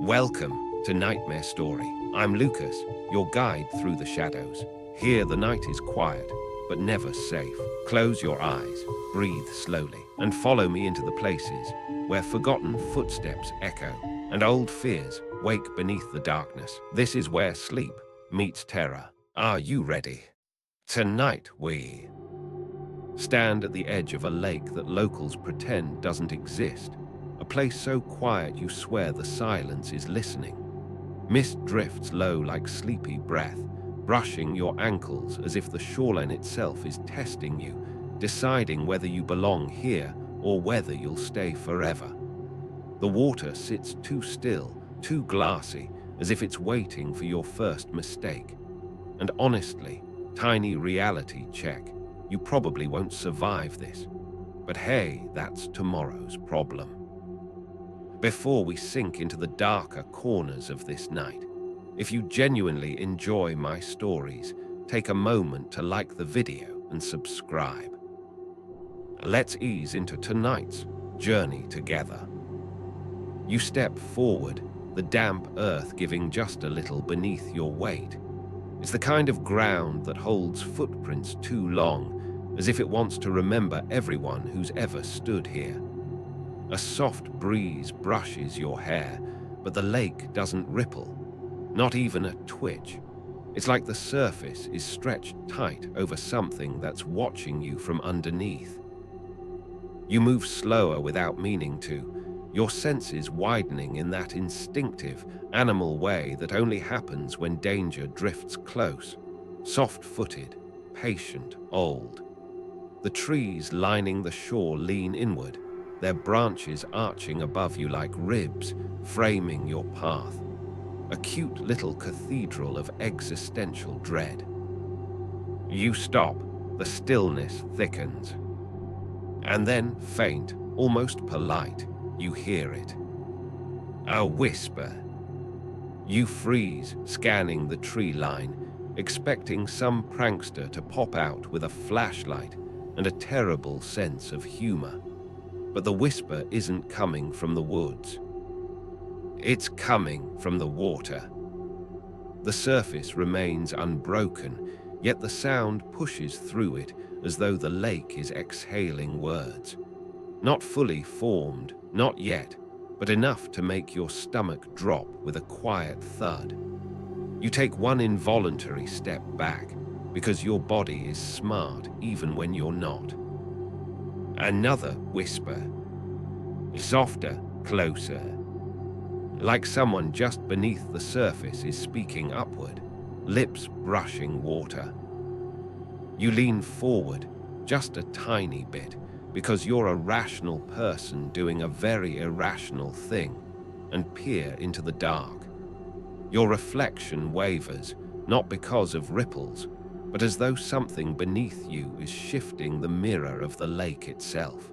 Welcome to Nightmare Story. I'm Lucas, your guide through the shadows. Here the night is quiet, but never safe. Close your eyes, breathe slowly, and follow me into the places where forgotten footsteps echo and old fears wake beneath the darkness. This is where sleep meets terror. Are you ready? Tonight we stand at the edge of a lake that locals pretend doesn't exist. A place so quiet you swear the silence is listening. Mist drifts low like sleepy breath, brushing your ankles as if the shoreline itself is testing you, deciding whether you belong here or whether you'll stay forever. The water sits too still, too glassy, as if it's waiting for your first mistake. And honestly, tiny reality check, you probably won't survive this. But hey, that's tomorrow's problem. Before we sink into the darker corners of this night, if you genuinely enjoy my stories, take a moment to like the video and subscribe. Let's ease into tonight's journey together. You step forward, the damp earth giving just a little beneath your weight. It's the kind of ground that holds footprints too long, as if it wants to remember everyone who's ever stood here. A soft breeze brushes your hair, but the lake doesn't ripple, not even a twitch. It's like the surface is stretched tight over something that's watching you from underneath. You move slower without meaning to, your senses widening in that instinctive, animal way that only happens when danger drifts close. Soft-footed, patient, old. The trees lining the shore lean inward, their branches arching above you like ribs, framing your path. A cute little cathedral of existential dread. You stop, the stillness thickens. And then, faint, almost polite, you hear it. A whisper. You freeze, scanning the tree line, expecting some prankster to pop out with a flashlight and a terrible sense of humor. But the whisper isn't coming from the woods. It's coming from the water. The surface remains unbroken, yet the sound pushes through it as though the lake is exhaling words. Not fully formed, not yet, but enough to make your stomach drop with a quiet thud. You take one involuntary step back, because your body is smart even when you're not. Another whisper. Softer, closer. Like someone just beneath the surface is speaking upward, lips brushing water. You lean forward, just a tiny bit, because you're a rational person doing a very irrational thing, and peer into the dark. Your reflection wavers, not because of ripples, but as though something beneath you is shifting the mirror of the lake itself.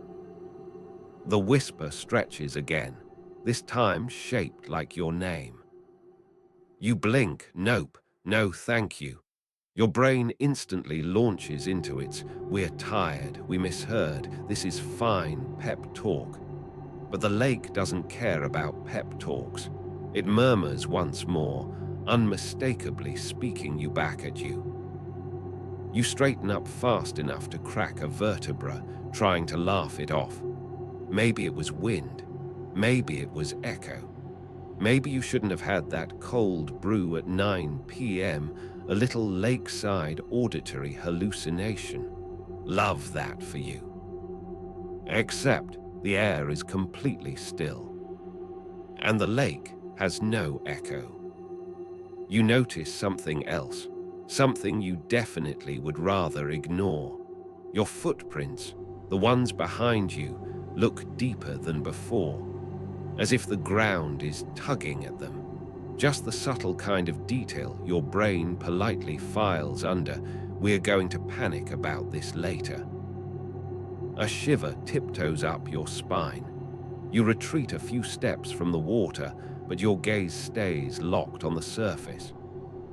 The whisper stretches again, this time shaped like your name. You blink, nope, no thank you. Your brain instantly launches into its "we're tired, we misheard, this is fine" pep talk. But the lake doesn't care about pep talks. It murmurs once more, unmistakably speaking you back at you. You straighten up fast enough to crack a vertebra, trying to laugh it off. Maybe it was wind. Maybe it was echo. Maybe you shouldn't have had that cold brew at 9 p.m., a little lakeside auditory hallucination. Love that for you. Except the air is completely still. And the lake has no echo. You notice something else, something you definitely would rather ignore. Your footprints, the ones behind you, look deeper than before, as if the ground is tugging at them. Just the subtle kind of detail your brain politely files under, "We're going to panic about this later." A shiver tiptoes up your spine. You retreat a few steps from the water, but your gaze stays locked on the surface.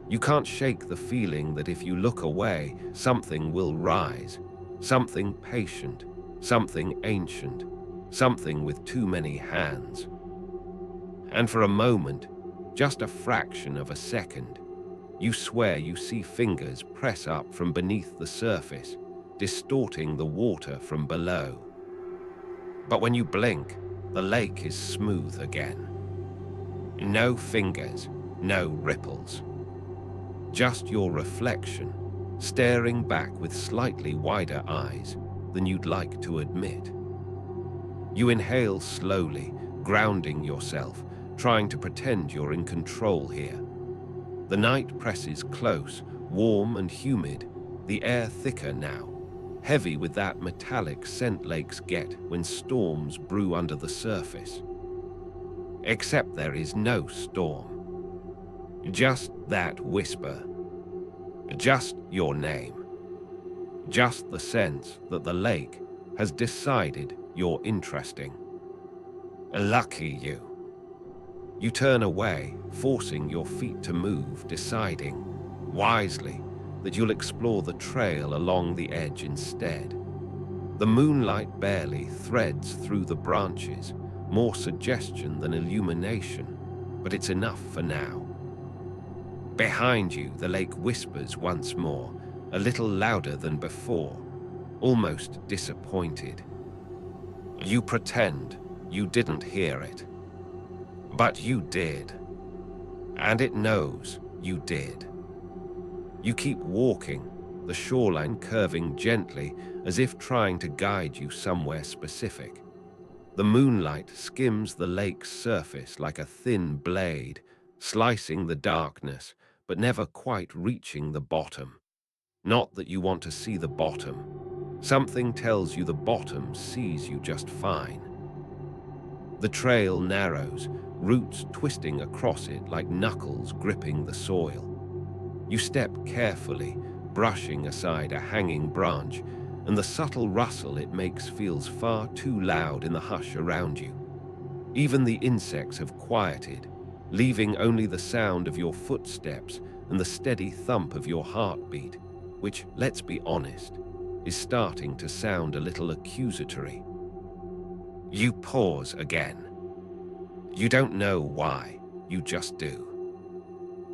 You can't shake the feeling that if you look away, something will rise. Something patient, something ancient, something with too many hands. And for a moment, just a fraction of a second, you swear you see fingers press up from beneath the surface, distorting the water from below. But when you blink, the lake is smooth again. No fingers, no ripples. Just your reflection, staring back with slightly wider eyes than you'd like to admit. You inhale slowly, grounding yourself, trying to pretend you're in control here. The night presses close, warm and humid, the air thicker now, heavy with that metallic scent lakes get when storms brew under the surface. Except there is no storm. Just that whisper. Just your name. Just the sense that the lake has decided you're interesting. Lucky you. You turn away, forcing your feet to move, deciding, wisely, that you'll explore the trail along the edge instead. The moonlight barely threads through the branches, more suggestion than illumination, but it's enough for now. Behind you, the lake whispers once more, a little louder than before, almost disappointed. You pretend you didn't hear it. But you did. And it knows you did. You keep walking, the shoreline curving gently as if trying to guide you somewhere specific. The moonlight skims the lake's surface like a thin blade, slicing the darkness, but never quite reaching the bottom. Not that you want to see the bottom. Something tells you the bottom sees you just fine. The trail narrows, roots twisting across it like knuckles gripping the soil. You step carefully, brushing aside a hanging branch, and the subtle rustle it makes feels far too loud in the hush around you. Even the insects have quieted, leaving only the sound of your footsteps and the steady thump of your heartbeat, which, let's be honest, is starting to sound a little accusatory. You pause again. You don't know why, you just do.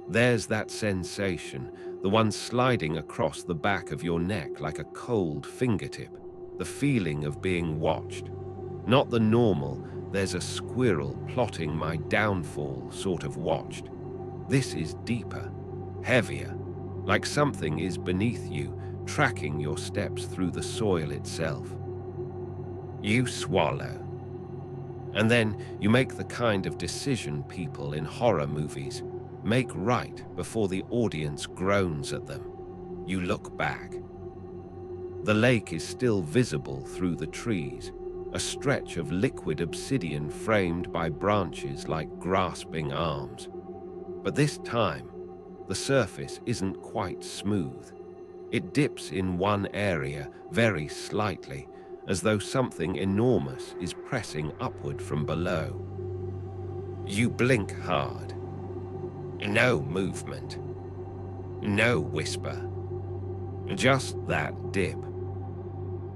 There's that sensation, the one sliding across the back of your neck like a cold fingertip, the feeling of being watched. Not the normal, there's a squirrel plotting my downfall sort of watched. This is deeper, heavier, like something is beneath you, tracking your steps through the soil itself. You swallow. And then you make the kind of decision people in horror movies make right before the audience groans at them. You look back. The lake is still visible through the trees, a stretch of liquid obsidian framed by branches like grasping arms. But this time, the surface isn't quite smooth. It dips in one area very slightly, as though something enormous is pressing upward from below. You blink hard. No movement. No whisper. Just that dip.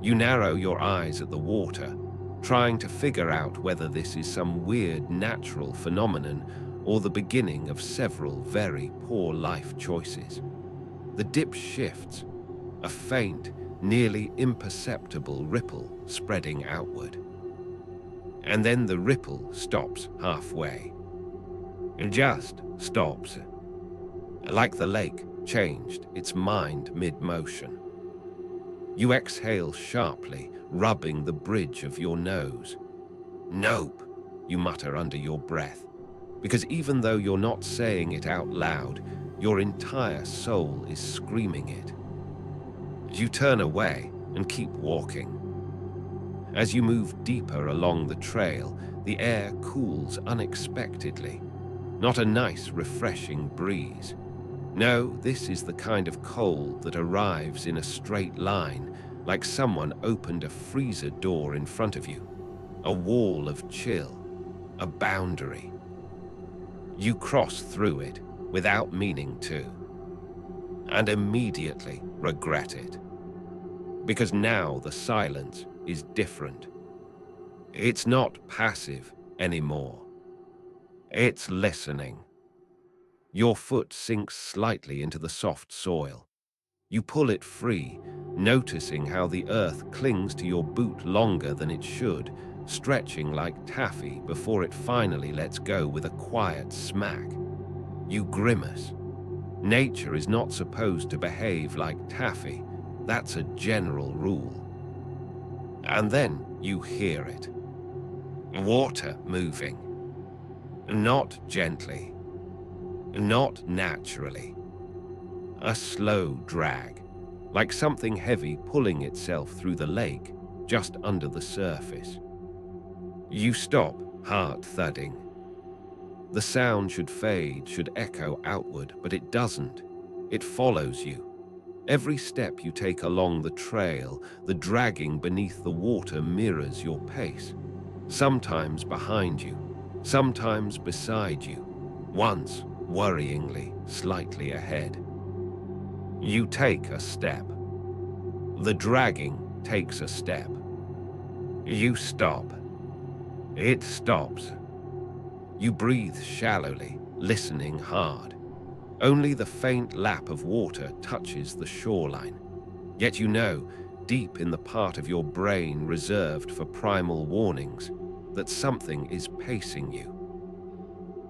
You narrow your eyes at the water, trying to figure out whether this is some weird natural phenomenon or the beginning of several very poor life choices. The dip shifts, a faint, nearly imperceptible ripple spreading outward. And then the ripple stops halfway. It just stops. Like the lake changed its mind mid-motion. You exhale sharply, rubbing the bridge of your nose. Nope, you mutter under your breath, because even though you're not saying it out loud, your entire soul is screaming it. You turn away and keep walking. As you move deeper along the trail, the air cools unexpectedly. Not a nice, refreshing breeze. No, this is the kind of cold that arrives in a straight line, like someone opened a freezer door in front of you. A wall of chill, a boundary. You cross through it without meaning to, and immediately regret it. Because now the silence is different. It's not passive anymore. It's listening. Your foot sinks slightly into the soft soil. You pull it free, noticing how the earth clings to your boot longer than it should, stretching like taffy before it finally lets go with a quiet smack. You grimace. Nature is not supposed to behave like taffy. That's a general rule. And then you hear it. Water moving. Not gently. Not naturally. A slow drag, like something heavy pulling itself through the lake just under the surface. You stop, heart thudding. The sound should fade, should echo outward, but it doesn't. It follows you. Every step you take along the trail, the dragging beneath the water mirrors your pace. Sometimes behind you, sometimes beside you, once worryingly slightly ahead. You take a step. The dragging takes a step. You stop. It stops. You breathe shallowly, listening hard. Only the faint lap of water touches the shoreline. Yet you know, deep in the part of your brain reserved for primal warnings, that something is pacing you.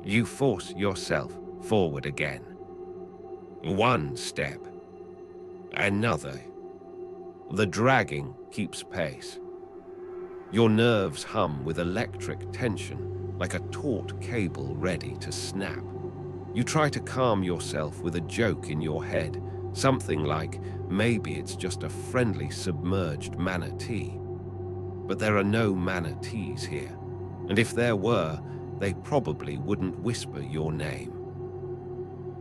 You force yourself forward again. One step. Another. The dragging keeps pace. Your nerves hum with electric tension, like a taut cable ready to snap. You try to calm yourself with a joke in your head, something like, maybe it's just a friendly submerged manatee. But there are no manatees here, and if there were, they probably wouldn't whisper your name.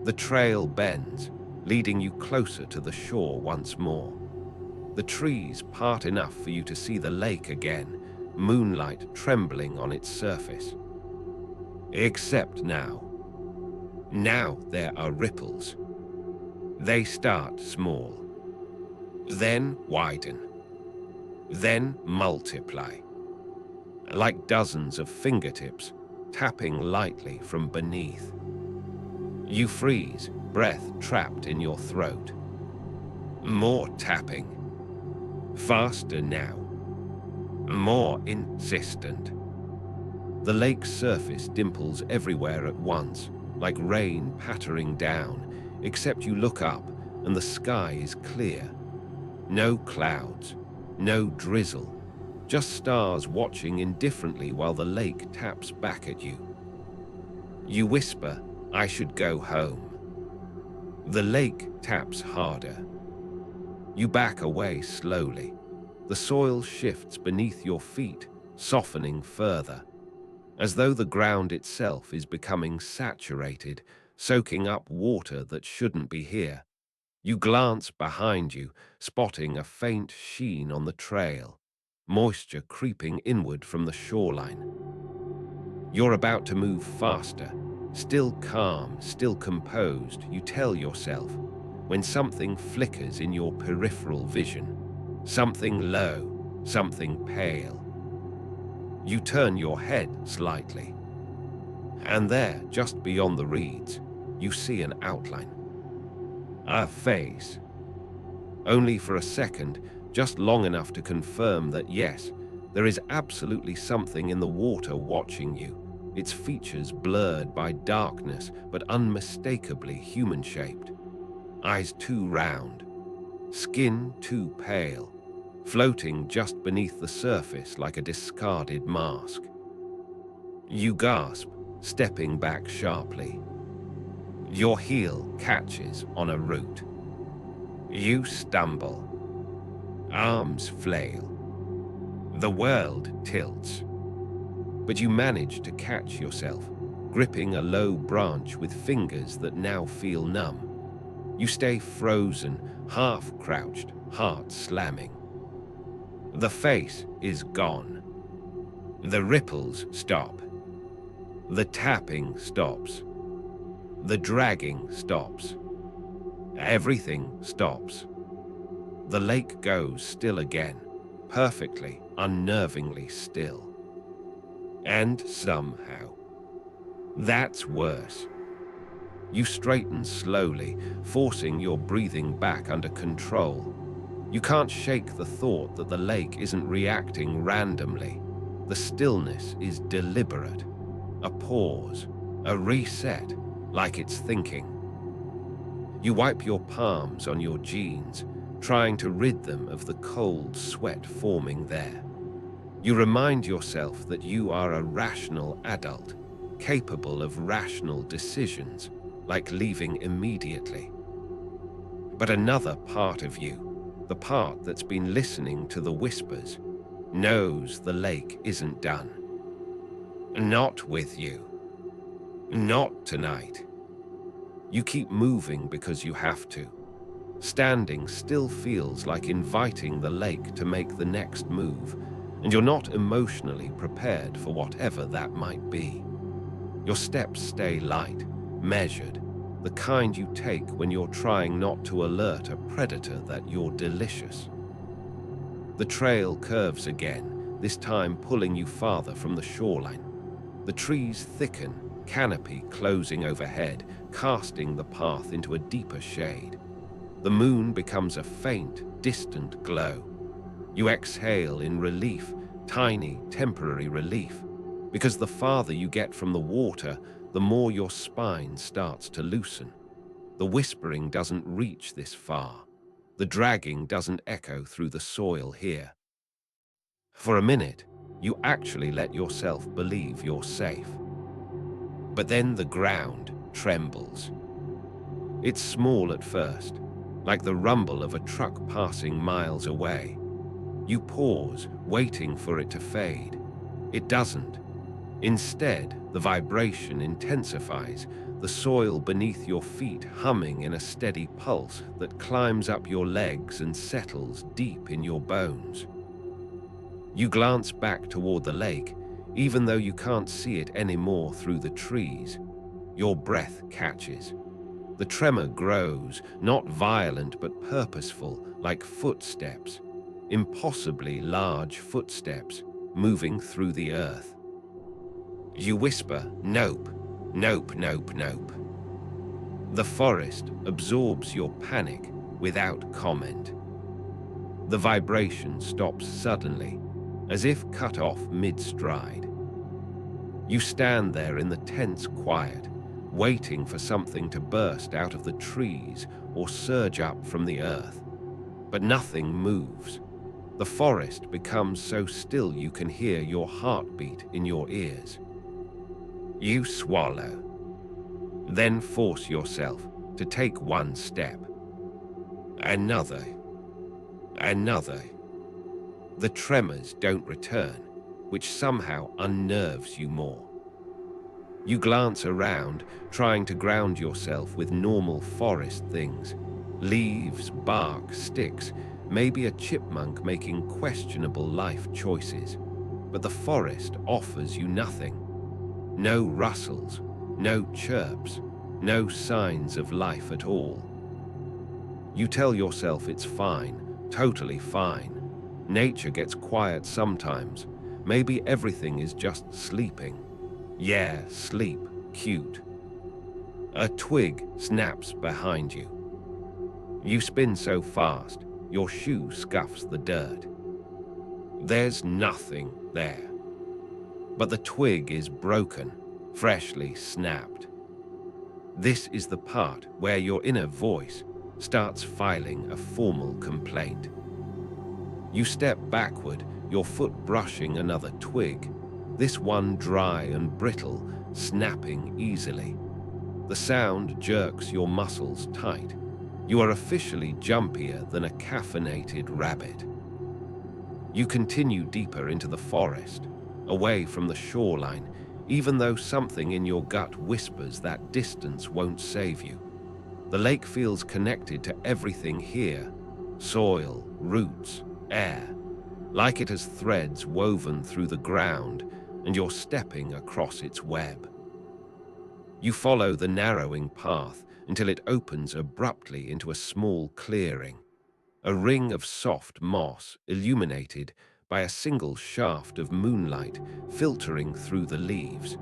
The trail bends, leading you closer to the shore once more. The trees part enough for you to see the lake again, moonlight trembling on its surface. Except now. Now there are ripples. They start small, then widen, then multiply, like dozens of fingertips tapping lightly from beneath. You freeze, breath trapped in your throat. More tapping. Faster now. More insistent. The lake's surface dimples everywhere at once, like rain pattering down, except you look up and the sky is clear. No clouds, no drizzle, just stars watching indifferently while the lake taps back at you. You whisper, "I should go home." The lake taps harder. You back away slowly. The soil shifts beneath your feet, softening further, as though the ground itself is becoming saturated, soaking up water that shouldn't be here. You glance behind you, spotting a faint sheen on the trail, moisture creeping inward from the shoreline. You're about to move faster, still calm, still composed, you tell yourself, when something flickers in your peripheral vision. Something low, something pale. You turn your head slightly. And there, just beyond the reeds, you see an outline. A face. Only for a second, just long enough to confirm that yes, there is absolutely something in the water watching you, its features blurred by darkness but unmistakably human-shaped. Eyes too round, skin too pale, floating just beneath the surface like a discarded mask. You gasp, stepping back sharply. Your heel catches on a root. You stumble. Arms flail. The world tilts. But you manage to catch yourself, gripping a low branch with fingers that now feel numb. You stay frozen, half-crouched, heart slamming. The face is gone. The ripples stop. The tapping stops. The dragging stops. Everything stops. The lake goes still again, perfectly, unnervingly still. And somehow, That's worse. You straighten slowly, forcing your breathing back under control. You can't shake the thought that the lake isn't reacting randomly. The stillness is deliberate. A pause, a reset, like it's thinking. You wipe your palms on your jeans, trying to rid them of the cold sweat forming there. You remind yourself that you are a rational adult, capable of rational decisions, like leaving immediately. But another part of you, the part that's been listening to the whispers, knows the lake isn't done. Not with you. Not tonight. You keep moving because you have to. Standing still feels like inviting the lake to make the next move, and you're not emotionally prepared for whatever that might be. Your steps stay light, measured, the kind you take when you're trying not to alert a predator that you're delicious. The trail curves again, this time pulling you farther from the shoreline. The trees thicken, canopy closing overhead, casting the path into a deeper shade. The moon becomes a faint, distant glow. You exhale in relief, tiny, temporary relief, because the farther you get from the water, the more your spine starts to loosen. The whispering doesn't reach this far. The dragging doesn't echo through the soil here. For a minute, you actually let yourself believe you're safe. But then the ground trembles. It's small at first, like the rumble of a truck passing miles away. You pause, waiting for it to fade. It doesn't. Instead, the vibration intensifies, the soil beneath your feet humming in a steady pulse that climbs up your legs and settles deep in your bones. You glance back toward the lake, even though you can't see it anymore through the trees. Your breath catches. The tremor grows, not violent but purposeful, like footsteps, impossibly large footsteps moving through the earth. You whisper, "Nope, nope, nope, nope." The forest absorbs your panic without comment. The vibration stops suddenly, as if cut off mid-stride. You stand there in the tense quiet, waiting for something to burst out of the trees or surge up from the earth. But nothing moves. The forest becomes so still you can hear your heartbeat in your ears. You swallow, then force yourself to take one step. Another. Another. The tremors don't return, which somehow unnerves you more. You glance around, trying to ground yourself with normal forest things. Leaves, bark, sticks, maybe a chipmunk making questionable life choices. But the forest offers you nothing. No rustles, no chirps, no signs of life at all. You tell yourself it's fine, totally fine. Nature gets quiet sometimes. Maybe everything is just sleeping. Yeah, sleep, cute. A twig snaps behind you. You spin so fast, your shoe scuffs the dirt. There's nothing there. But the twig is broken, freshly snapped. This is the part where your inner voice starts filing a formal complaint. You step backward, your foot brushing another twig, this one dry and brittle, snapping easily. The sound jerks your muscles tight. You are officially jumpier than a caffeinated rabbit. You continue deeper into the forest, away from the shoreline, even though something in your gut whispers that distance won't save you. The lake feels connected to everything here: soil, roots, air, like it has threads woven through the ground and you're stepping across its web. You follow the narrowing path until it opens abruptly into a small clearing, a ring of soft moss illuminated by a single shaft of moonlight filtering through the leaves.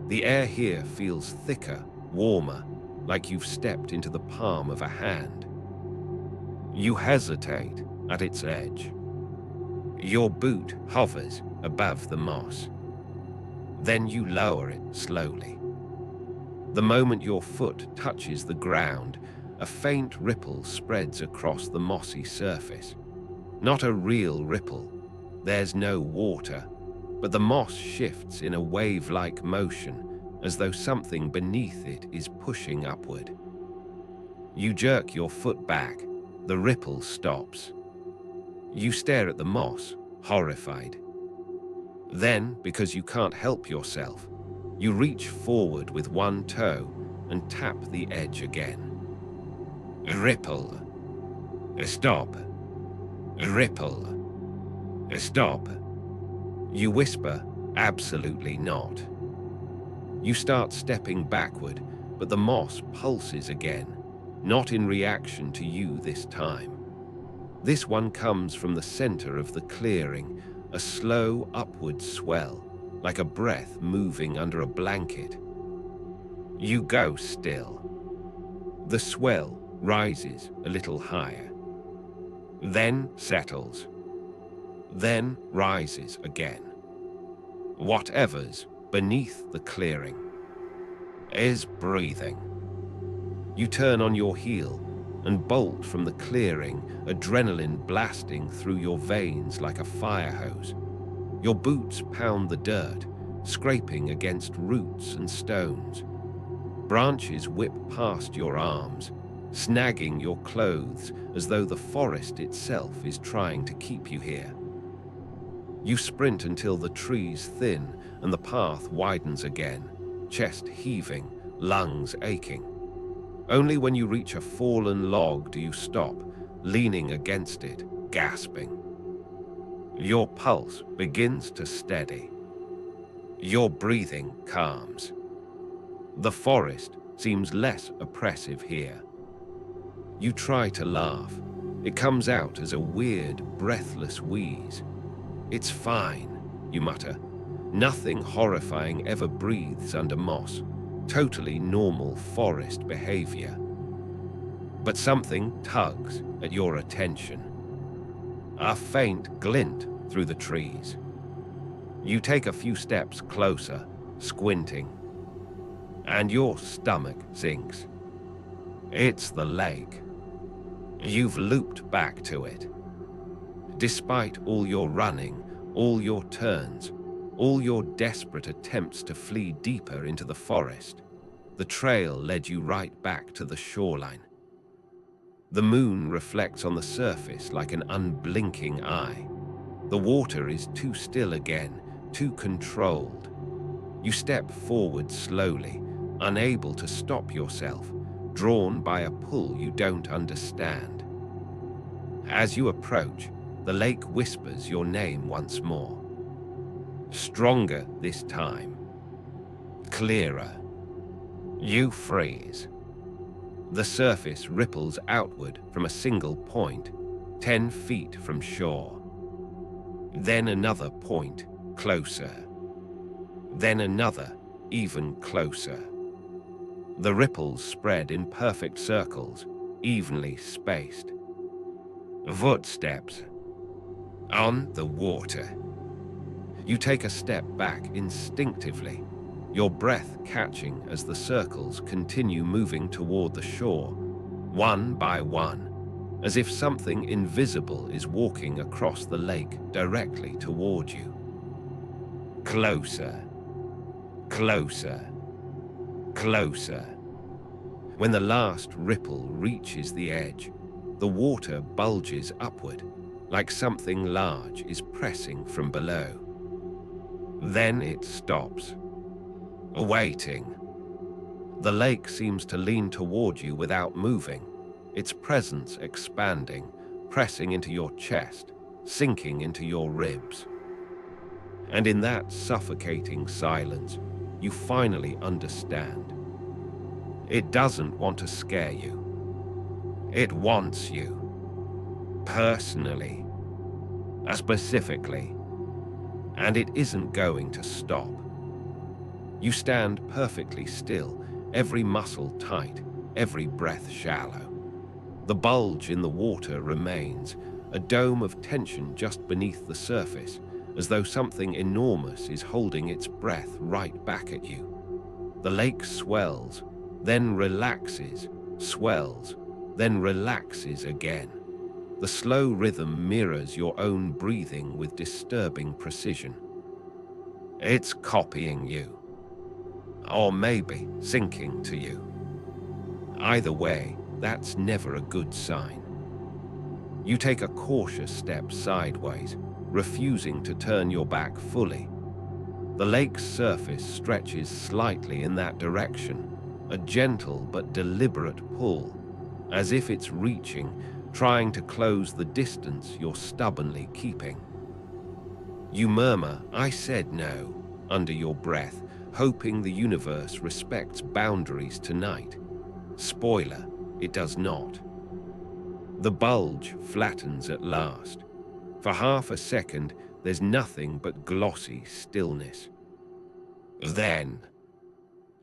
The air here feels thicker, warmer, like you've stepped into the palm of a hand. You hesitate at its edge. Your boot hovers above the moss. Then you lower it slowly. The moment your foot touches the ground, a faint ripple spreads across the mossy surface. Not a real ripple. There's no water, but the moss shifts in a wave-like motion, as though something beneath it is pushing upward. You jerk your foot back. The ripple stops. You stare at the moss, horrified. Then, because you can't help yourself, you reach forward with one toe and tap the edge again. Ripple. Stop. Ripple. Stop. You whisper, absolutely not. You start stepping backward, but the moss pulses again, not in reaction to you this time. This one comes from the center of the clearing, a slow upward swell, like a breath moving under a blanket. You go still. The swell rises a little higher, then settles, then rises again. Whatever's beneath the clearing is breathing. You turn on your heel and bolt from the clearing, adrenaline blasting through your veins like a fire hose. Your boots pound the dirt, scraping against roots and stones. Branches whip past your arms, snagging your clothes as though the forest itself is trying to keep you here. You sprint until the trees thin and the path widens again, chest heaving, lungs aching. Only when you reach a fallen log do you stop, leaning against it, gasping. Your pulse begins to steady. Your breathing calms. The forest seems less oppressive here. You try to laugh. It comes out as a weird, breathless wheeze. It's fine, you mutter. Nothing horrifying ever breathes under moss. Totally normal forest behavior. But something tugs at your attention. A faint glint through the trees. You take a few steps closer, squinting, and your stomach sinks. It's the lake. You've looped back to it. Despite all your running, all your turns, all your desperate attempts to flee deeper into the forest, the trail led you right back to the shoreline. The moon reflects on the surface like an unblinking eye. The water is too still again, too controlled. You step forward slowly, unable to stop yourself, drawn by a pull you don't understand. As you approach, the lake whispers your name once more. Stronger this time. Clearer. You freeze. The surface ripples outward from a single point, 10 feet from shore. Then another point, closer. Then another, even closer. The ripples spread in perfect circles, evenly spaced. Footsteps. On the water. You take a step back instinctively, your breath catching as the circles continue moving toward the shore, one by one, as if something invisible is walking across the lake directly toward you. Closer. Closer. Closer. When the last ripple reaches the edge, the water bulges upward, like something large is pressing from below. Then it stops. Waiting. The lake seems to lean toward you without moving, its presence expanding, pressing into your chest, sinking into your ribs. And in that suffocating silence, you finally understand. It doesn't want to scare you. It wants you. Personally. Specifically. And it isn't going to stop. You stand perfectly still, every muscle tight, every breath shallow. The bulge in the water remains, a dome of tension just beneath the surface, as though something enormous is holding its breath right back at you. The lake swells, then relaxes, swells, then relaxes again. The slow rhythm mirrors your own breathing with disturbing precision. It's copying you, or maybe sinking to you. Either way, that's never a good sign. You take a cautious step sideways, refusing to turn your back fully. The lake's surface stretches slightly in that direction, a gentle but deliberate pull, as if it's reaching, trying to close the distance you're stubbornly keeping. You murmur, "I said no," under your breath, hoping the universe respects boundaries tonight. Spoiler, it does not. The bulge flattens at last. For half a second, there's nothing but glossy stillness. Then,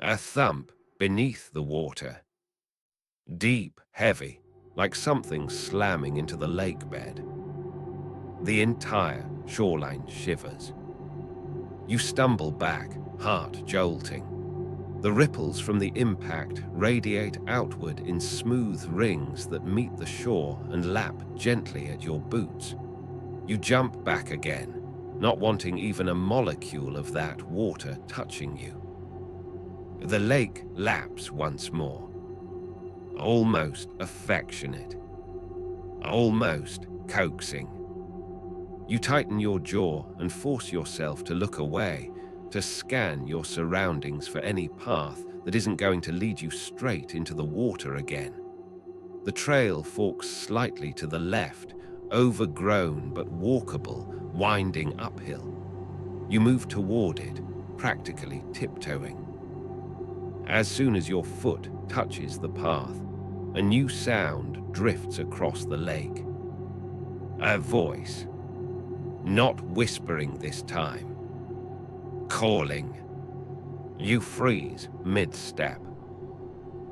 a thump beneath the water. Deep, heavy, like something slamming into the lake bed. The entire shoreline shivers. You stumble back, heart jolting. The ripples from the impact radiate outward in smooth rings that meet the shore and lap gently at your boots. You jump back again, not wanting even a molecule of that water touching you. The lake laps once more, almost affectionate, almost coaxing. You tighten your jaw and force yourself to look away, to scan your surroundings for any path that isn't going to lead you straight into the water again. The trail forks slightly to the left, overgrown but walkable, winding uphill. You move toward it, practically tiptoeing. As soon as your foot touches the path, a new sound drifts across the lake. A voice, not whispering this time, calling. You freeze mid-step.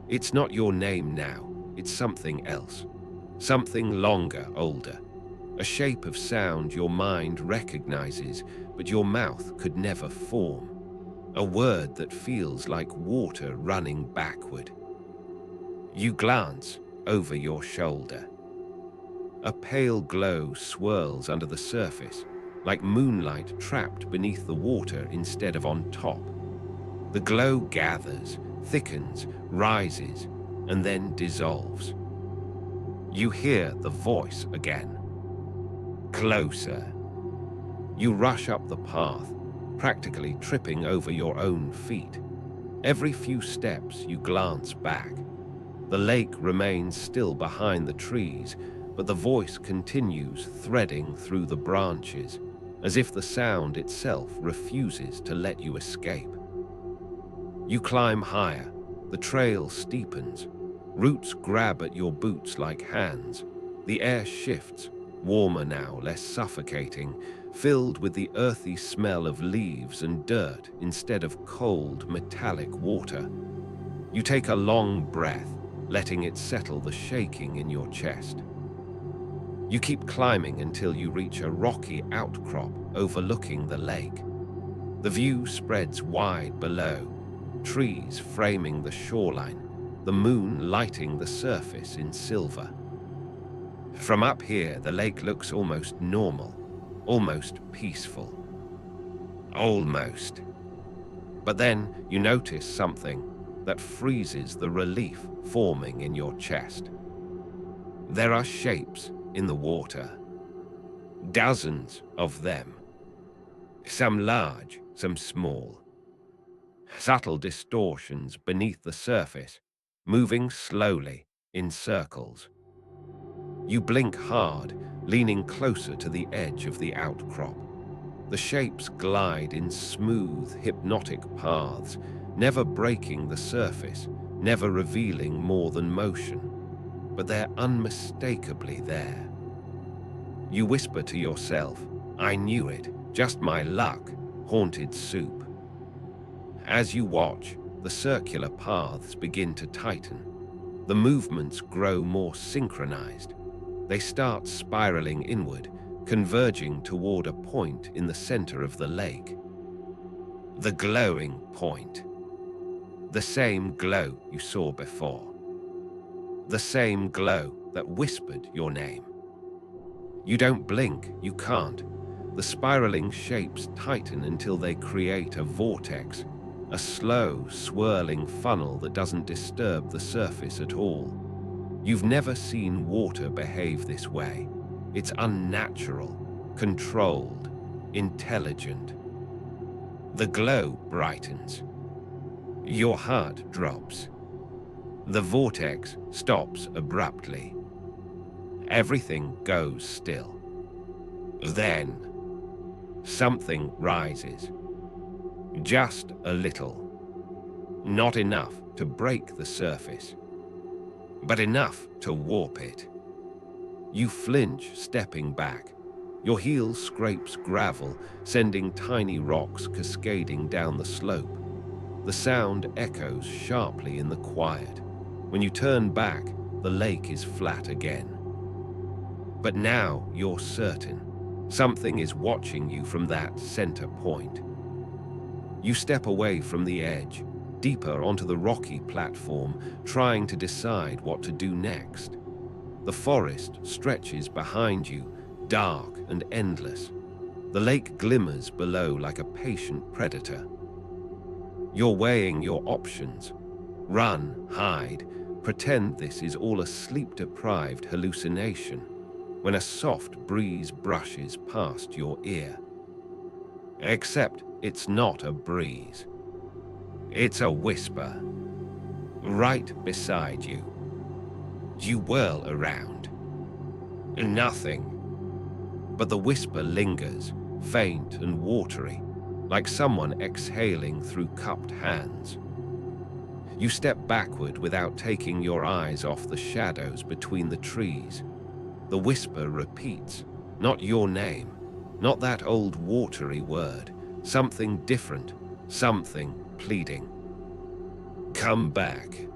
It's not your name now, it's something else. Something longer, older. A shape of sound your mind recognizes, but your mouth could never form. A word that feels like water running backward. You glance over your shoulder. A pale glow swirls under the surface, like moonlight trapped beneath the water instead of on top. The glow gathers, thickens, rises, and then dissolves. You hear the voice again. Closer. You rush up the path, practically tripping over your own feet. Every few steps you glance back. The lake remains still behind the trees, but the voice continues threading through the branches, as if the sound itself refuses to let you escape. You climb higher, the trail steepens, roots grab at your boots like hands. The air shifts, warmer now, less suffocating, filled with the earthy smell of leaves and dirt instead of cold, metallic water. You take a long breath, letting it settle the shaking in your chest. You keep climbing until you reach a rocky outcrop overlooking the lake. The view spreads wide below, trees framing the shoreline, the moon lighting the surface in silver. From up here, the lake looks almost normal, almost peaceful. Almost. But then you notice something that freezes the relief forming in your chest. There are shapes in the water. Dozens of them. Some large, some small. Subtle distortions beneath the surface, moving slowly in circles. You blink hard, leaning closer to the edge of the outcrop. The shapes glide in smooth, hypnotic paths, never breaking the surface, never revealing more than motion. But they're unmistakably there. You whisper to yourself, "I knew it, just my luck, haunted soup." As you watch, the circular paths begin to tighten. The movements grow more synchronized. They start spiraling inward, converging toward a point in the center of the lake. The glowing point. The same glow you saw before. The same glow that whispered your name. You don't blink, you can't. The spiraling shapes tighten until they create a vortex, a slow, swirling funnel that doesn't disturb the surface at all. You've never seen water behave this way. It's unnatural, controlled, intelligent. The glow brightens. Your heart drops. The vortex stops abruptly. Everything goes still. Then, something rises. Just a little. Not enough to break the surface, but enough to warp it. You flinch, stepping back. Your heel scrapes gravel, sending tiny rocks cascading down the slope. The sound echoes sharply in the quiet. When you turn back, the lake is flat again. But now you're certain. Something is watching you from that center point. You step away from the edge, deeper onto the rocky platform, trying to decide what to do next. The forest stretches behind you, dark and endless. The lake glimmers below like a patient predator. You're weighing your options. Run, hide, pretend this is all a sleep-deprived hallucination, when a soft breeze brushes past your ear. Except it's not a breeze. It's a whisper. Right beside you. You whirl around. Nothing. But the whisper lingers, faint and watery, like someone exhaling through cupped hands. You step backward without taking your eyes off the shadows between the trees. The whisper repeats, not your name, not that old watery word, something different, something pleading. Come back.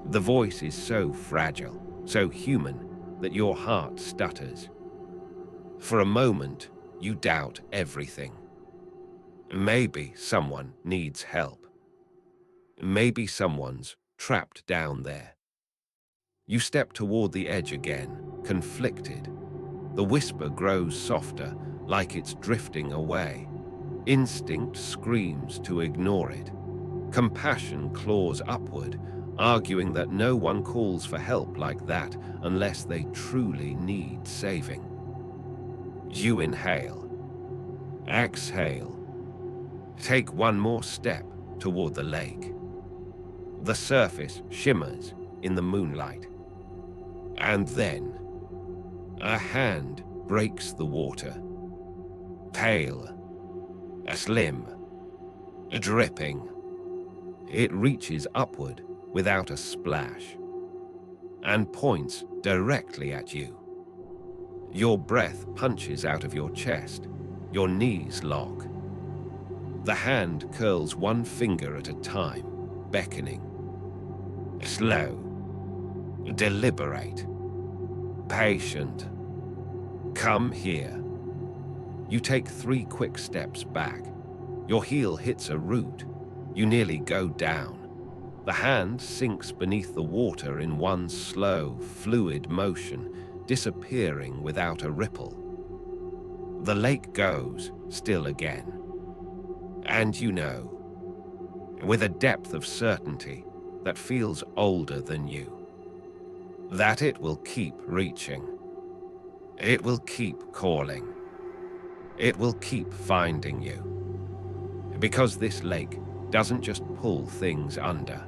The voice is so fragile, so human, that your heart stutters. For a moment, you doubt everything. Maybe someone needs help. Maybe someone's trapped down there. You step toward the edge again, conflicted. The whisper grows softer, like it's drifting away. Instinct screams to ignore it. Compassion claws upward, arguing that no one calls for help like that unless they truly need saving. You inhale. Exhale. Take one more step toward the lake. The surface shimmers in the moonlight. And then, a hand breaks the water. Pale, slim, dripping. It reaches upward without a splash and points directly at you. Your breath punches out of your chest. Your knees lock. The hand curls one finger at a time, beckoning. Slow, deliberate, patient. Come here. You take 3 quick steps back. Your heel hits a root. You nearly go down. The hand sinks beneath the water in one slow, fluid motion, disappearing without a ripple. The lake goes still again. And you know, with a depth of certainty that feels older than you, that it will keep reaching. It will keep calling. It will keep finding you. Because this lake doesn't just pull things under.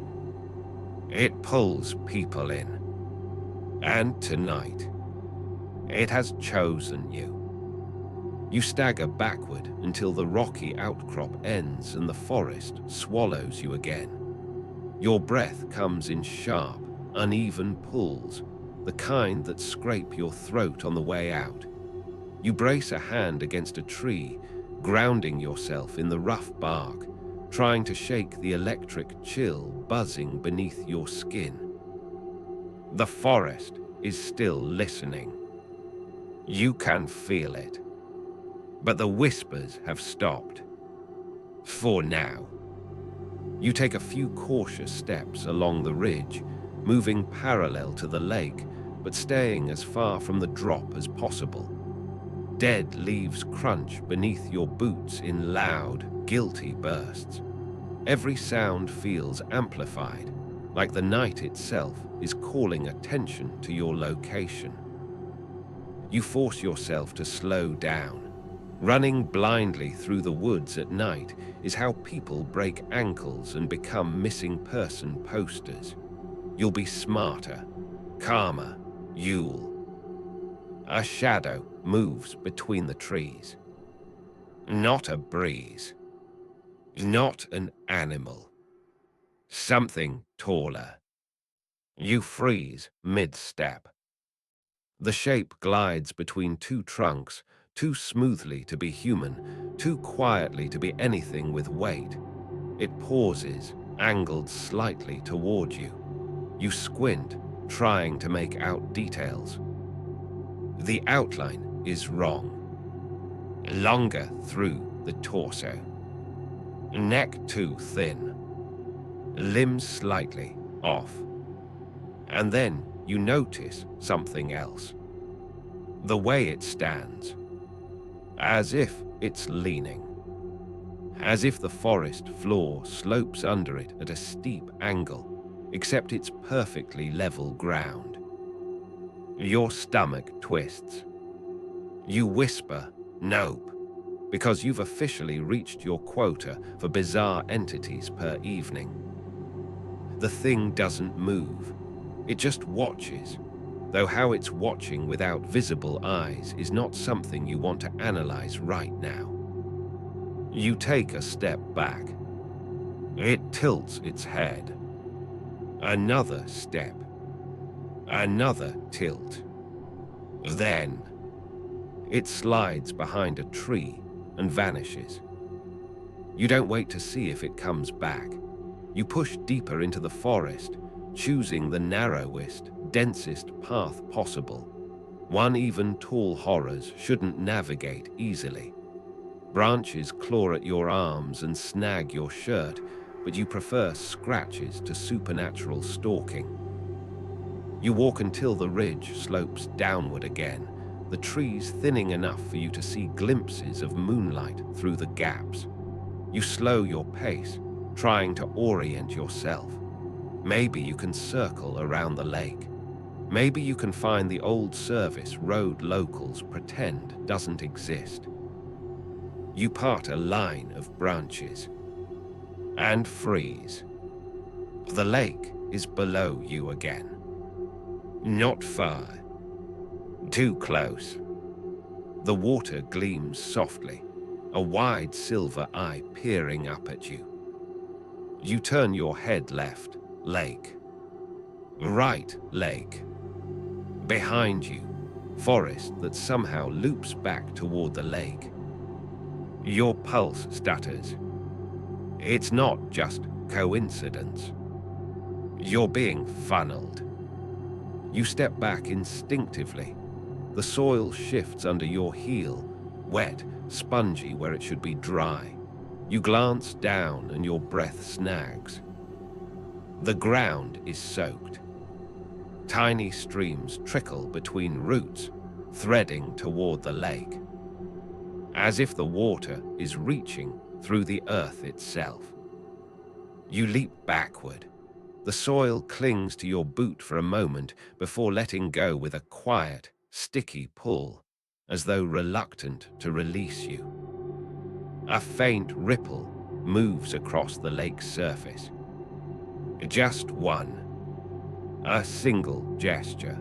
It pulls people in. And tonight, it has chosen you. You stagger backward until the rocky outcrop ends and the forest swallows you again. Your breath comes in sharp, uneven pulls, the kind that scrape your throat on the way out. You brace a hand against a tree, grounding yourself in the rough bark, trying to shake the electric chill buzzing beneath your skin. The forest is still listening. You can feel it. But the whispers have stopped. For now. You take a few cautious steps along the ridge, moving parallel to the lake, but staying as far from the drop as possible. Dead leaves crunch beneath your boots in loud, guilty bursts. Every sound feels amplified, like the night itself is calling attention to your location. You force yourself to slow down. Running blindly through the woods at night is how people break ankles and become missing person posters. You'll be smarter, calmer, you'll. A shadow moves between the trees. Not a breeze. Not an animal. Something taller. You freeze mid-step. The shape glides between two trunks, too smoothly to be human, too quietly to be anything with weight. It pauses, angled slightly toward you. You squint, trying to make out details. The outline is wrong. Longer through the torso. Neck too thin. Limbs slightly off. And then you notice something else. The way it stands. As if it's leaning. As if the forest floor slopes under it at a steep angle, except it's perfectly level ground. Your stomach twists. You whisper, "Nope," because you've officially reached your quota for bizarre entities per evening. The thing doesn't move. It just watches, though how it's watching without visible eyes is not something you want to analyze right now. You take a step back. It tilts its head. Another step. Another tilt. Then, it slides behind a tree and vanishes. You don't wait to see if it comes back. You push deeper into the forest, choosing the narrowest, densest path possible. One even tall horrors shouldn't navigate easily. Branches claw at your arms and snag your shirt, but you prefer scratches to supernatural stalking. You walk until the ridge slopes downward again, the trees thinning enough for you to see glimpses of moonlight through the gaps. You slow your pace, trying to orient yourself. Maybe you can circle around the lake. Maybe you can find the old service road locals pretend doesn't exist. You part a line of branches and freeze. The lake is below you again. Not far. Too close. The water gleams softly, a wide silver eye peering up at you. You turn your head left, lake. Right, lake. Behind you, forest that somehow loops back toward the lake. Your pulse stutters. It's not just coincidence. You're being funneled. You step back instinctively. The soil shifts under your heel, wet, spongy where it should be dry. You glance down and your breath snags. The ground is soaked. Tiny streams trickle between roots, threading toward the lake. As if the water is reaching through the earth itself. You leap backward. The soil clings to your boot for a moment before letting go with a quiet, sticky pull, as though reluctant to release you. A faint ripple moves across the lake's surface. Just one. A single gesture.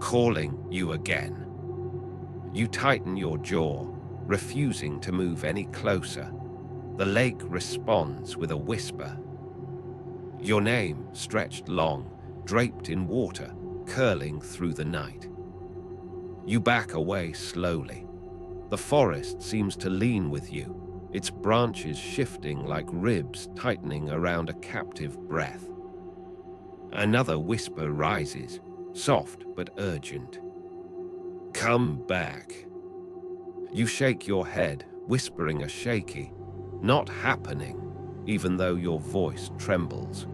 Calling you again. You tighten your jaw, refusing to move any closer. The lake responds with a whisper. Your name stretched long, draped in water, curling through the night. You back away slowly. The forest seems to lean with you, its branches shifting like ribs tightening around a captive breath. Another whisper rises, soft but urgent. Come back. You shake your head, whispering a shaky, not happening, even though your voice trembles.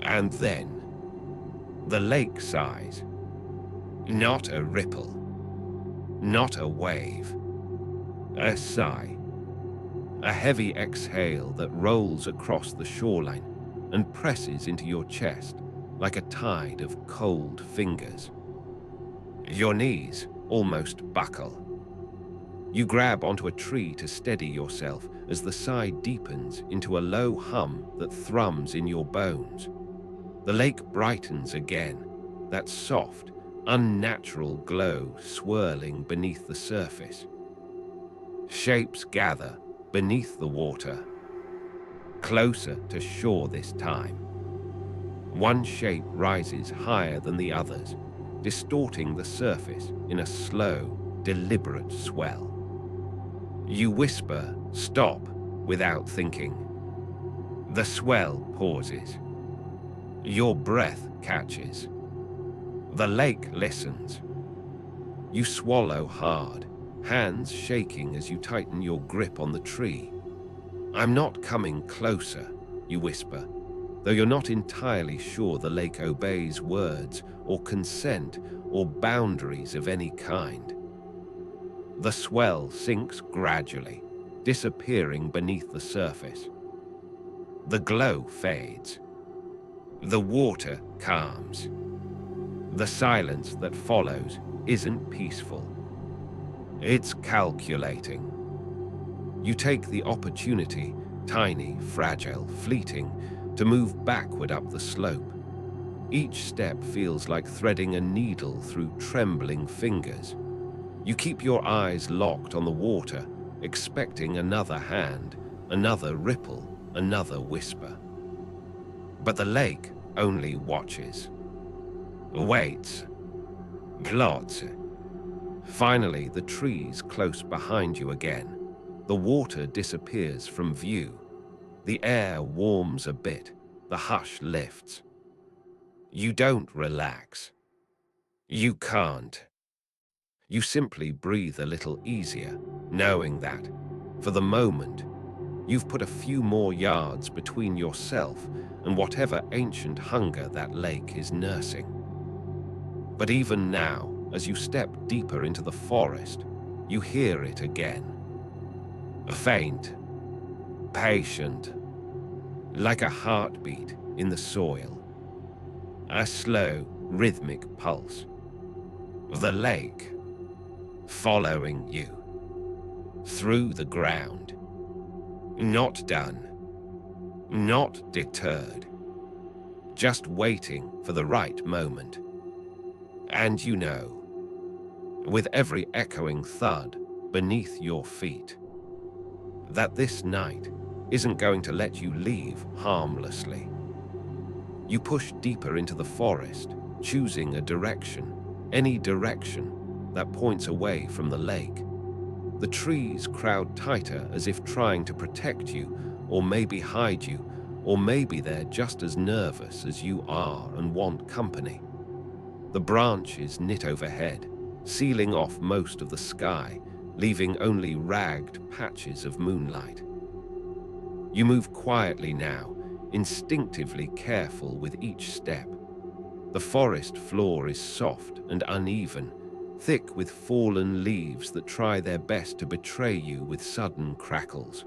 And then, the lake sighs. Not a ripple, not a wave. A sigh. A heavy exhale that rolls across the shoreline and presses into your chest like a tide of cold fingers. Your knees almost buckle. You grab onto a tree to steady yourself as the sigh deepens into a low hum that thrums in your bones. The lake brightens again, that soft, unnatural glow swirling beneath the surface. Shapes gather beneath the water, closer to shore this time. One shape rises higher than the others, distorting the surface in a slow, deliberate swell. You whisper, "Stop," without thinking. The swell pauses. Your breath catches. The lake listens. You swallow hard, hands shaking as you tighten your grip on the tree. "I'm not coming closer," you whisper, though you're not entirely sure the lake obeys words or consent or boundaries of any kind. The swell sinks gradually, disappearing beneath the surface. The glow fades. The water calms. The silence that follows isn't peaceful. It's calculating. You take the opportunity, tiny, fragile, fleeting, to move backward up the slope. Each step feels like threading a needle through trembling fingers. You keep your eyes locked on the water, expecting another hand, another ripple, another whisper. But the lake only watches. Waits. Plots. Finally, the trees close behind you again. The water disappears from view. The air warms a bit. The hush lifts. You don't relax. You can't. You simply breathe a little easier, knowing that, for the moment, you've put a few more yards between yourself and whatever ancient hunger that lake is nursing. But even now, as you step deeper into the forest, you hear it again. Faint, patient, like a heartbeat in the soil. A slow, rhythmic pulse. The lake, following you, through the ground. Not done, not deterred, just waiting for the right moment. And you know, with every echoing thud beneath your feet, that this night isn't going to let you leave harmlessly. You push deeper into the forest, choosing a direction, any direction that points away from the lake. The trees crowd tighter as if trying to protect you, or maybe hide you, or maybe they're just as nervous as you are and want company. The branches knit overhead, sealing off most of the sky, leaving only ragged patches of moonlight. You move quietly now, instinctively careful with each step. The forest floor is soft and uneven, thick with fallen leaves that try their best to betray you with sudden crackles.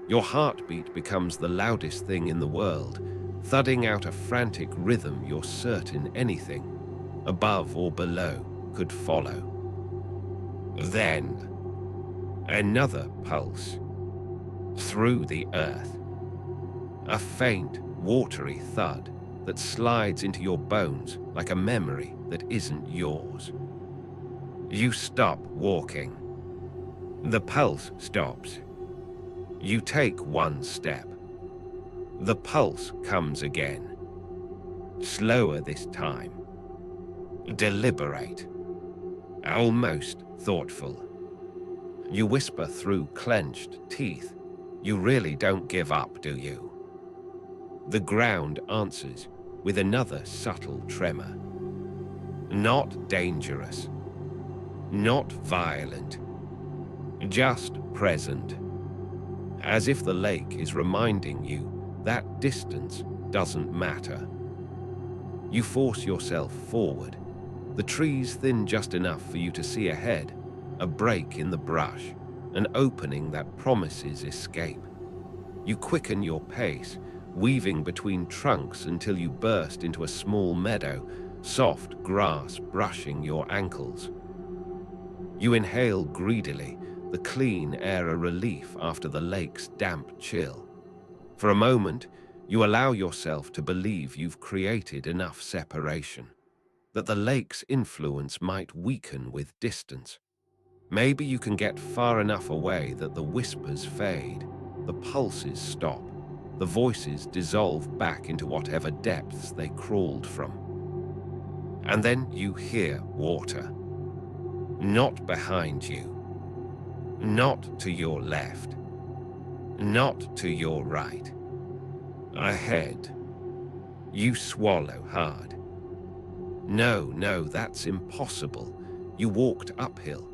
Your heartbeat becomes the loudest thing in the world, thudding out a frantic rhythm you're certain anything, above or below, could follow. Then, another pulse, through the earth. A faint, watery thud that slides into your bones like a memory that isn't yours. You stop walking. The pulse stops. You take one step. The pulse comes again. Slower this time. Deliberate. Almost thoughtful. You whisper through clenched teeth, "You really don't give up, do you?" The ground answers with another subtle tremor. Not dangerous, not violent, just present, as if the lake is reminding you that distance doesn't matter. You force yourself forward. The trees thin just enough for you to see ahead, a break in the brush, an opening that promises escape. You quicken your pace, weaving between trunks until you burst into a small meadow, soft grass brushing your ankles. You inhale greedily, the clean air a relief after the lake's damp chill. For a moment, you allow yourself to believe you've created enough separation, that the lake's influence might weaken with distance. Maybe you can get far enough away that the whispers fade, the pulses stop, the voices dissolve back into whatever depths they crawled from. And then you hear water. Not behind you, not to your left, not to your right. Ahead. You swallow hard. No, that's impossible. You walked uphill.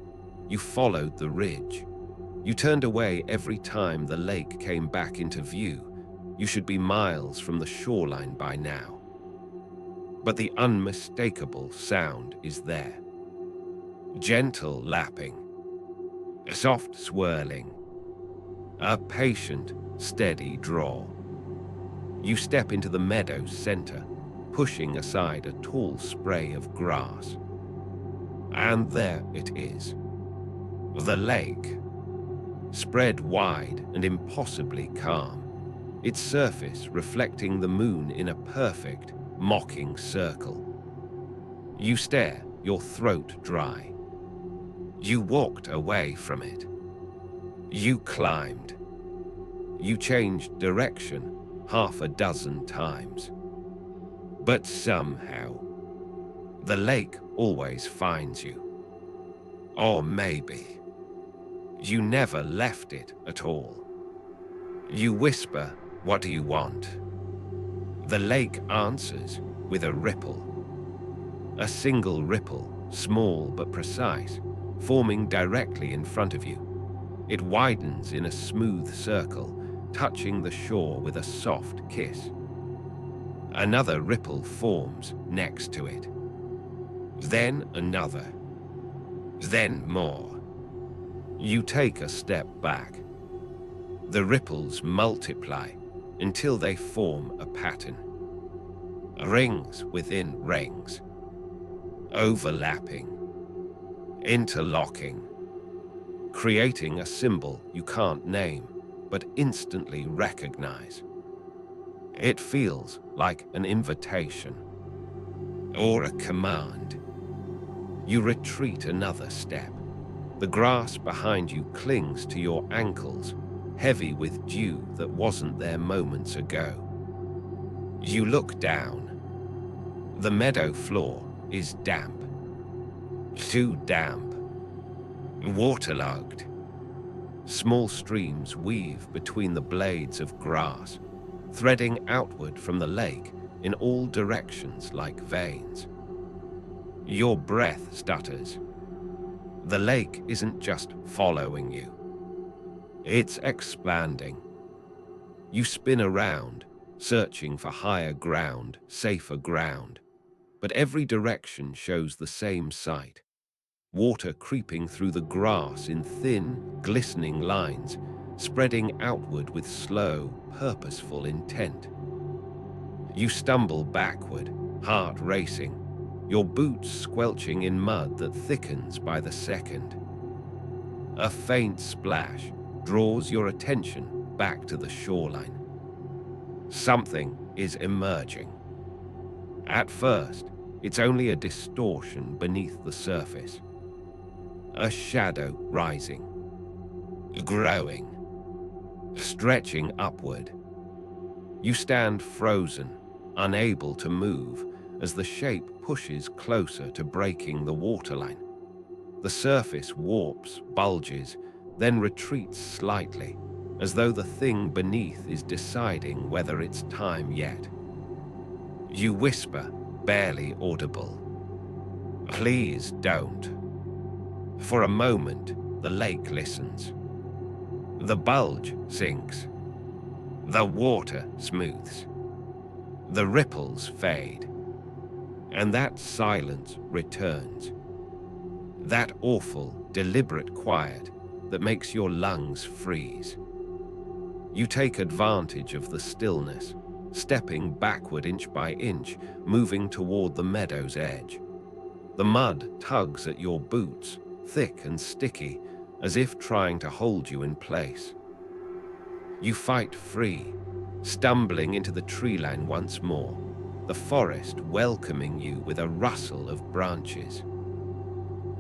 You followed the ridge. You turned away every time the lake came back into view. You should be miles from the shoreline by now. But the unmistakable sound is there. Gentle lapping, soft swirling, a patient, steady draw. You step into the meadow's center, pushing aside a tall spray of grass. And there it is. The lake, spread wide and impossibly calm, its surface reflecting the moon in a perfect, mocking circle. You stare, your throat dry. You walked away from it. You climbed. You changed direction half a dozen times. But somehow, the lake always finds you. Or maybe you never left it at all. You whisper, "What do you want?" The lake answers with a ripple. A single ripple, small but precise, forming directly in front of you. It widens in a smooth circle, touching the shore with a soft kiss. Another ripple forms next to it. Then another. Then more. You take a step back. The ripples multiply until they form a pattern. Rings within rings. Overlapping. Interlocking. Creating a symbol you can't name, but instantly recognize. It feels like an invitation. Or a command. You retreat another step. The grass behind you clings to your ankles, heavy with dew that wasn't there moments ago. You look down. The meadow floor is damp. Too damp. Waterlogged. Small streams weave between the blades of grass, threading outward from the lake in all directions like veins. Your breath stutters. The lake isn't just following you. It's expanding. You spin around, searching for higher ground, safer ground. But every direction shows the same sight. Water creeping through the grass in thin, glistening lines, spreading outward with slow, purposeful intent. You stumble backward, heart racing, your boots squelching in mud that thickens by the second. A faint splash draws your attention back to the shoreline. Something is emerging. At first, it's only a distortion beneath the surface. A shadow rising, growing, stretching upward. You stand frozen, unable to move, as the shape pushes closer to breaking the waterline. The surface warps, bulges, then retreats slightly, as though the thing beneath is deciding whether it's time yet. You whisper, barely audible, "Please don't." For a moment, the lake listens. The bulge sinks. The water smooths. The ripples fade. And that silence returns. That awful, deliberate quiet that makes your lungs freeze. You take advantage of the stillness, stepping backward inch by inch, moving toward the meadow's edge. The mud tugs at your boots, thick and sticky, as if trying to hold you in place. You fight free, stumbling into the tree line once more, the forest welcoming you with a rustle of branches.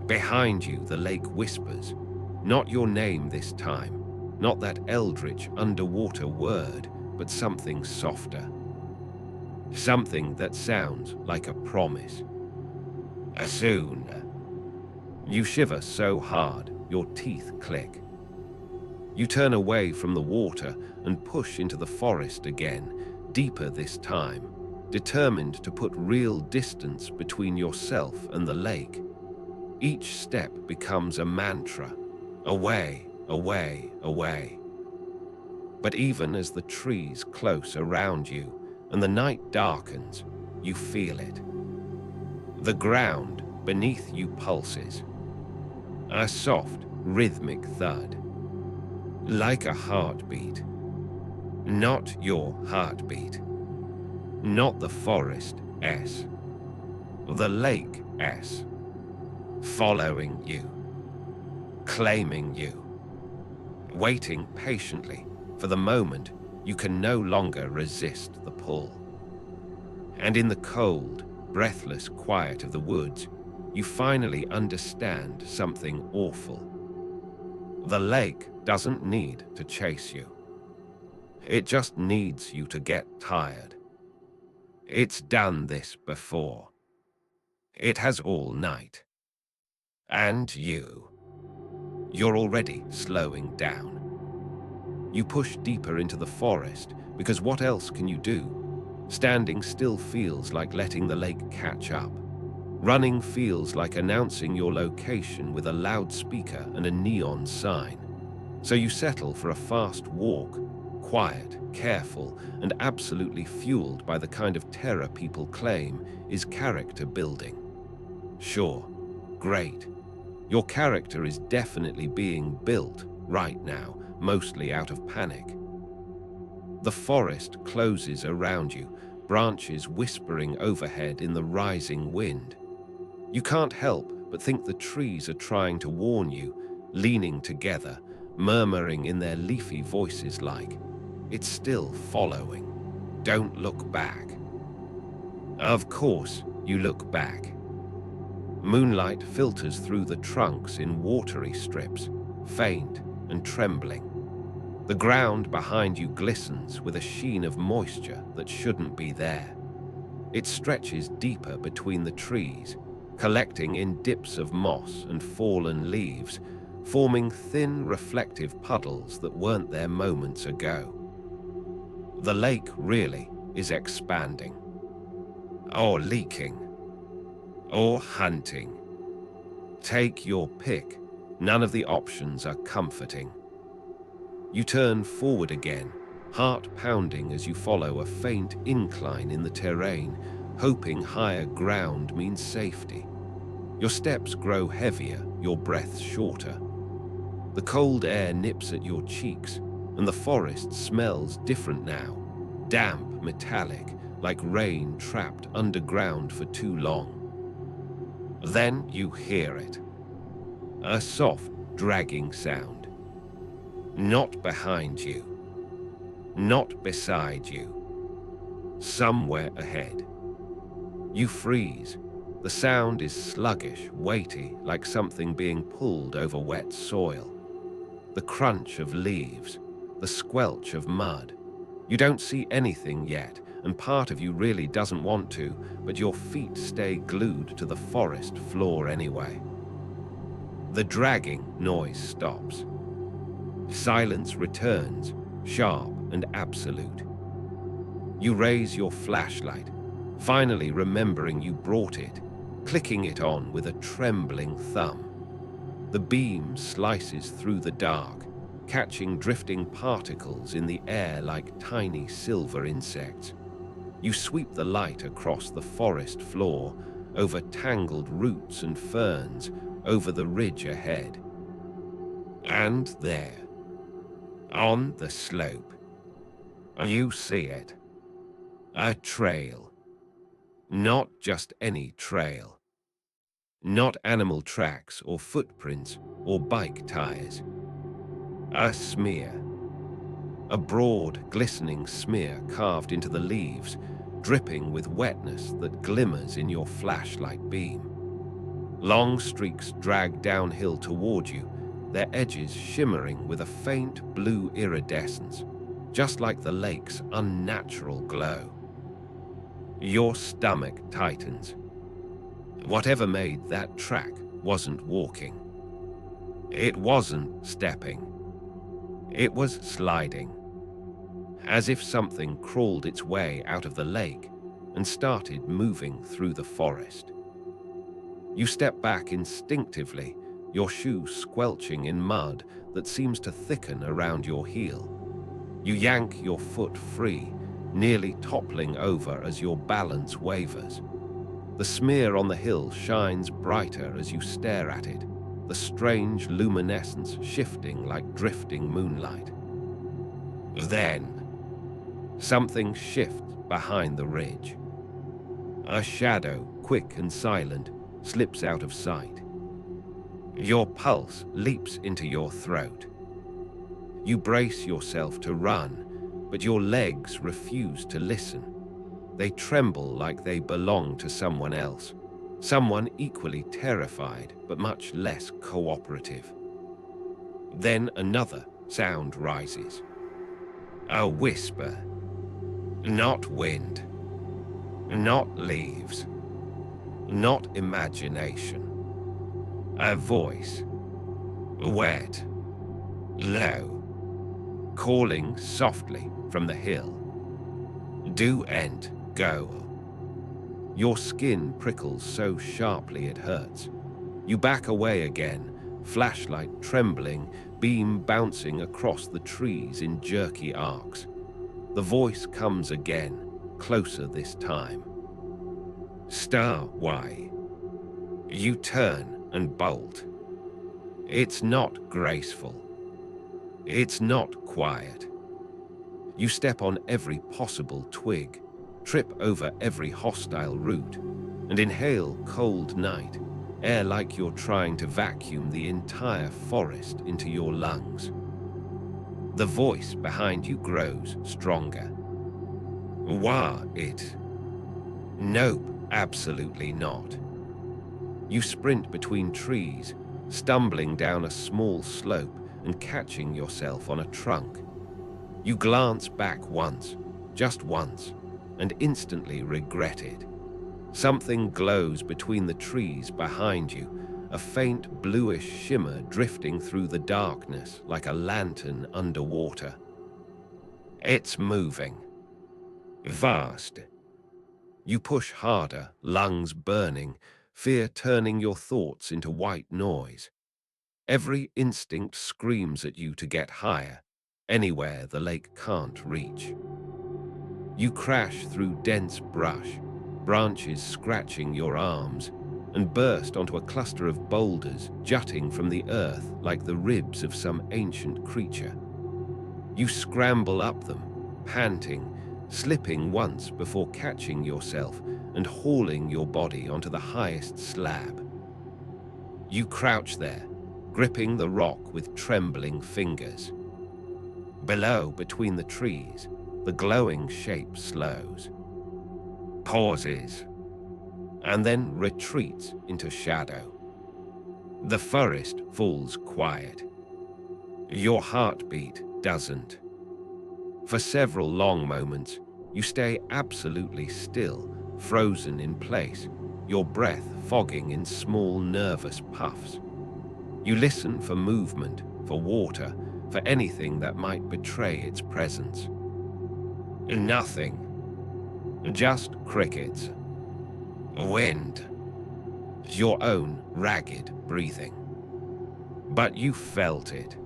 Behind you, the lake whispers, not your name this time, not that eldritch underwater word, but something softer. Something that sounds like a promise. Soon. You shiver so hard, your teeth click. You turn away from the water and push into the forest again, deeper this time, determined to put real distance between yourself and the lake. Each step becomes a mantra, away, away, away. But even as the trees close around you and the night darkens, you feel it. The ground beneath you pulses. A soft, rhythmic thud. Like a heartbeat. Not your heartbeat. Not the forest S. The lake S. Following you. Claiming you. Waiting patiently for the moment you can no longer resist the pull. And in the cold, breathless quiet of the woods, you finally understand something awful. The lake doesn't need to chase you. It just needs you to get tired. It's done this before. It has all night. And you. You're already slowing down. You push deeper into the forest because what else can you do? Standing still feels like letting the lake catch up. Running feels like announcing your location with a loudspeaker and a neon sign. So you settle for a fast walk, quiet, careful, and absolutely fueled by the kind of terror people claim is character building. Sure, great. Your character is definitely being built right now, mostly out of panic. The forest closes around you, branches whispering overhead in the rising wind. You can't help but think the trees are trying to warn you, leaning together, murmuring in their leafy voices like, "It's still following. Don't look back." Of course, you look back. Moonlight filters through the trunks in watery strips, faint and trembling. The ground behind you glistens with a sheen of moisture that shouldn't be there. It stretches deeper between the trees, collecting in dips of moss and fallen leaves, forming thin, reflective puddles that weren't there moments ago. The lake really is expanding. Or leaking. Or hunting. Take your pick. None of the options are comforting. You turn forward again, heart pounding as you follow a faint incline in the terrain, hoping higher ground means safety. Your steps grow heavier, your breath shorter. The cold air nips at your cheeks, and the forest smells different now, damp, metallic, like rain trapped underground for too long. Then you hear it. A soft, dragging sound. Not behind you. Not beside you. Somewhere ahead. You freeze. The sound is sluggish, weighty, like something being pulled over wet soil. The crunch of leaves, the squelch of mud. You don't see anything yet, and part of you really doesn't want to, but your feet stay glued to the forest floor anyway. The dragging noise stops. Silence returns, sharp and absolute. You raise your flashlight, finally remembering you brought it, clicking it on with a trembling thumb. The beam slices through the dark, catching drifting particles in the air like tiny silver insects. You sweep the light across the forest floor, over tangled roots and ferns, over the ridge ahead. And there, on the slope, you see it. A trail. Not just any trail. Not animal tracks or footprints or bike tires. A smear. A broad, glistening smear carved into the leaves, dripping with wetness that glimmers in your flashlight beam. Long streaks drag downhill toward you, their edges shimmering with a faint blue iridescence, just like the lake's unnatural glow. Your stomach tightens. Whatever made that track wasn't walking. It wasn't stepping. It was sliding, as if something crawled its way out of the lake and started moving through the forest. You step back instinctively, your shoe squelching in mud that seems to thicken around your heel. You yank your foot free, nearly toppling over as your balance wavers. The smear on the hill shines brighter as you stare at it, the strange luminescence shifting like drifting moonlight. Then, something shifts behind the ridge. A shadow, quick and silent, slips out of sight. Your pulse leaps into your throat. You brace yourself to run, but your legs refuse to listen. They tremble like they belong to someone else, someone equally terrified but much less cooperative. Then another sound rises. A whisper. Not wind. Not leaves. Not imagination. A voice. Wet. Low. Calling softly from the hill. Do end. Go. Your skin prickles so sharply it hurts. You back away again, flashlight trembling, beam bouncing across the trees in jerky arcs. The voice comes again, closer this time. Star Y. You turn and bolt. It's not graceful. It's not quiet. You step on every possible twig, trip over every hostile root, and inhale cold night, air like you're trying to vacuum the entire forest into your lungs. The voice behind you grows stronger. Wah it. Nope, absolutely not. You sprint between trees, stumbling down a small slope and catching yourself on a trunk. You glance back once, just once, and instantly regret it. Something glows between the trees behind you, a faint bluish shimmer drifting through the darkness like a lantern underwater. It's moving. Vast. You push harder, lungs burning, fear turning your thoughts into white noise. Every instinct screams at you to get higher, anywhere the lake can't reach. You crash through dense brush, branches scratching your arms, and burst onto a cluster of boulders jutting from the earth like the ribs of some ancient creature. You scramble up them, panting, slipping once before catching yourself and hauling your body onto the highest slab. You crouch there, gripping the rock with trembling fingers. Below, between the trees, the glowing shape slows, pauses, and then retreats into shadow. The forest falls quiet. Your heartbeat doesn't. For several long moments, you stay absolutely still, frozen in place, your breath fogging in small nervous puffs. You listen for movement, for water, for anything that might betray its presence. Nothing. Just crickets. Wind. Your own ragged breathing. But you felt it.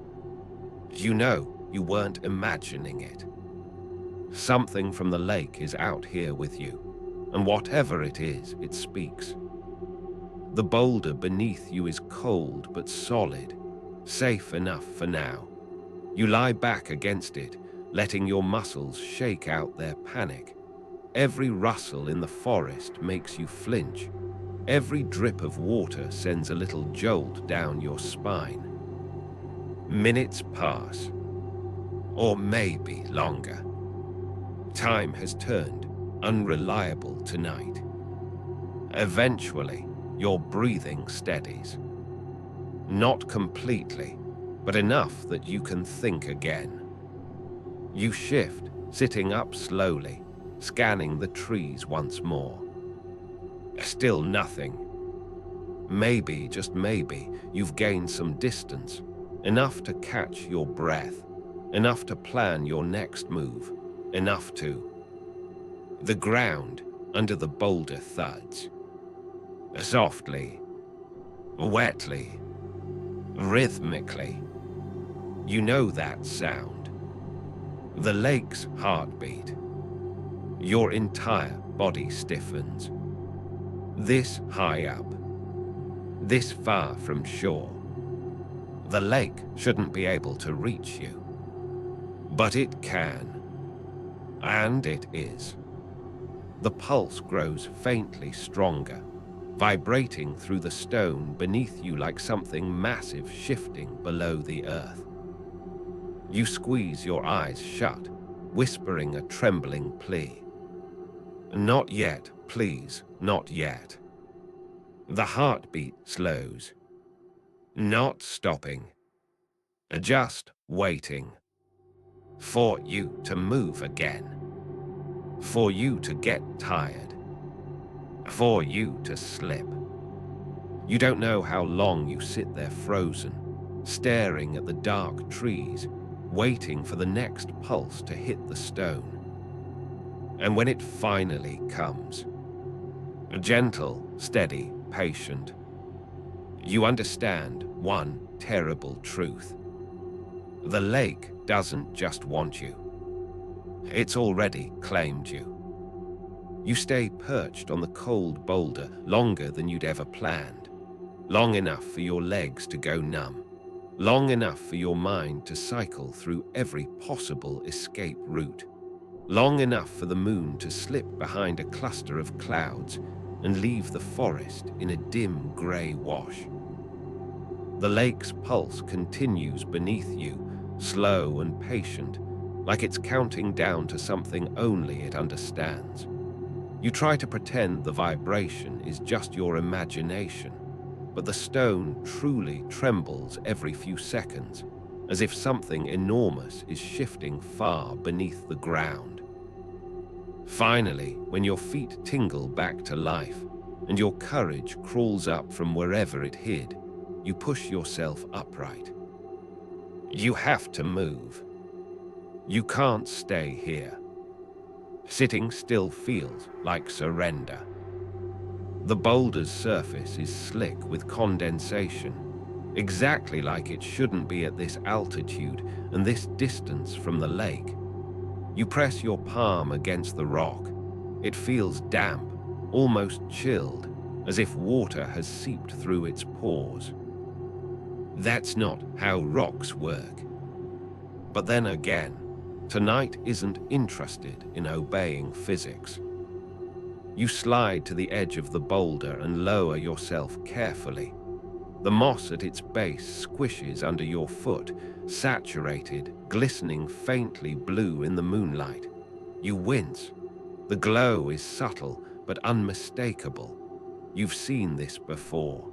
You know you weren't imagining it. Something from the lake is out here with you, and whatever it is, it speaks. The boulder beneath you is cold but solid, safe enough for now. You lie back against it, letting your muscles shake out their panic. Every rustle in the forest makes you flinch. Every drip of water sends a little jolt down your spine. Minutes pass, or maybe longer. Time has turned unreliable tonight. Eventually, your breathing steadies. Not completely, but enough that you can think again. You shift, sitting up slowly, scanning the trees once more. Still nothing. Maybe, just maybe, you've gained some distance, enough to catch your breath, enough to plan your next move, enough to... The ground under the boulder thuds. Softly, wetly, rhythmically. You know that sound. The lake's heartbeat. Your entire body stiffens. This high up, this far from shore. The lake shouldn't be able to reach you. But it can. And it is. The pulse grows faintly stronger, vibrating through the stone beneath you like something massive shifting below the earth. You squeeze your eyes shut, whispering a trembling plea. Not yet, please, not yet. The heartbeat slows. Not stopping. Just waiting. For you to move again. For you to get tired. For you to slip. You don't know how long you sit there frozen, staring at the dark trees, waiting for the next pulse to hit the stone. And when it finally comes, gentle, steady, patient, you understand one terrible truth. The lake doesn't just want you. It's already claimed you. You stay perched on the cold boulder longer than you'd ever planned. Long enough for your legs to go numb. Long enough for your mind to cycle through every possible escape route. Long enough for the moon to slip behind a cluster of clouds and leave the forest in a dim grey wash. The lake's pulse continues beneath you, slow and patient, like it's counting down to something only it understands. You try to pretend the vibration is just your imagination, but the stone truly trembles every few seconds, as if something enormous is shifting far beneath the ground. Finally, when your feet tingle back to life, and your courage crawls up from wherever it hid, you push yourself upright. You have to move. You can't stay here. Sitting still feels like surrender. The boulder's surface is slick with condensation, exactly like it shouldn't be at this altitude and this distance from the lake. You press your palm against the rock. It feels damp, almost chilled, as if water has seeped through its pores. That's not how rocks work. But then again, tonight isn't interested in obeying physics. You slide to the edge of the boulder and lower yourself carefully. The moss at its base squishes under your foot, saturated, glistening faintly blue in the moonlight. You wince. The glow is subtle but unmistakable. You've seen this before.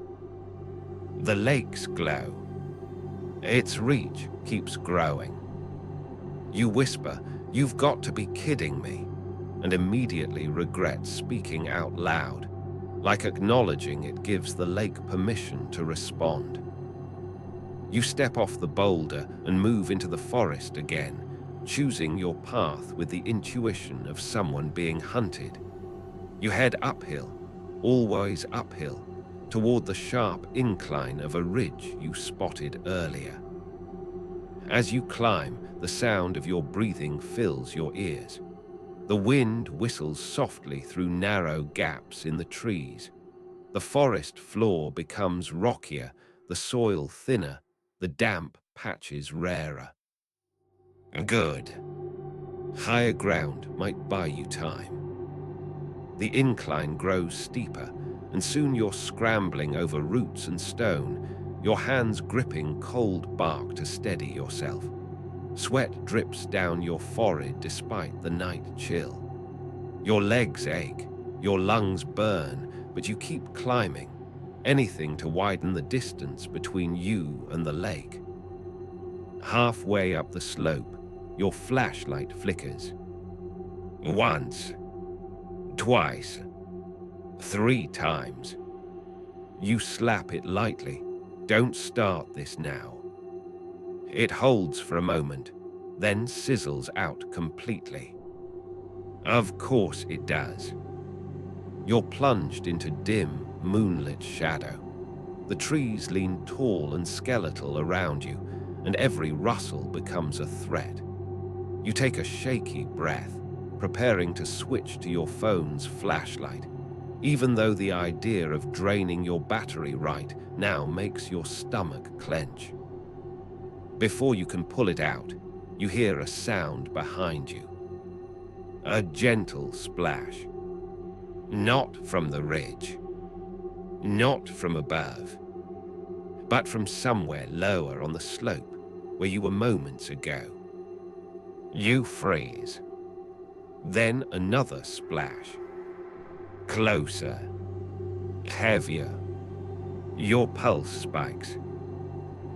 The lake's glow. Its reach keeps growing. You whisper, "You've got to be kidding me," and immediately regret speaking out loud, like acknowledging it gives the lake permission to respond. You step off the boulder and move into the forest again, choosing your path with the intuition of someone being hunted. You head uphill, always uphill, toward the sharp incline of a ridge you spotted earlier. As you climb, the sound of your breathing fills your ears. The wind whistles softly through narrow gaps in the trees. The forest floor becomes rockier, the soil thinner, the damp patches rarer. Good. Higher ground might buy you time. The incline grows steeper, and soon you're scrambling over roots and stone, your hands gripping cold bark to steady yourself. Sweat drips down your forehead despite the night chill. Your legs ache, your lungs burn, but you keep climbing, anything to widen the distance between you and the lake. Halfway up the slope, your flashlight flickers. Once, twice, 3 times. You slap it lightly. Don't start this now. It holds for a moment, then sizzles out completely. Of course it does. You're plunged into dim, moonlit shadow. The trees lean tall and skeletal around you, and every rustle becomes a threat. You take a shaky breath, preparing to switch to your phone's flashlight, even though the idea of draining your battery right now makes your stomach clench. Before you can pull it out, you hear a sound behind you. A gentle splash. Not from the ridge. Not from above. But from somewhere lower on the slope, where you were moments ago. You freeze. Then another splash. Closer. Heavier. Your pulse spikes.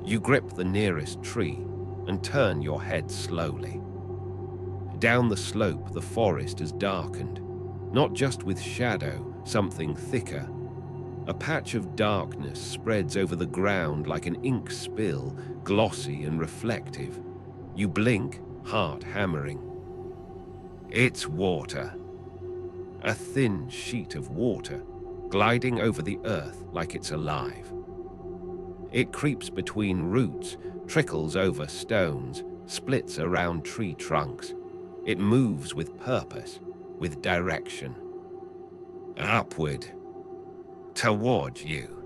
You grip the nearest tree and turn your head slowly. Down the slope, the forest has darkened, not just with shadow, something thicker. A patch of darkness spreads over the ground like an ink spill, glossy and reflective. You blink, heart hammering. It's water. A thin sheet of water, gliding over the earth like it's alive. It creeps between roots, trickles over stones, splits around tree trunks. It moves with purpose, with direction. Upward. Toward you.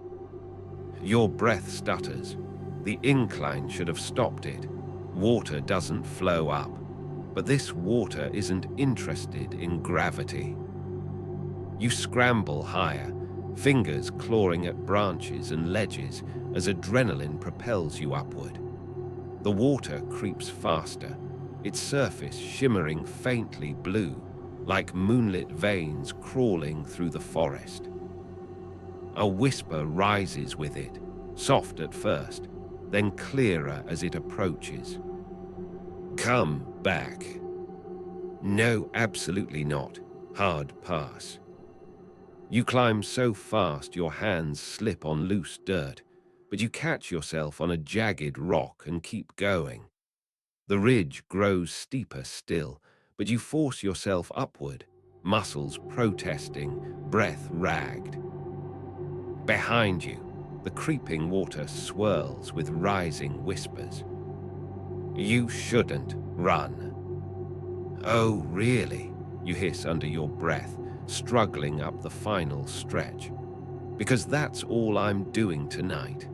Your breath stutters. The incline should have stopped it. Water doesn't flow up. But this water isn't interested in gravity. You scramble higher, fingers clawing at branches and ledges as adrenaline propels you upward. The water creeps faster, its surface shimmering faintly blue, like moonlit veins crawling through the forest. A whisper rises with it, soft at first, then clearer as it approaches. Come back. No, absolutely not. Hard pass. You climb so fast your hands slip on loose dirt, but you catch yourself on a jagged rock and keep going. The ridge grows steeper still, but you force yourself upward, muscles protesting, breath ragged. Behind you, the creeping water swirls with rising whispers. You shouldn't run. Oh, really? You hiss under your breath, struggling up the final stretch. Because that's all I'm doing tonight.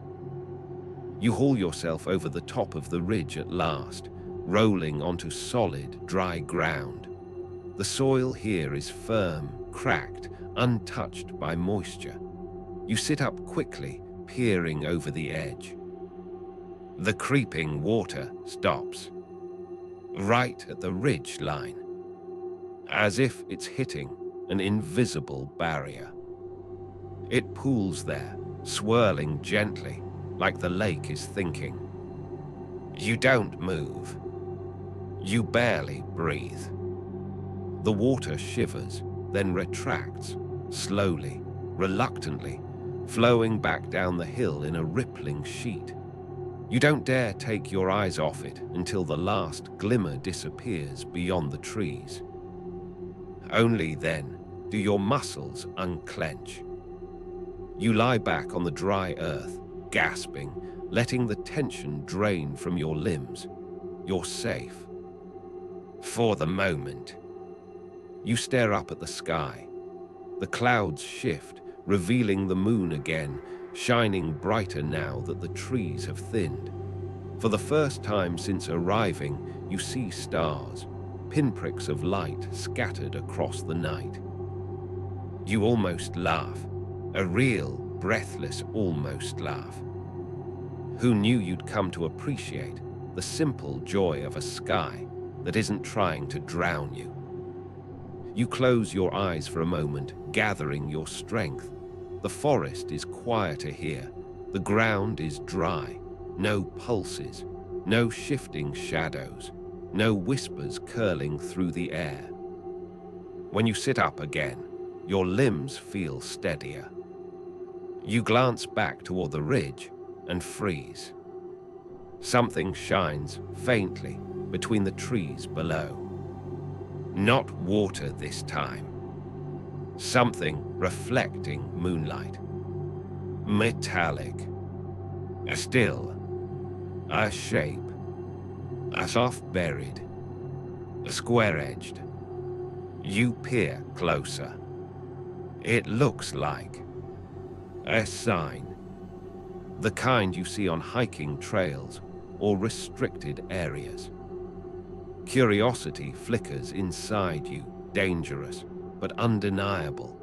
You haul yourself over the top of the ridge at last, rolling onto solid, dry ground. The soil here is firm, cracked, untouched by moisture. You sit up quickly, peering over the edge. The creeping water stops, right at the ridge line, as if it's hitting an invisible barrier. It pools there, swirling gently, like the lake is thinking. You don't move. You barely breathe. The water shivers, then retracts, slowly, reluctantly, flowing back down the hill in a rippling sheet. You don't dare take your eyes off it until the last glimmer disappears beyond the trees. Only then do your muscles unclench. You lie back on the dry earth, gasping, letting the tension drain from your limbs. You're safe. For the moment. You stare up at the sky. The clouds shift, revealing the moon again, shining brighter now that the trees have thinned. For the first time since arriving, you see stars, pinpricks of light scattered across the night. You almost laugh, a real, breathless almost laugh. Who knew you'd come to appreciate the simple joy of a sky that isn't trying to drown you? You close your eyes for a moment, gathering your strength. The forest is quieter here. The ground is dry. No pulses, no shifting shadows, no whispers curling through the air. When you sit up again, your limbs feel steadier. You glance back toward the ridge and freeze. Something shines faintly between the trees below. Not water this time. Something reflecting moonlight. Metallic. Still. A shape. A soft-buried. Square-edged. You peer closer. It looks like a sign. The kind you see on hiking trails or restricted areas. Curiosity flickers inside you, dangerous but undeniable.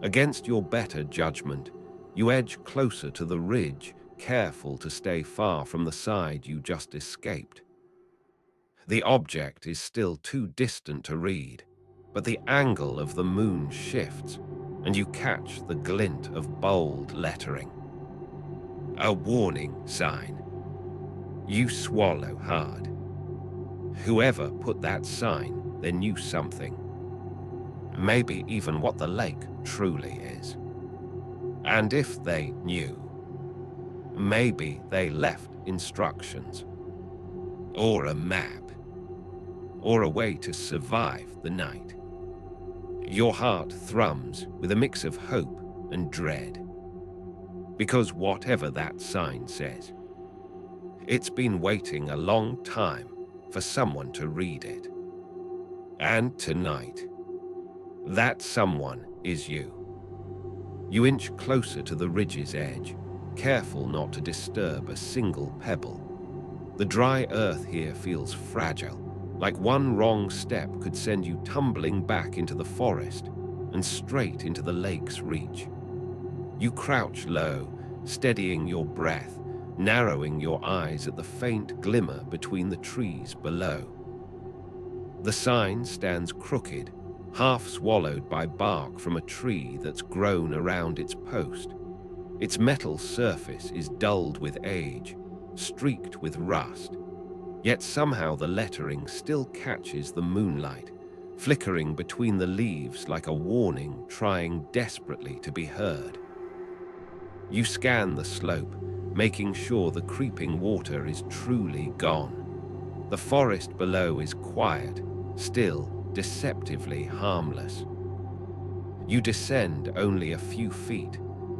Against your better judgment, you edge closer to the ridge, careful to stay far from the side you just escaped. The object is still too distant to read, but the angle of the moon shifts, and you catch the glint of bold lettering. A warning sign. You swallow hard. Whoever put that sign, they knew something. Maybe even what the lake truly is. And if they knew, maybe they left instructions, or a map, or a way to survive the night. Your heart thrums with a mix of hope and dread. Because whatever that sign says, it's been waiting a long time for someone to read it. And tonight, that someone is you. You inch closer to the ridge's edge, careful not to disturb a single pebble. The dry earth here feels fragile, like one wrong step could send you tumbling back into the forest and straight into the lake's reach. You crouch low, steadying your breath, narrowing your eyes at the faint glimmer between the trees below. The sign stands crooked, half swallowed by bark from a tree that's grown around its post. Its metal surface is dulled with age, streaked with rust. Yet somehow the lettering still catches the moonlight, flickering between the leaves like a warning trying desperately to be heard. You scan the slope, making sure the creeping water is truly gone. The forest below is quiet, still, deceptively harmless. You descend only a few feet,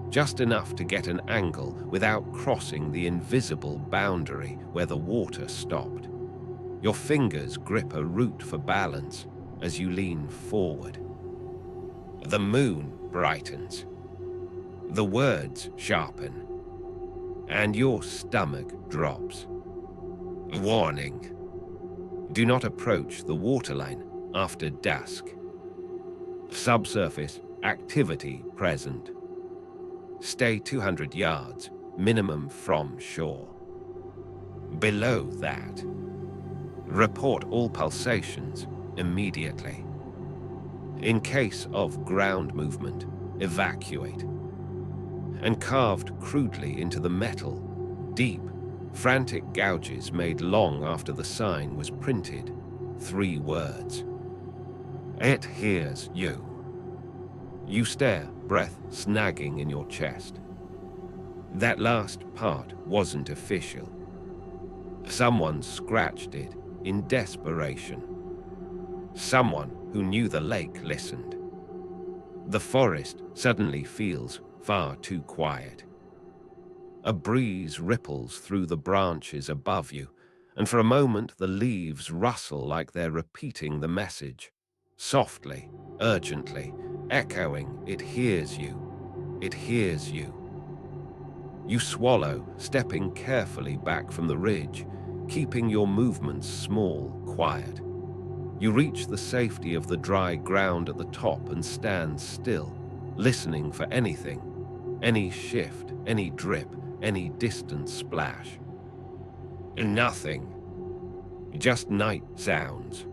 just enough to get an angle without crossing the invisible boundary where the water stopped. Your fingers grip a root for balance as you lean forward. The moon brightens. The words sharpen. And your stomach drops. Warning. Do not approach the waterline after dusk. Subsurface activity present. Stay 200 yards, minimum from shore. Below that, report all pulsations immediately. In case of ground movement, evacuate. And carved crudely into the metal, deep, frantic gouges made long after the sign was printed, 3 words. It hears you. You stare, breath snagging in your chest. That last part wasn't official. Someone scratched it in desperation. Someone who knew the lake listened. The forest suddenly feels far too quiet. A breeze ripples through the branches above you, and for a moment the leaves rustle like they're repeating the message. Softly, urgently, echoing, "It hears you. It hears you." You swallow, stepping carefully back from the ridge, keeping your movements small, quiet. You reach the safety of the dry ground at the top and stand still, listening for anything, any shift, any drip, any distant splash. Nothing, just night sounds,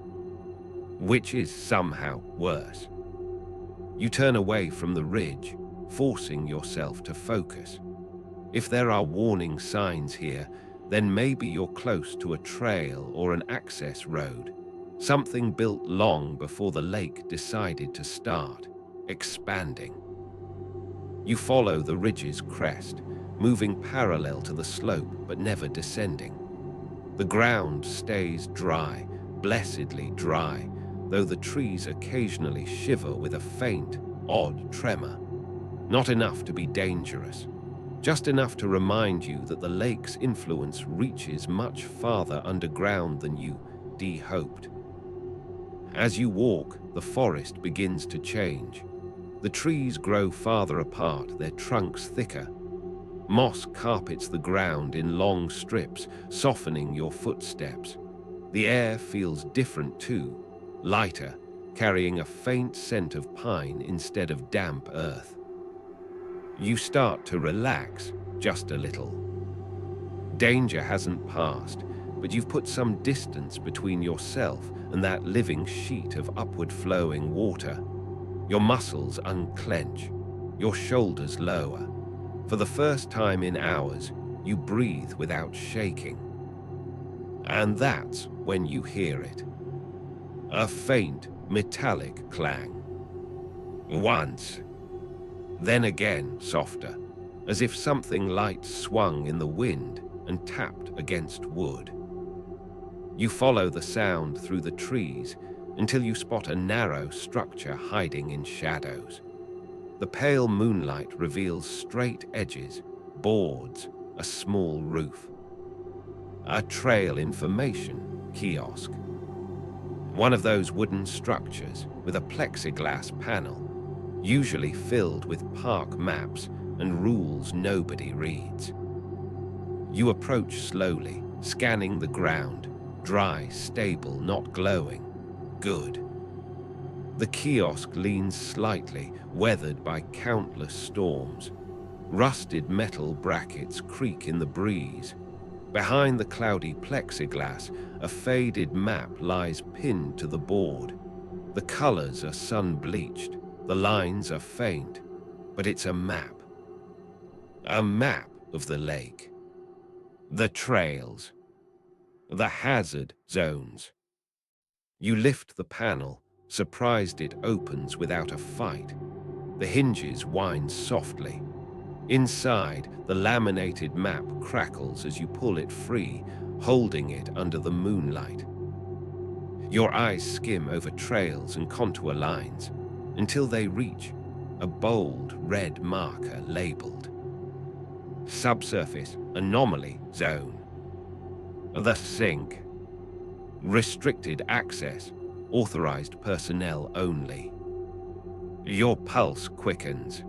which is somehow worse. You turn away from the ridge, forcing yourself to focus. If there are warning signs here, then maybe you're close to a trail or an access road, something built long before the lake decided to start expanding. You follow the ridge's crest, moving parallel to the slope but never descending. The ground stays dry, blessedly dry, though the trees occasionally shiver with a faint, odd tremor. Not enough to be dangerous, just enough to remind you that the lake's influence reaches much farther underground than you hoped. As you walk, the forest begins to change. The trees grow farther apart, their trunks thicker. Moss carpets the ground in long strips, softening your footsteps. The air feels different too, lighter, carrying a faint scent of pine instead of damp earth. You start to relax just a little. Danger hasn't passed, but you've put some distance between yourself and that living sheet of upward flowing water. Your muscles unclench, your shoulders lower. For the first time in hours, you breathe without shaking. And that's when you hear it. A faint, metallic clang. Once, then again softer, as if something light swung in the wind and tapped against wood. You follow the sound through the trees until you spot a narrow structure hiding in shadows. The pale moonlight reveals straight edges, boards, a small roof. A trail information kiosk. One of those wooden structures with a plexiglass panel, usually filled with park maps and rules nobody reads. You approach slowly, scanning the ground, dry, stable, not glowing. Good. The kiosk leans slightly, weathered by countless storms. Rusted metal brackets creak in the breeze. Behind the cloudy plexiglass, a faded map lies pinned to the board. The colors are sun-bleached, the lines are faint, but it's a map. A map of the lake. The trails. The hazard zones. You lift the panel, surprised it opens without a fight. The hinges wind softly. Inside, the laminated map crackles as you pull it free, holding it under the moonlight. Your eyes skim over trails and contour lines until they reach a bold red marker labeled Subsurface Anomaly Zone. The sink. Restricted access. Authorized personnel only. Your pulse quickens.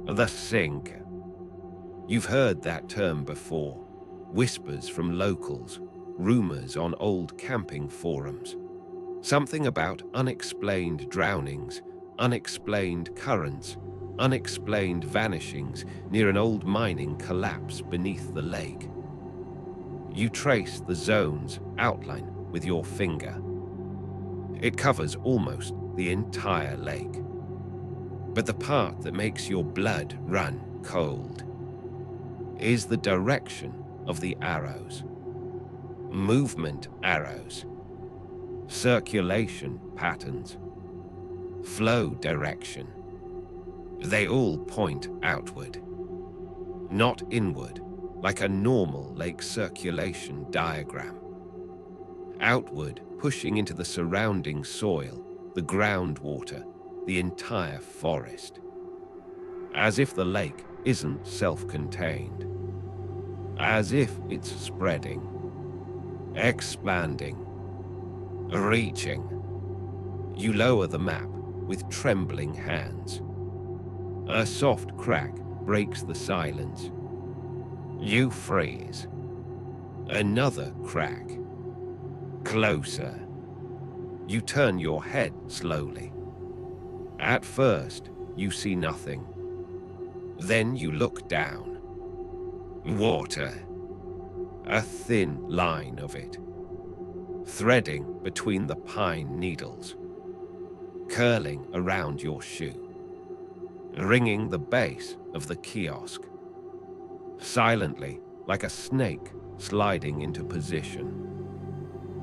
The sink. You've heard that term before. Whispers from locals, rumors on old camping forums. Something about unexplained drownings, unexplained currents, unexplained vanishings near an old mining collapse beneath the lake. You trace the zone's outline with your finger. It covers almost the entire lake. But the part that makes your blood run cold is the direction of the arrows. Movement arrows, circulation patterns, flow direction. They all point outward, not inward. like a normal lake circulation diagram. Outward, pushing into the surrounding soil, the groundwater, the entire forest. As if the lake isn't self-contained. As if it's spreading, expanding, reaching. You lower the map with trembling hands. A soft crack breaks the silence. You freeze. Another crack. Closer. You turn your head slowly. At first, you see nothing. Then you look down. Water. A thin line of it, threading between the pine needles, curling around your shoe, ringing the base of the kiosk, silently like a snake sliding into position.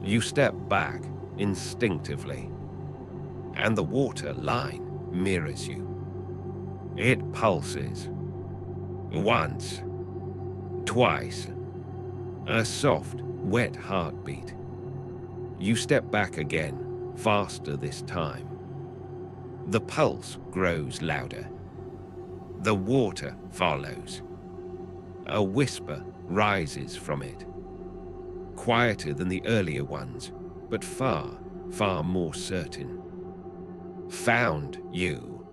You step back instinctively, and the water line mirrors you. It pulses. Once, twice, a soft, wet heartbeat. You step back again, faster this time. The pulse grows louder. The water follows. A whisper rises from it. Quieter than the earlier ones, but far, far more certain. Found you.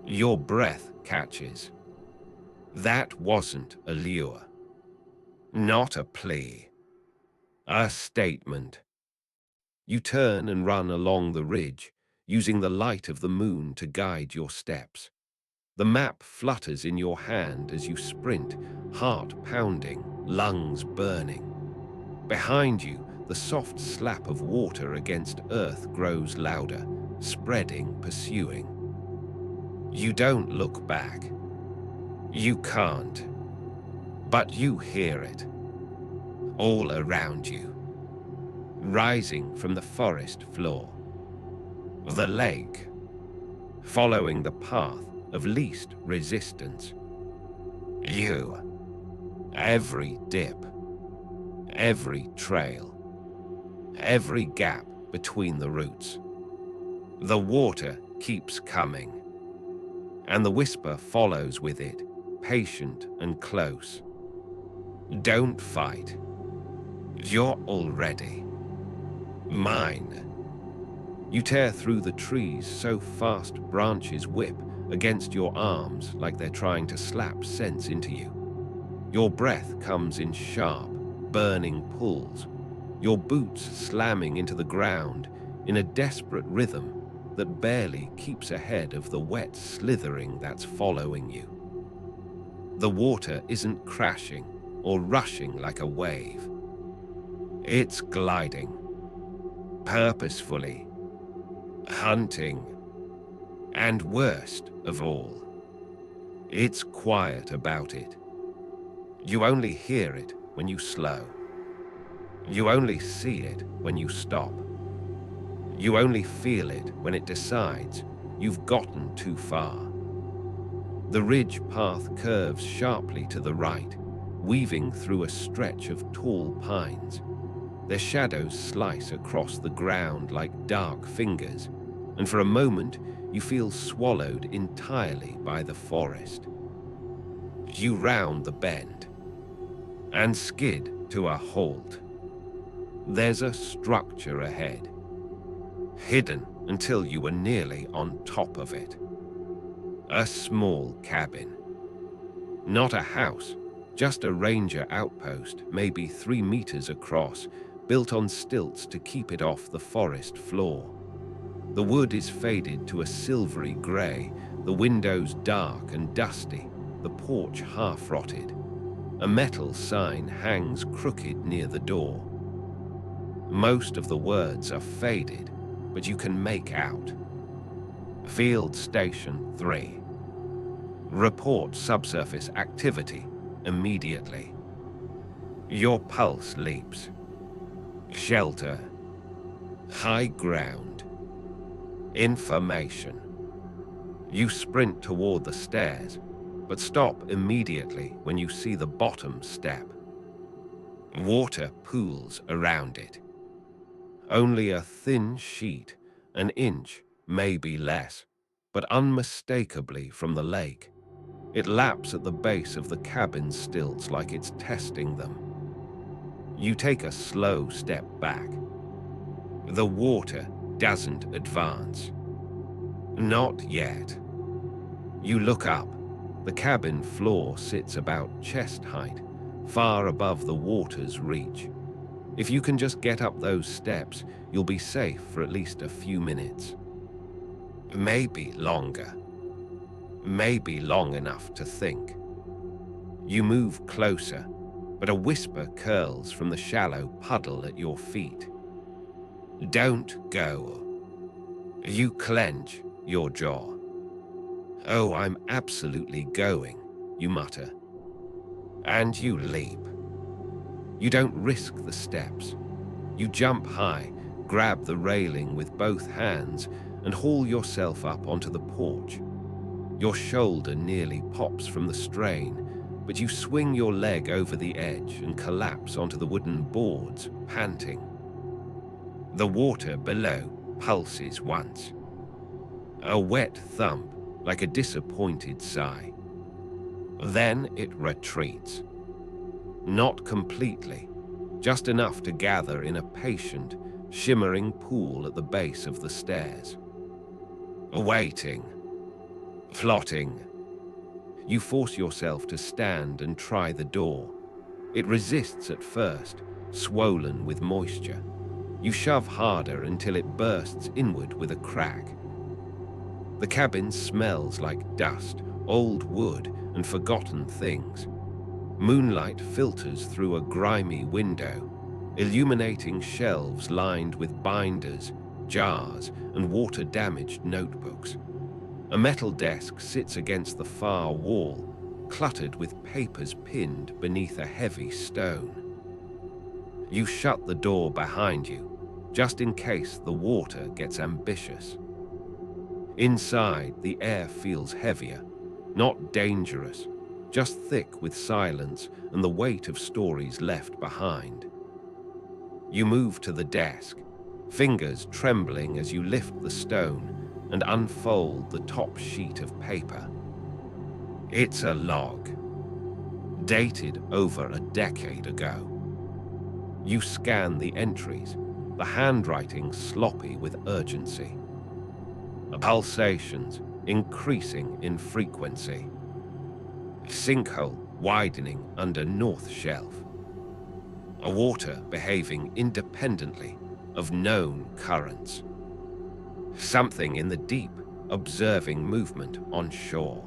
Your breath catches. That wasn't a lure. Not a plea. A statement. You turn and run along the ridge, using the light of the moon to guide your steps. The map flutters in your hand as you sprint, heart pounding, lungs burning. Behind you, the soft slap of water against earth grows louder, spreading, pursuing. You don't look back. You can't. But you hear it. All around you. Rising from the forest floor. The lake. Following the path of least resistance. You. Every dip. Every trail. Every gap between the roots. The water keeps coming. And the whisper follows with it, patient and close. Don't fight. You're already mine. You tear through the trees so fast branches whip against your arms like they're trying to slap sense into you. Your breath comes in sharp, burning pulls, your boots slamming into the ground in a desperate rhythm that barely keeps ahead of the wet slithering that's following you. The water isn't crashing or rushing like a wave. It's gliding, purposefully, hunting, and worst of all, it's quiet about it. You only hear it when you slow. You only see it when you stop. You only feel it when it decides you've gotten too far. The ridge path curves sharply to the right, weaving through a stretch of tall pines. Their shadows slice across the ground like dark fingers, and for a moment you feel swallowed entirely by the forest. You round the bend and skid to a halt. There's a structure ahead, hidden until you were nearly on top of it. A small cabin. Not a house, just a ranger outpost, maybe 3 meters across, built on stilts to keep it off the forest floor. The wood is faded to a silvery gray, the windows dark and dusty, the porch half-rotted. A metal sign hangs crooked near the door. Most of the words are faded, but you can make out. Field Station 3. Report subsurface activity immediately. Your pulse leaps. Shelter. High ground. Information. You sprint toward the stairs, but stop immediately when you see the bottom step. Water pools around it. Only a thin sheet, an inch, maybe less, but unmistakably from the lake. It laps at the base of the cabin stilts like it's testing them. You take a slow step back. The water doesn't advance. Not yet. You look up. The cabin floor sits about chest height, far above the water's reach. If you can just get up those steps, you'll be safe for at least a few minutes. Maybe longer. Maybe long enough to think. You move closer, but a whisper curls from the shallow puddle at your feet. Don't go. You clench your jaw. Oh, I'm absolutely going, you mutter. And you leap. You don't risk the steps. You jump high, grab the railing with both hands, and haul yourself up onto the porch. Your shoulder nearly pops from the strain, but you swing your leg over the edge and collapse onto the wooden boards, panting. The water below pulses once. A wet thump, like a disappointed sigh. Then it retreats. Not completely, just enough to gather in a patient, shimmering pool at the base of the stairs. Waiting. Plotting. You force yourself to stand and try the door. It resists at first, swollen with moisture. You shove harder until it bursts inward with a crack. The cabin smells like dust, old wood, and forgotten things. Moonlight filters through a grimy window, illuminating shelves lined with binders, jars, and water-damaged notebooks. A metal desk sits against the far wall, cluttered with papers pinned beneath a heavy stone. You shut the door behind you, just in case the water gets ambitious. Inside, the air feels heavier, not dangerous, just thick with silence and the weight of stories left behind. You move to the desk, fingers trembling as you lift the stone and unfold the top sheet of paper. It's a log, dated over a decade ago. You scan the entries, the handwriting sloppy with urgency. Pulsations increasing in frequency. Sinkhole widening under north shelf. A water behaving independently of known currents. Something in the deep observing movement on shore.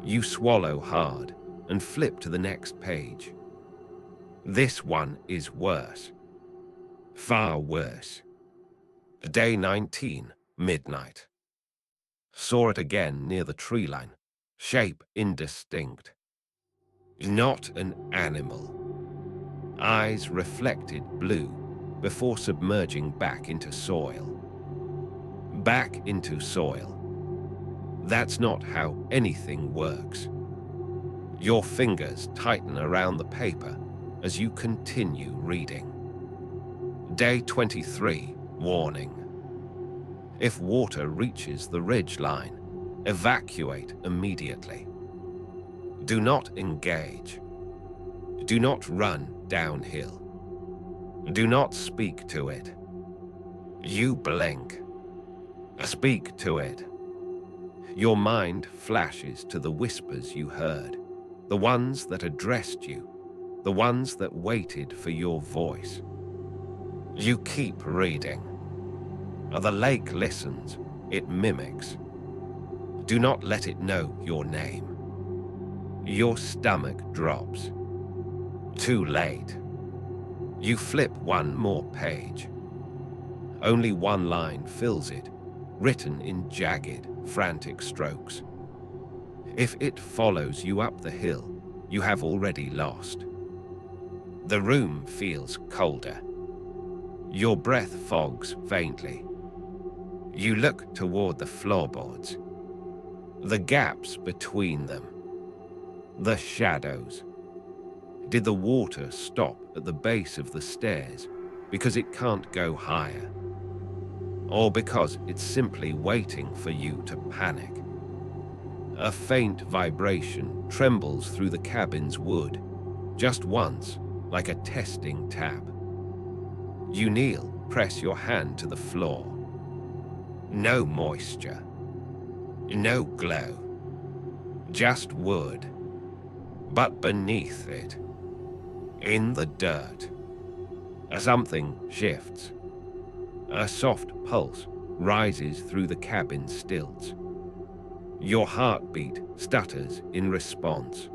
You swallow hard and flip to the next page. This one is worse. Far worse. Day 19, midnight. Saw it again near the tree line. Shape indistinct. Not an animal. Eyes reflected blue before submerging back into soil. Back into soil. That's not how anything works. Your fingers tighten around the paper as you continue reading. Day 23, warning. If water reaches the ridge line, evacuate immediately. Do not engage. Do not run downhill. Do not speak to it. You blink. Speak to it. Your mind flashes to the whispers you heard, the ones that addressed you, the ones that waited for your voice. You keep reading. The lake listens, it mimics. Do not let it know your name. Your stomach drops. Too late. You flip one more page. Only one line fills it, written in jagged, frantic strokes. If it follows you up the hill, you have already lost. The room feels colder. Your breath fogs faintly. You look toward the floorboards. The gaps between them. The shadows. Did the water stop at the base of the stairs because it can't go higher? Or because it's simply waiting for you to panic? A faint vibration trembles through the cabin's wood, just once, like a testing tap. You kneel, press your hand to the floor. No moisture. No glow. Just wood. But beneath it, in the dirt, something shifts. A soft pulse rises through the cabin stilts. Your heartbeat stutters in response.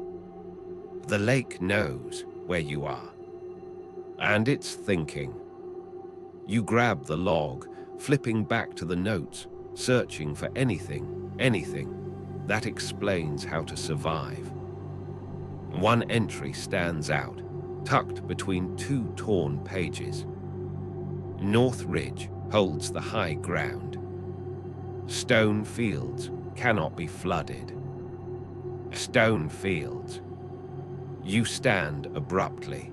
The lake knows where you are, and it's thinking. You grab the log, flipping back to the notes, searching for anything that explains how to survive. One entry stands out, tucked between two torn pages. North Ridge holds the high ground. Stone fields cannot be flooded. Stone fields. You stand abruptly.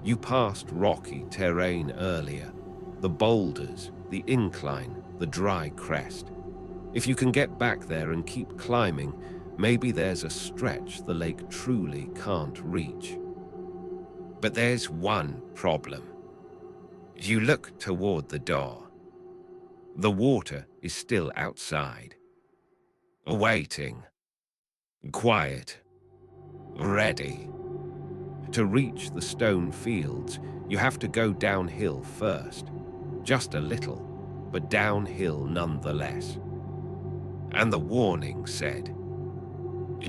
You passed rocky terrain earlier, the boulders, the incline, the dry crest. If you can get back there and keep climbing, maybe there's a stretch the lake truly can't reach. But there's one problem. You look toward the door. The water is still outside. Waiting. Quiet. Ready. To reach the stone fields, you have to go downhill first. Just a little, but downhill nonetheless. And the warning said,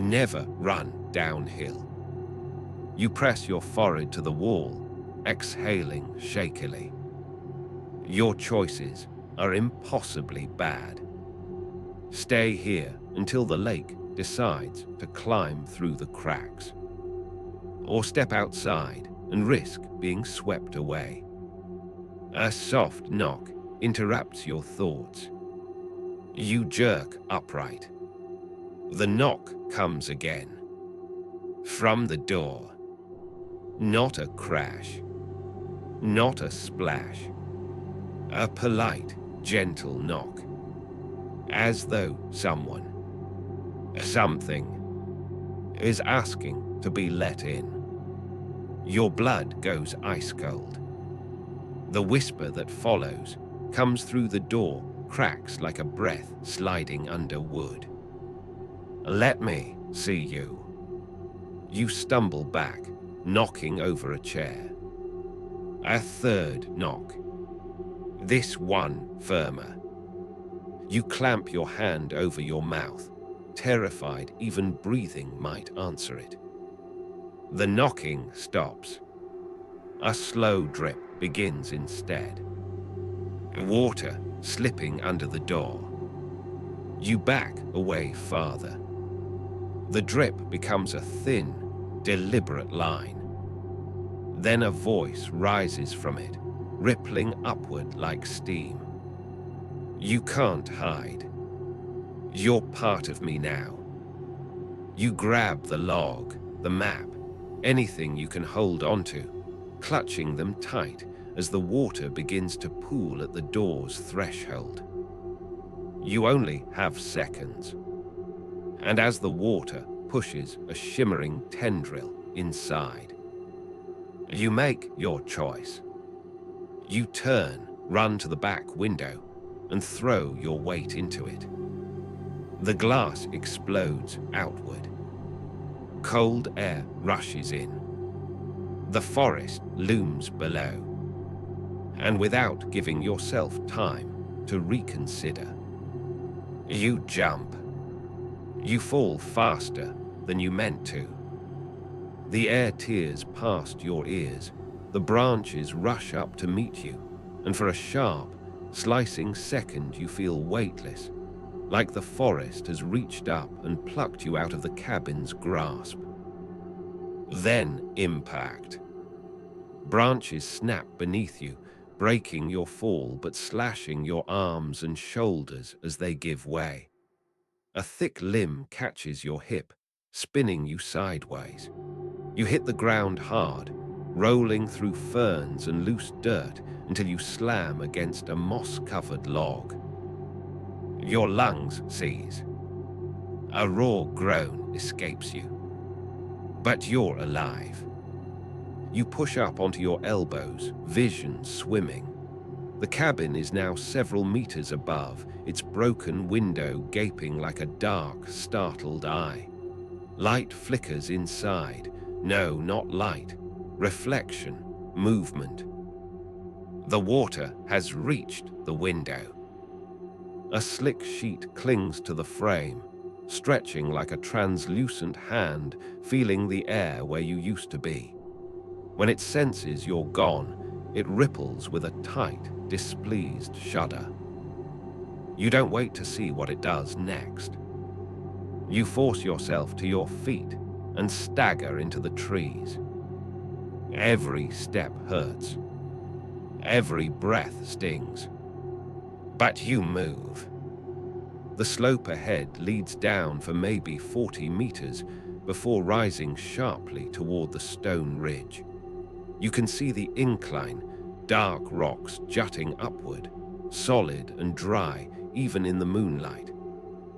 never run downhill. You press your forehead to the wall, exhaling shakily. Your choices are impossibly bad. Stay here until the lake decides to climb through the cracks. Or step outside and risk being swept away. A soft knock interrupts your thoughts. You jerk upright. The knock comes again. From the door. Not a crash. Not a splash. A polite, gentle knock. As though someone, something, is asking to be let in. Your blood goes ice cold. The whisper that follows comes through the door, cracks like a breath sliding under wood. Let me see you. You stumble back, knocking over a chair. A third knock. This one firmer. You clamp your hand over your mouth, terrified even breathing might answer it. The knocking stops. A slow drip begins instead. Water slipping under the door. You back away farther. The drip becomes a thin, deliberate line. Then a voice rises from it, rippling upward like steam. You can't hide. You're part of me now. You grab the log, the map, anything you can hold onto, clutching them tight as the water begins to pool at the door's threshold. You only have seconds. And as the water pushes a shimmering tendril inside, you make your choice. You turn, run to the back window, and throw your weight into it. The glass explodes outward. Cold air rushes in. The forest looms below. And without giving yourself time to reconsider, you jump. You fall faster than you meant to. The air tears past your ears. The branches rush up to meet you, and for a sharp, slicing second you feel weightless, like the forest has reached up and plucked you out of the cabin's grasp. Then impact. Branches snap beneath you, breaking your fall but slashing your arms and shoulders as they give way. A thick limb catches your hip, spinning you sideways. You hit the ground hard, rolling through ferns and loose dirt until you slam against a moss-covered log. Your lungs seize. A raw groan escapes you. But you're alive. You push up onto your elbows, vision swimming. The cabin is now several meters above, its broken window gaping like a dark, startled eye. Light flickers inside. No, not light. Reflection, movement. The water has reached the window. A slick sheet clings to the frame, stretching like a translucent hand, feeling the air where you used to be. When it senses you're gone, it ripples with a tight, displeased shudder. You don't wait to see what it does next. You force yourself to your feet and stagger into the trees. Every step hurts. Every breath stings. But you move. The slope ahead leads down for maybe 40 meters before rising sharply toward the stone ridge. You can see the incline, dark rocks jutting upward, solid and dry even in the moonlight.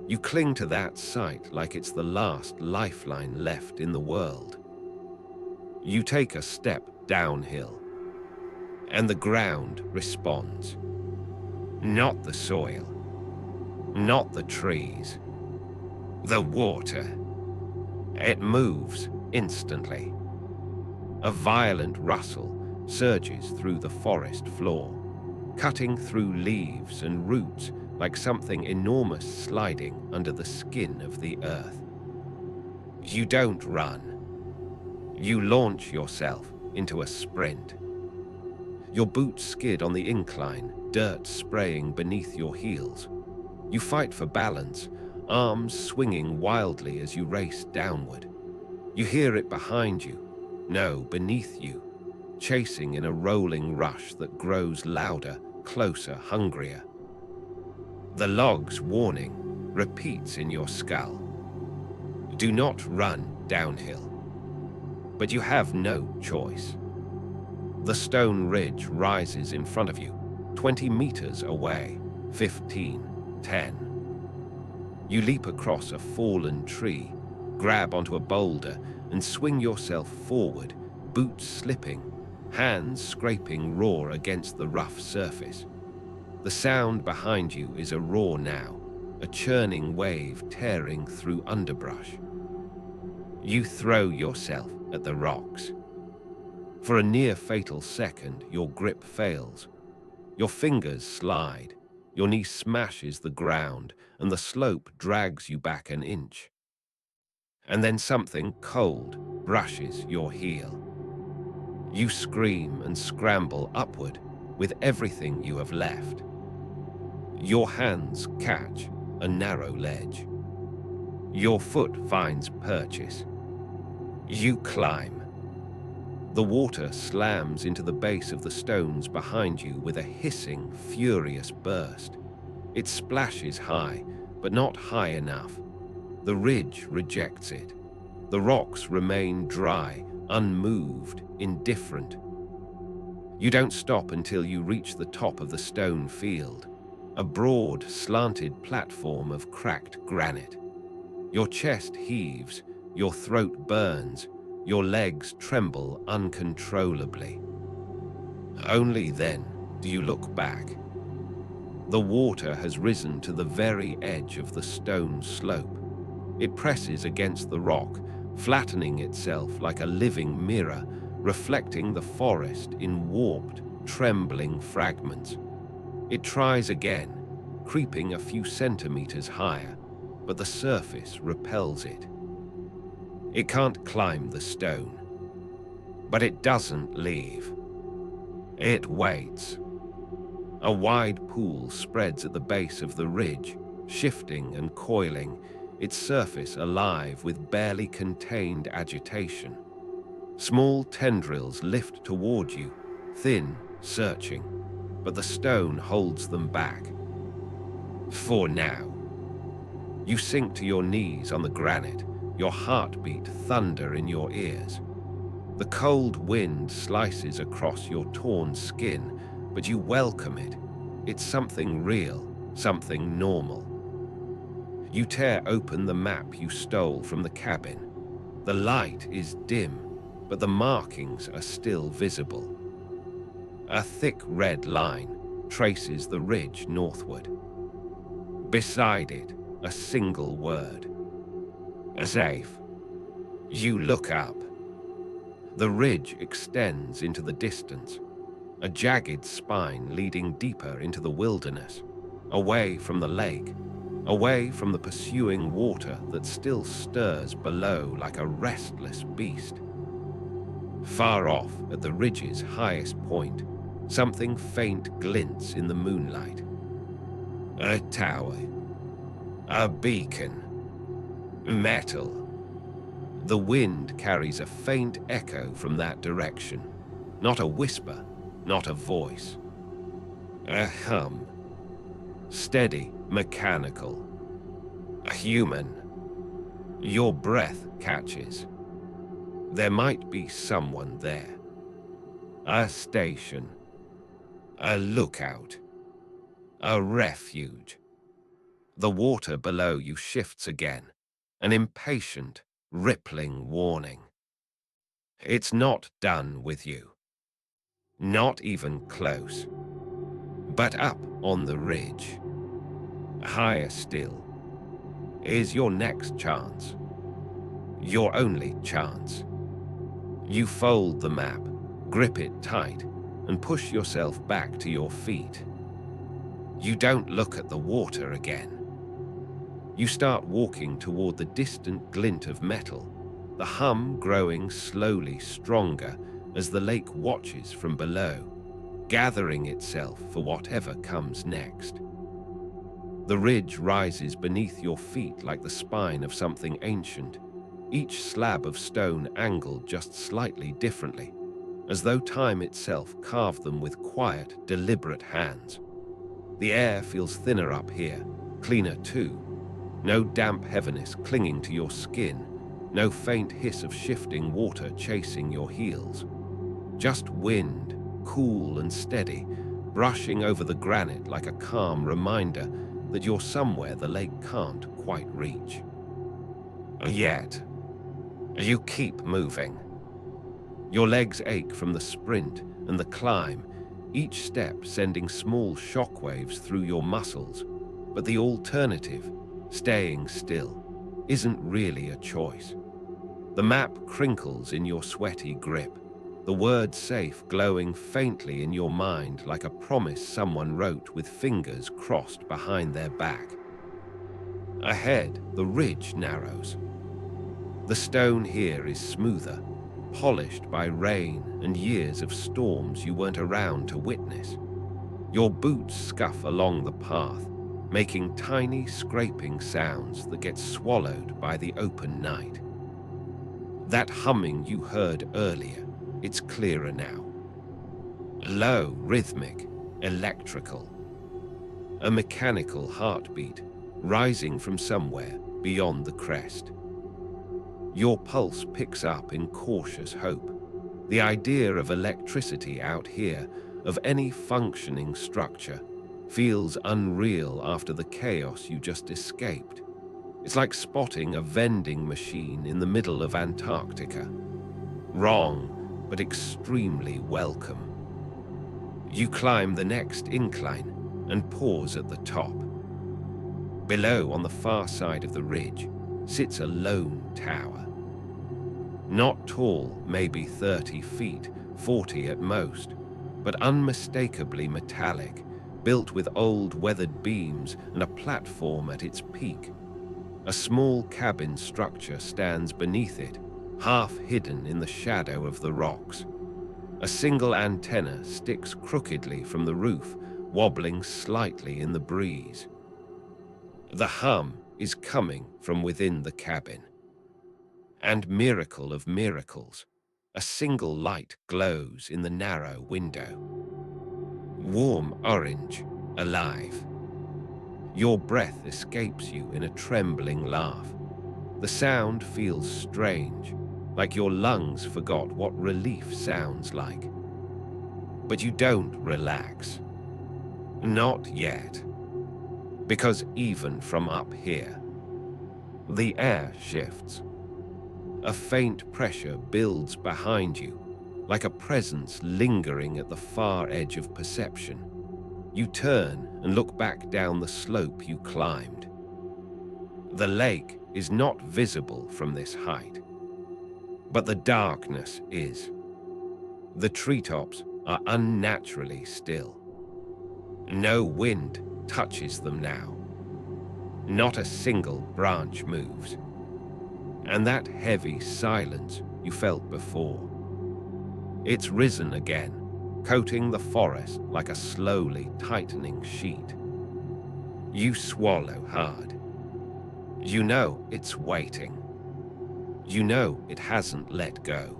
You cling to that sight like it's the last lifeline left in the world. You take a step downhill, and the ground responds. Not the soil, not the trees, the water. It moves instantly. A violent rustle surges through the forest floor, cutting through leaves and roots like something enormous sliding under the skin of the earth. You don't run. You launch yourself into a sprint. Your boots skid on the incline, dirt spraying beneath your heels. You fight for balance, arms swinging wildly as you race downward. You hear it behind you, no, beneath you, chasing in a rolling rush that grows louder, closer, hungrier. The log's warning repeats in your skull. Do not run downhill. But you have no choice. The stone ridge rises in front of you, 20 meters away, 15, 10. You leap across a fallen tree, grab onto a boulder, and swing yourself forward, boots slipping, hands scraping raw against the rough surface. The sound behind you is a roar now, a churning wave tearing through underbrush. You throw yourself at the rocks. For a near-fatal second, your grip fails. Your fingers slide, your knee smashes the ground, and the slope drags you back an inch. And then something cold brushes your heel. You scream and scramble upward with everything you have left. Your hands catch a narrow ledge. Your foot finds purchase. You climb. The water slams into the base of the stones behind you with a hissing, furious burst. It splashes high, but not high enough. The ridge rejects it. The rocks remain dry, unmoved, indifferent. You don't stop until you reach the top of the stone field, a broad, slanted platform of cracked granite. Your chest heaves, your throat burns, your legs tremble uncontrollably. Only then do you look back. The water has risen to the very edge of the stone slope. It presses against the rock, flattening itself like a living mirror, reflecting the forest in warped, trembling fragments. It tries again, creeping a few centimeters higher, but the surface repels it. It can't climb the stone, but it doesn't leave. It waits. A wide pool spreads at the base of the ridge, shifting and coiling, its surface alive with barely contained agitation. Small tendrils lift toward you, thin, searching, but the stone holds them back. For now. You sink to your knees on the granite, your heartbeat thunder in your ears. The cold wind slices across your torn skin, but you welcome it. It's something real, something normal. You tear open the map you stole from the cabin. The light is dim, but the markings are still visible. A thick red line traces the ridge northward. Beside it, a single word. Safe. You look up. The ridge extends into the distance, a jagged spine leading deeper into the wilderness, away from the lake, away from the pursuing water that still stirs below like a restless beast. Far off at the ridge's highest point, something faint glints in the moonlight. A tower. A beacon. Metal. The wind carries a faint echo from that direction. Not a whisper, not a voice. A hum. Steady, mechanical. A human. Your breath catches. There might be someone there. A station. A lookout. A refuge. The water below you shifts again, an impatient, rippling warning. It's not done with you. Not even close. But up on the ridge, higher still, is your next chance. Your only chance. You fold the map, grip it tight, and push yourself back to your feet. You don't look at the water again. You start walking toward the distant glint of metal, the hum growing slowly stronger as the lake watches from below, gathering itself for whatever comes next. The ridge rises beneath your feet like the spine of something ancient, each slab of stone angled just slightly differently, as though time itself carved them with quiet, deliberate hands. The air feels thinner up here, cleaner too. No damp heaviness clinging to your skin, no faint hiss of shifting water chasing your heels. Just wind, cool and steady, brushing over the granite like a calm reminder that you're somewhere the lake can't quite reach. Yet, you keep moving. Your legs ache from the sprint and the climb, each step sending small shockwaves through your muscles, but the alternative, staying still, isn't really a choice. The map crinkles in your sweaty grip, the word safe glowing faintly in your mind like a promise someone wrote with fingers crossed behind their back. Ahead, the ridge narrows. The stone here is smoother, polished by rain and years of storms you weren't around to witness. Your boots scuff along the path, making tiny scraping sounds that get swallowed by the open night. That humming you heard earlier, it's clearer now. Low, rhythmic, electrical. A mechanical heartbeat rising from somewhere beyond the crest. Your pulse picks up in cautious hope. The idea of electricity out here, of any functioning structure, feels unreal after the chaos you just escaped. It's like spotting a vending machine in the middle of Antarctica. Wrong, but extremely welcome. You climb the next incline and pause at the top. Below, on the far side of the ridge, sits a lone tower. Not tall, maybe 30 feet, 40 at most, but unmistakably metallic, built with old weathered beams and a platform at its peak. A small cabin structure stands beneath it, half hidden in the shadow of the rocks. A single antenna sticks crookedly from the roof, wobbling slightly in the breeze. The hum is coming from within the cabin. And miracle of miracles, a single light glows in the narrow window. Warm orange, alive. Your breath escapes you in a trembling laugh. The sound feels strange, like your lungs forgot what relief sounds like. But you don't relax. Not yet. Because even from up here, the air shifts. A faint pressure builds behind you, like a presence lingering at the far edge of perception. You turn and look back down the slope you climbed. The lake is not visible from this height, but the darkness is. The treetops are unnaturally still. No wind touches them now. Not a single branch moves. And that heavy silence you felt before, it's risen again, coating the forest like a slowly tightening sheet. You swallow hard. You know it's waiting. You know it hasn't let go.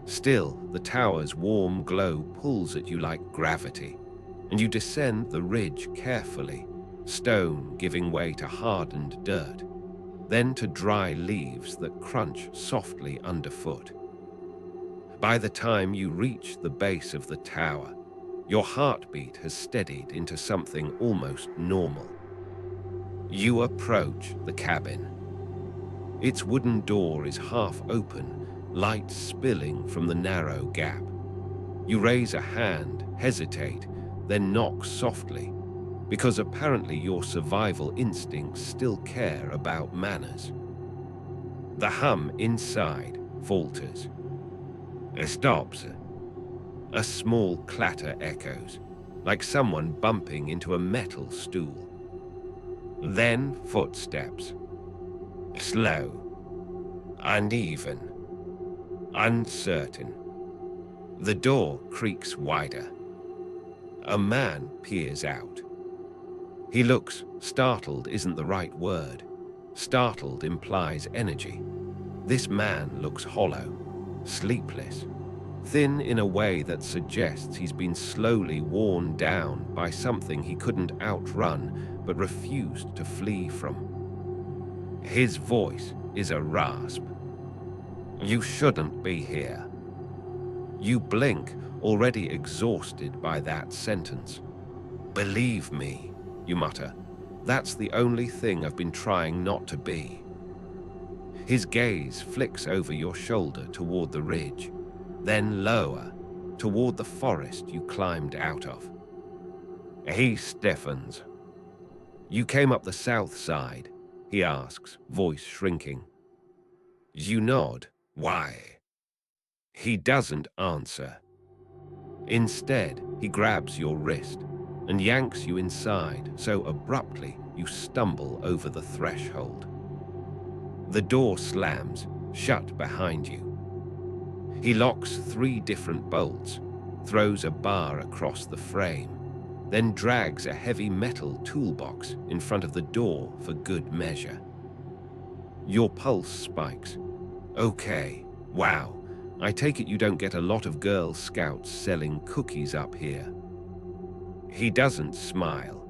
Still, the tower's warm glow pulls at you like gravity, and you descend the ridge carefully, stone giving way to hardened dirt, then to dry leaves that crunch softly underfoot. By the time you reach the base of the tower, your heartbeat has steadied into something almost normal. You approach the cabin. Its wooden door is half open, light spilling from the narrow gap. You raise a hand, hesitate, then knock softly, because apparently your survival instincts still care about manners. The hum inside falters. It stops. A small clatter echoes, like someone bumping into a metal stool. Then footsteps. Slow, uneven, uncertain. The door creaks wider. A man peers out. He looks startled isn't the right word. Startled implies energy. This man looks hollow, sleepless, thin in a way that suggests he's been slowly worn down by something he couldn't outrun but refused to flee from. His voice is a rasp. You shouldn't be here. You blink, already exhausted by that sentence. Believe me, you mutter. That's the only thing I've been trying not to be. His gaze flicks over your shoulder toward the ridge, then lower, toward the forest you climbed out of. He stiffens. You came up the south side, he asks, voice shrinking. You nod. Why? He doesn't answer. Instead, he grabs your wrist and yanks you inside so abruptly you stumble over the threshold. The door slams, shut behind you. He locks 3 different bolts, throws a bar across the frame, then drags a heavy metal toolbox in front of the door for good measure. Your pulse spikes. Okay, wow, I take it you don't get a lot of Girl Scouts selling cookies up here. He doesn't smile.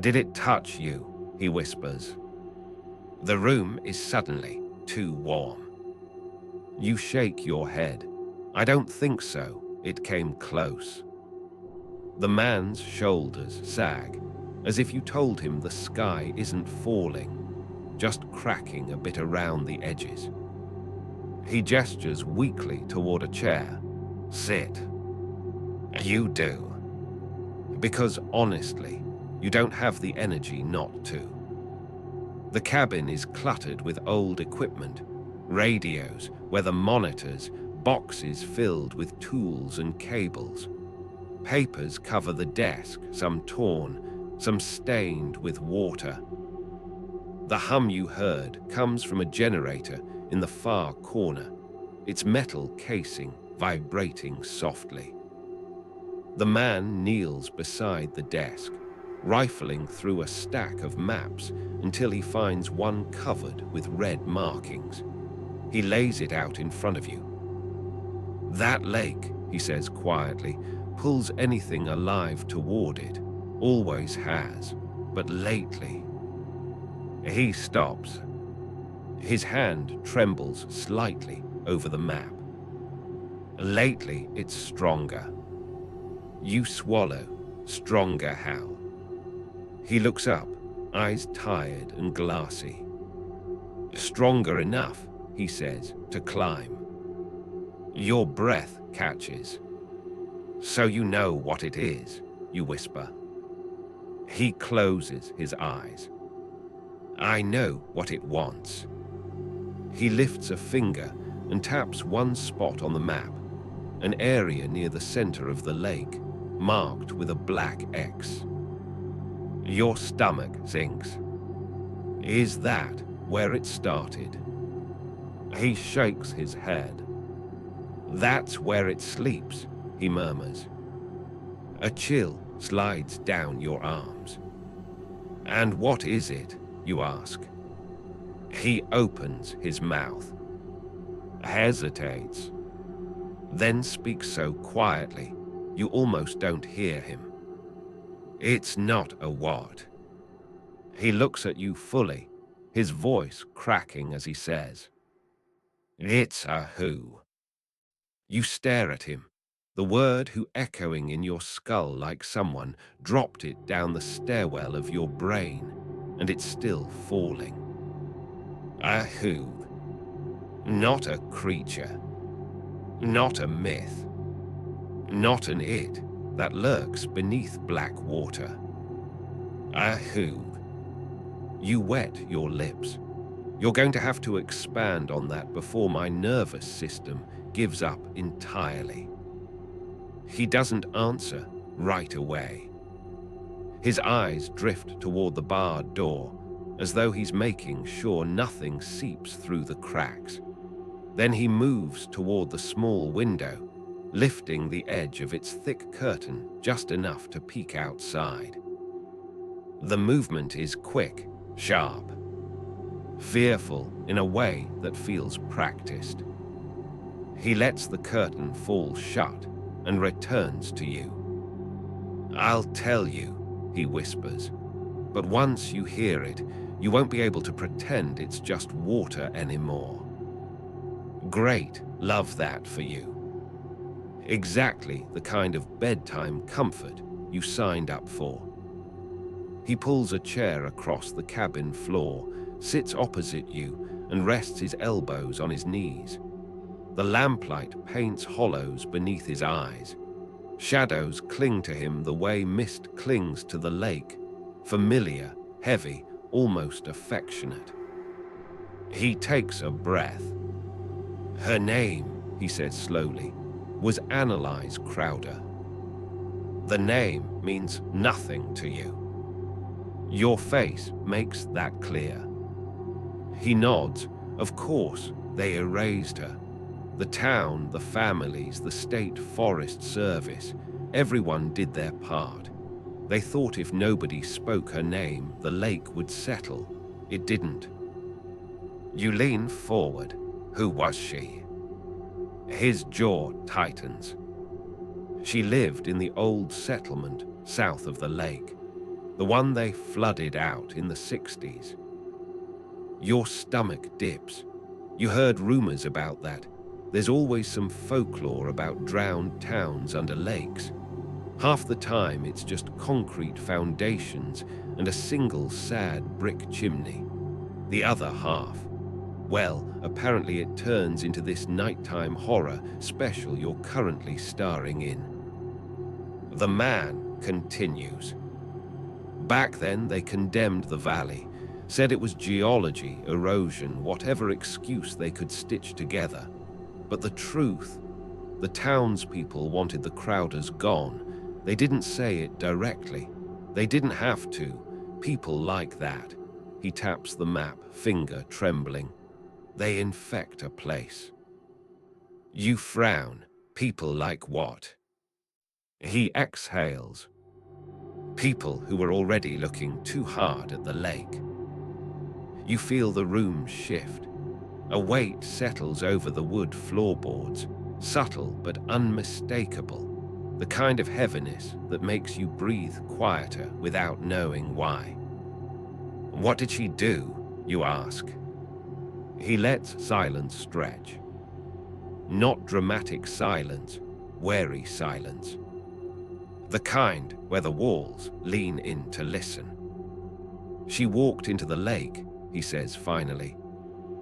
Did it touch you? He whispers. The room is suddenly too warm. You shake your head. I don't think so. It came close. The man's shoulders sag, as if you told him the sky isn't falling, just cracking a bit around the edges. He gestures weakly toward a chair. Sit. You do. Because honestly, you don't have the energy not to. The cabin is cluttered with old equipment, radios, weather monitors, boxes filled with tools and cables. Papers cover the desk, some torn, some stained with water. The hum you heard comes from a generator in the far corner, its metal casing vibrating softly. The man kneels beside the desk, rifling through a stack of maps until he finds one covered with red markings. He lays it out in front of you. That lake, he says quietly, pulls anything alive toward it, always has. but lately. He stops. His hand trembles slightly over the map. Lately, it's stronger. You swallow, stronger howl. He looks up, eyes tired and glassy. Stronger enough, he says, to climb. Your breath catches. So you know what it is, you whisper. He closes his eyes. I know what it wants. He lifts a finger and taps one spot on the map, an area near the center of the lake, marked with a black X. Your stomach sinks. Is that where it started? He shakes his head. That's where it sleeps, he murmurs. A chill slides down your arms. And what is it, you ask? He opens his mouth, hesitates, then speaks so quietly you almost don't hear him. It's not a what. He looks at you fully, his voice cracking as he says, it's a who. You stare at him, the word who echoing in your skull like someone dropped it down the stairwell of your brain, and it's still falling. A who. Not a creature. Not a myth. Not an it that lurks beneath black water. A who. You wet your lips. You're going to have to expand on that before my nervous system gives up entirely. He doesn't answer right away. His eyes drift toward the barred door, as though he's making sure nothing seeps through the cracks. Then he moves toward the small window, lifting the edge of its thick curtain just enough to peek outside. The movement is quick, sharp, fearful in a way that feels practiced. He lets the curtain fall shut and returns to you. I'll tell you, he whispers, but once you hear it, you won't be able to pretend it's just water anymore. Great, love that for you. Exactly the kind of bedtime comfort you signed up for. He pulls a chair across the cabin floor, sits opposite you, and rests his elbows on his knees. The lamplight paints hollows beneath his eyes. Shadows cling to him the way mist clings to the lake, familiar, heavy, almost affectionate. He takes a breath. Her name, he says slowly, was Annalise Crowder. The name means nothing to you. Your face makes that clear. He nods. Of course, they erased her. The town, the families, the state forest service, everyone did their part. They thought if nobody spoke her name, the lake would settle. It didn't. You lean forward. Who was she? His jaw tightens. She lived in the old settlement south of the lake, the one they flooded out in the 60s. Your stomach dips. You heard rumors about that. There's always some folklore about drowned towns under lakes. Half the time it's just concrete foundations and a single sad brick chimney. The other half, well, apparently it turns into this nighttime horror special you're currently starring in. The man continues. Back then they condemned the valley, said it was geology, erosion, whatever excuse they could stitch together. But the truth, the townspeople wanted the Crowders gone. They didn't say it directly. They didn't have to. People like that. He taps the map, finger trembling. They infect a place. You frown. People like what? He exhales. People who were already looking too hard at the lake. You feel the room shift. A weight settles over the wood floorboards, subtle but unmistakable, the kind of heaviness that makes you breathe quieter without knowing why. What did she do, you ask? He lets silence stretch. Not dramatic silence, wary silence. The kind where the walls lean in to listen. She walked into the lake, he says finally.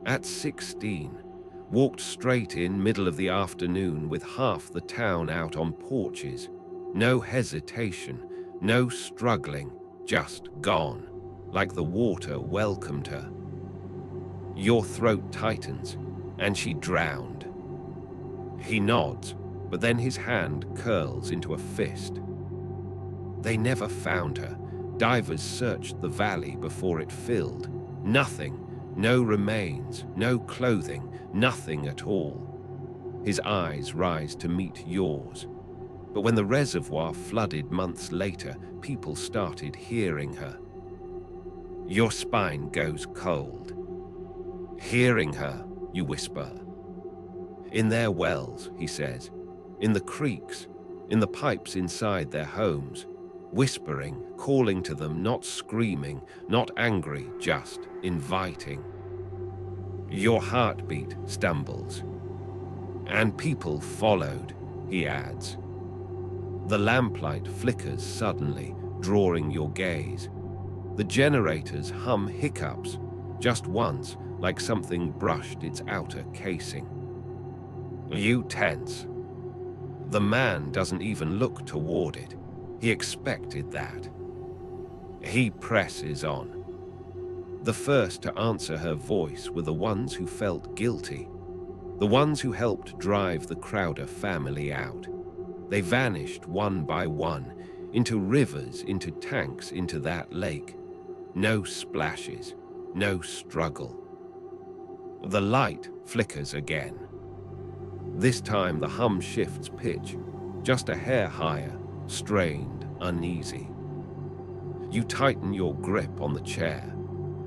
At 16, walked straight in middle of the afternoon with half the town out on porches. No hesitation, no struggling, just gone, like the water welcomed her. Your throat tightens, and she drowned. He nods, but then his hand curls into a fist. They never found her. Divers searched the valley before it filled. Nothing, no remains, no clothing, nothing at all. His eyes rise to meet yours. But when the reservoir flooded months later, people started hearing her. Your spine goes cold. Hearing her, you whisper. In their wells, he says, in the creeks, in the pipes inside their homes, whispering, calling to them, not screaming, not angry, just inviting. Your heartbeat stumbles. And people followed, he adds. The lamplight flickers suddenly, drawing your gaze. The generators hum hiccups, just once, like something brushed its outer casing. You tense. The man doesn't even look toward it. He expected that. He presses on. The first to answer her voice were the ones who felt guilty, the ones who helped drive the Crowder family out. They vanished one by one, into rivers, into tanks, into that lake. No splashes, no struggle. The light flickers again. This time the hum shifts pitch, just a hair higher, strained, uneasy. You tighten your grip on the chair,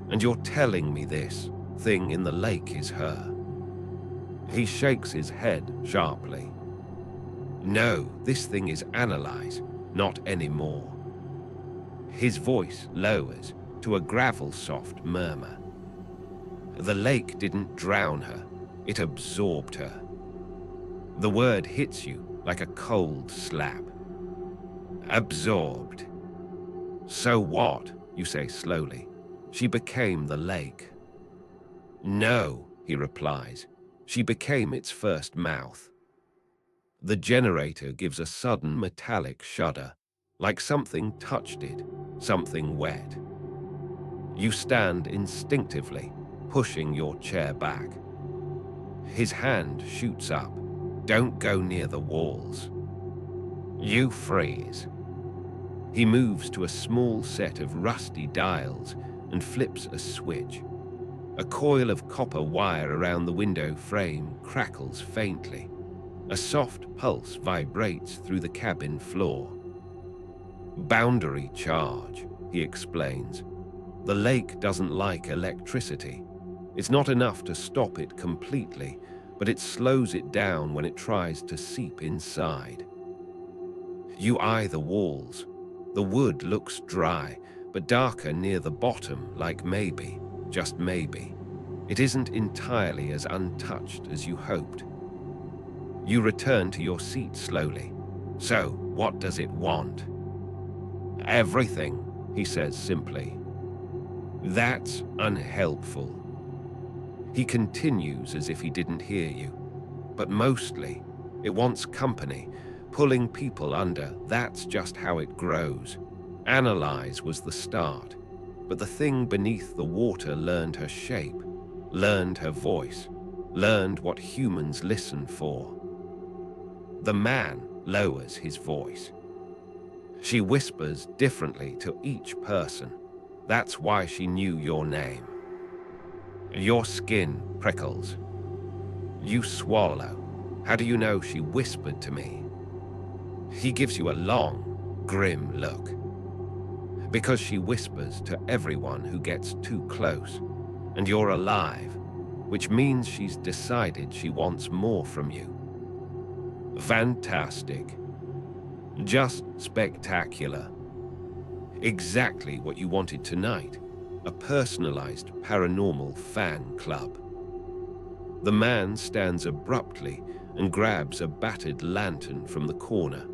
and you're telling me this thing in the lake is her. He shakes his head sharply. No, this thing is Analyze, not anymore. His voice lowers to a gravel-soft murmur. The lake didn't drown her, it absorbed her. The word hits you like a cold slap. Absorbed. So what, you say slowly. She became the lake. No, he replies. She became its first mouth. The generator gives a sudden metallic shudder, like something touched it, something wet. You stand instinctively, pushing your chair back. His hand shoots up. Don't go near the walls. You freeze. He moves to a small set of rusty dials and flips a switch. A coil of copper wire around the window frame crackles faintly. A soft pulse vibrates through the cabin floor. Boundary charge, he explains. The lake doesn't like electricity. It's not enough to stop it completely, but it slows it down when it tries to seep inside. You eye the walls. The wood looks dry, but darker near the bottom, like maybe, just maybe, it isn't entirely as untouched as you hoped. You return to your seat slowly. So, what does it want? Everything, he says simply. That's unhelpful. He continues as if he didn't hear you. But mostly, it wants company, pulling people under. That's just how it grows. Analyze was the start, but the thing beneath the water learned her shape, learned her voice, learned what humans listen for. The man lowers his voice. She whispers differently to each person. That's why she knew your name. Your skin prickles. You swallow. How do you know she whispered to me? He gives you a long, grim look. Because she whispers to everyone who gets too close, and you're alive, which means she's decided she wants more from you. Fantastic. Just spectacular. Exactly what you wanted tonight. a personalized paranormal fan club. The man stands abruptly and grabs a battered lantern from the corner.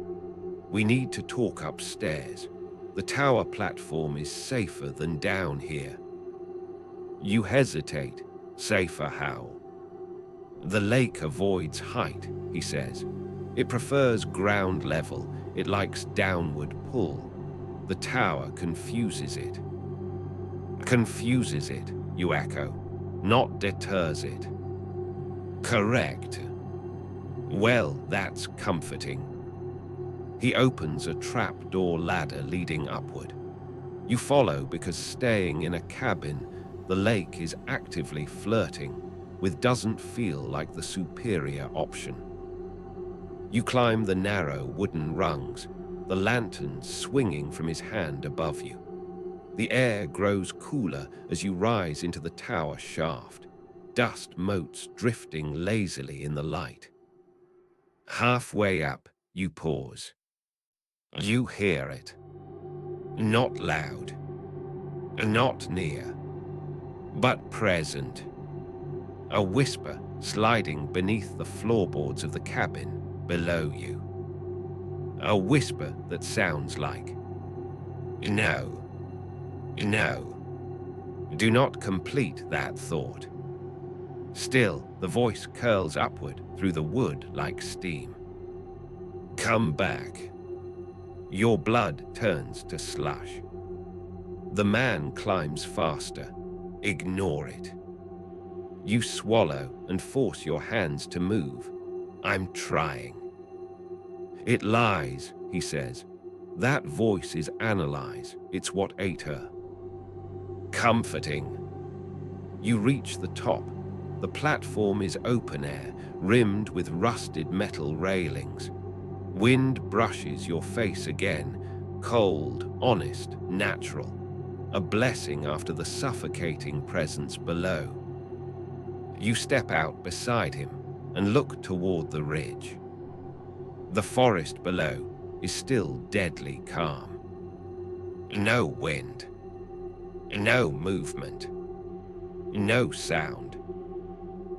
We need to talk upstairs. The tower platform is safer than down here. You hesitate. Safer how? The lake avoids height, he says. It prefers ground level. It likes downward pull. The tower confuses it. Confuses it, you echo, not deters it. Correct. Well, that's comforting. He opens a trapdoor ladder leading upward. You follow because staying in a cabin, the lake is actively flirting with doesn't feel like the superior option. You climb the narrow wooden rungs, the lantern swinging from his hand above you. The air grows cooler as you rise into the tower shaft, dust motes drifting lazily in the light. Halfway up, you pause. You hear it. Not loud, not near, but present. A whisper sliding beneath the floorboards of the cabin below you. A whisper that sounds like, "No, no." Do not complete that thought. Still, the voice curls upward through the wood like steam. Come back. Your blood turns to slush. The man climbs faster. Ignore it. You swallow and force your hands to move. I'm trying. It lies, he says. That voice is analyze. It's what ate her. Comforting. You reach the top. The platform is open air, rimmed with rusted metal railings. Wind brushes your face again, cold, honest, natural. A blessing after the suffocating presence below. You step out beside him and look toward the ridge. The forest below is still deadly calm. No wind. No movement. No sound.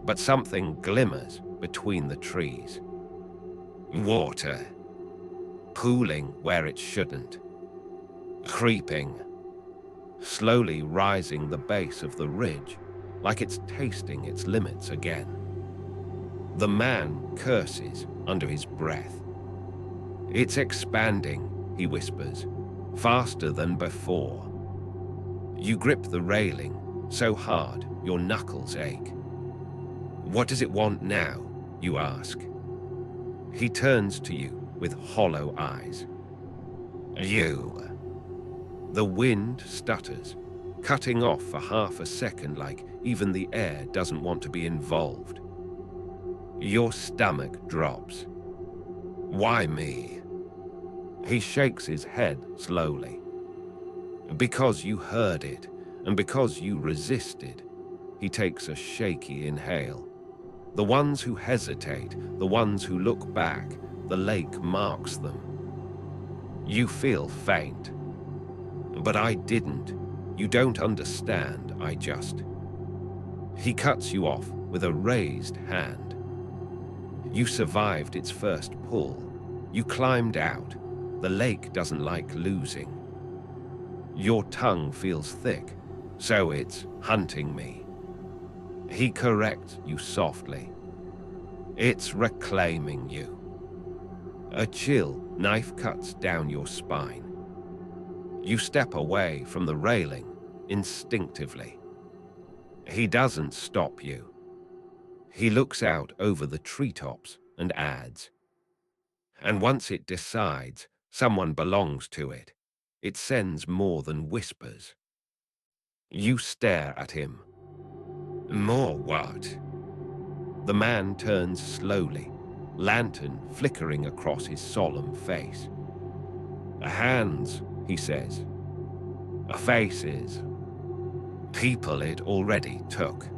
But something glimmers between the trees. Water. Pooling where it shouldn't. Creeping. Slowly rising the base of the ridge, like it's tasting its limits again. The man curses under his breath. It's expanding, he whispers, faster than before. You grip the railing so hard your knuckles ache. What does it want now? You ask. He turns to you with hollow eyes. You. The wind stutters, cutting off for half a second like even the air doesn't want to be involved. Your stomach drops. Why me? He shakes his head slowly. Because you heard it, and because you resisted. He takes a shaky inhale. The ones who hesitate, the ones who look back, the lake marks them. You feel faint. But I didn't. You don't understand, I just. He cuts you off with a raised hand. You survived its first pull. You climbed out. The lake doesn't like losing. Your tongue feels thick, so it's hunting me. He corrects you softly. It's reclaiming you. A chill knife cuts down your spine. You step away from the railing instinctively. He doesn't stop you. He looks out over the treetops and adds. And once it decides someone belongs to it, it sends more than whispers. You stare at him. More what? The man turns slowly, lantern flickering across his solemn face. Hands, he says. Faces. People it already took.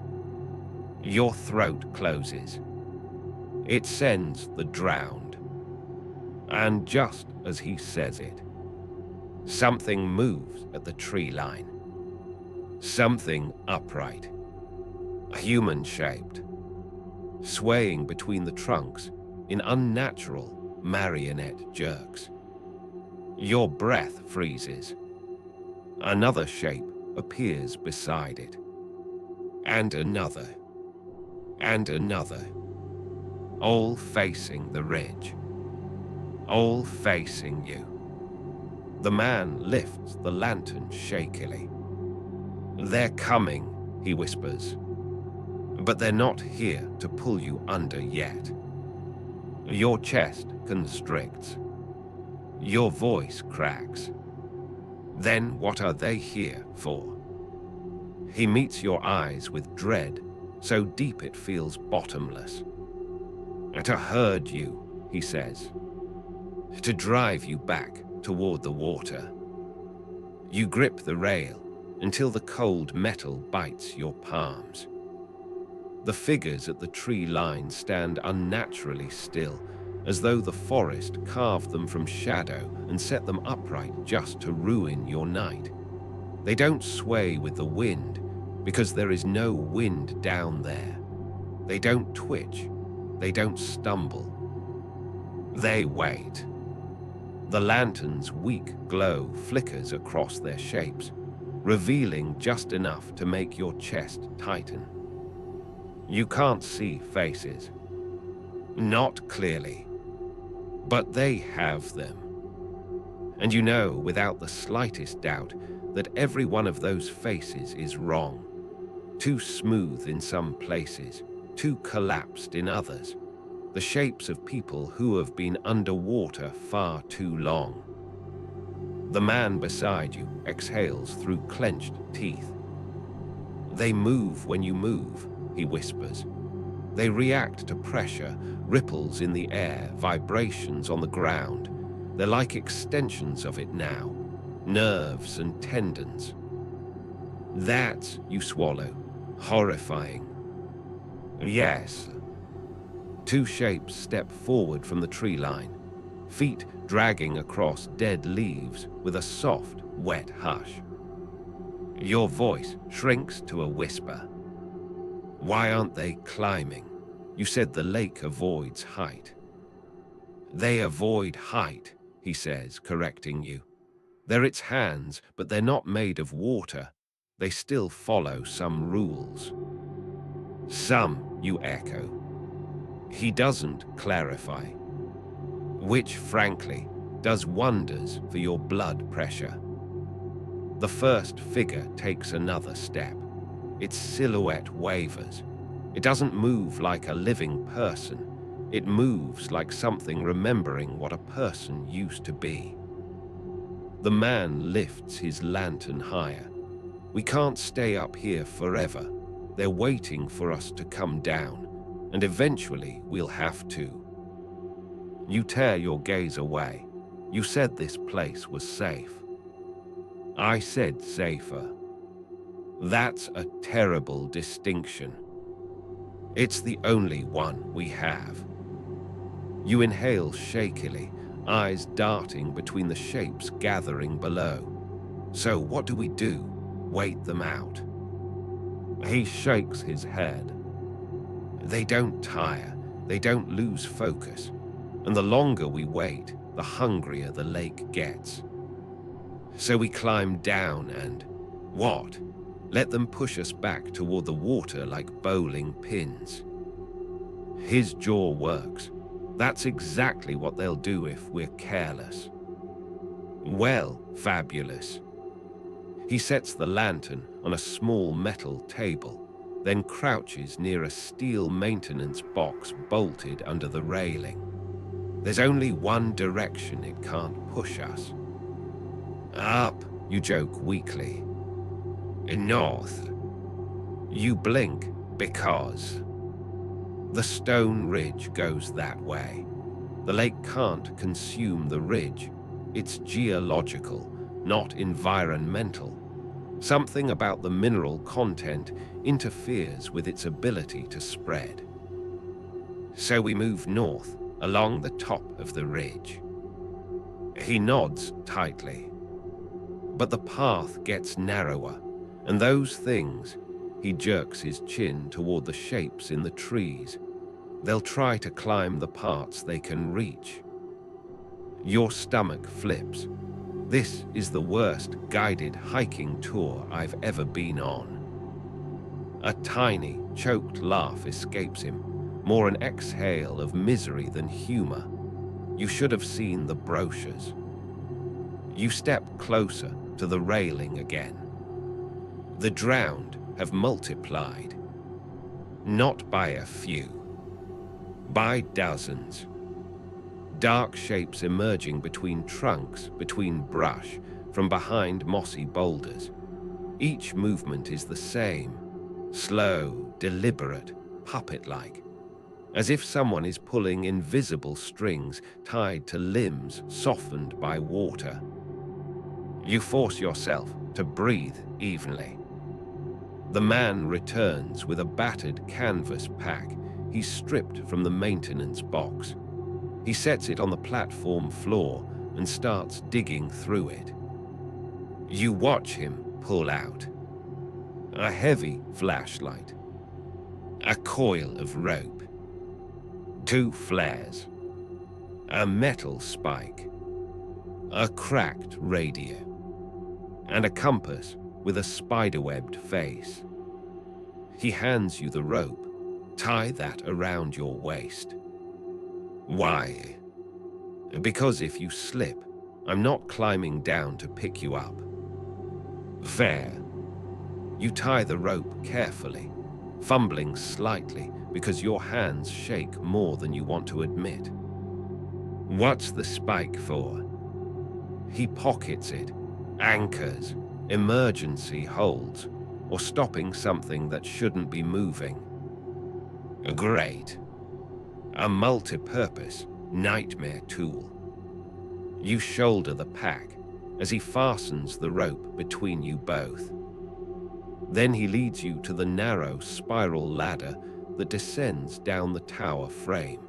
Your throat closes. It sends the drowned. And just as he says it, something moves at the tree line. Something upright, human-shaped, swaying between the trunks in unnatural marionette jerks. Your breath freezes. Another shape appears beside it. And another. And another. All facing the ridge. All facing you. The man lifts the lantern shakily. "They're coming," he whispers. "But they're not here to pull you under yet." Your chest constricts. Your voice cracks. Then what are they here for? He meets your eyes with dread, so deep it feels bottomless. "To herd you," he says. "To drive you back toward the water." You grip the rail until the cold metal bites your palms. The figures at the tree line stand unnaturally still, as though the forest carved them from shadow and set them upright just to ruin your night. They don't sway with the wind, because there is no wind down there. They don't twitch. They don't stumble. They wait. The lantern's weak glow flickers across their shapes, revealing just enough to make your chest tighten. You can't see faces. Not clearly. But they have them. And you know without the slightest doubt that every one of those faces is wrong. Too smooth in some places, too collapsed in others. The shapes of people who have been underwater far too long. The man beside you exhales through clenched teeth. "They move when you move," he whispers. "They react to pressure, ripples in the air, vibrations on the ground. They're like extensions of it now, nerves and tendons." "That," you swallow, horrifying. "Yes." Two shapes step forward from the tree line, feet dragging across dead leaves with a soft, wet hush. Your voice shrinks to a whisper. "Why aren't they climbing? You said the lake avoids height." "They avoid height," he says, correcting you. "They're its hands, but they're not made of water. They still follow some rules." "Some," you echo. He doesn't clarify. Which, frankly, does wonders for your blood pressure. The first figure takes another step. Its silhouette wavers. It doesn't move like a living person. It moves like something remembering what a person used to be. The man lifts his lantern higher. "We can't stay up here forever. They're waiting for us to come down, and eventually we'll have to." You tear your gaze away. "You said this place was safe." "I said safer." "That's a terrible distinction." "It's the only one we have." You inhale shakily, eyes darting between the shapes gathering below. "So what do we do? Wait them out?" He shakes his head. "They don't tire. They don't lose focus. And the longer we wait, the hungrier the lake gets. So we climb down and, what? Let them push us back toward the water like bowling pins." His jaw works. "That's exactly what they'll do if we're careless." "Well, fabulous." He sets the lantern on a small metal table, then crouches near a steel maintenance box bolted under the railing. There's only one direction it can't push us. "Up," you joke weakly. "North." You blink because the stone ridge goes that way. The lake can't consume the ridge. It's geological, not environmental. Something about the mineral content interferes with its ability to spread. So we move north, along the top of the ridge. He nods tightly. But the path gets narrower. And those things, he jerks his chin toward the shapes in the trees. They'll try to climb the parts they can reach. Your stomach flips. This is the worst guided hiking tour I've ever been on. A tiny, choked laugh escapes him, more an exhale of misery than humor. You should have seen the brochures. You step closer to the railing again. The drowned have multiplied. Not by a few, by dozens. Dark shapes emerging between trunks, between brush, from behind mossy boulders. Each movement is the same, slow, deliberate, puppet-like, as if someone is pulling invisible strings tied to limbs softened by water. You force yourself to breathe evenly. The man returns with a battered canvas pack he's stripped from the maintenance box. He sets it on the platform floor and starts digging through it. You watch him pull out a heavy flashlight, a coil of rope, 2 flares, a metal spike, a cracked radio, and a compass with a spiderwebbed face. He hands you the rope. Tie that around your waist. Why? Because if you slip, I'm not climbing down to pick you up. Fair. You tie the rope carefully, fumbling slightly because your hands shake more than you want to admit. What's the spike for? He pockets it. Anchors, emergency holds, or stopping something that shouldn't be moving. Great. A multi-purpose nightmare tool. You shoulder the pack as he fastens the rope between you both. Then he leads you to the narrow spiral ladder that descends down the tower frame.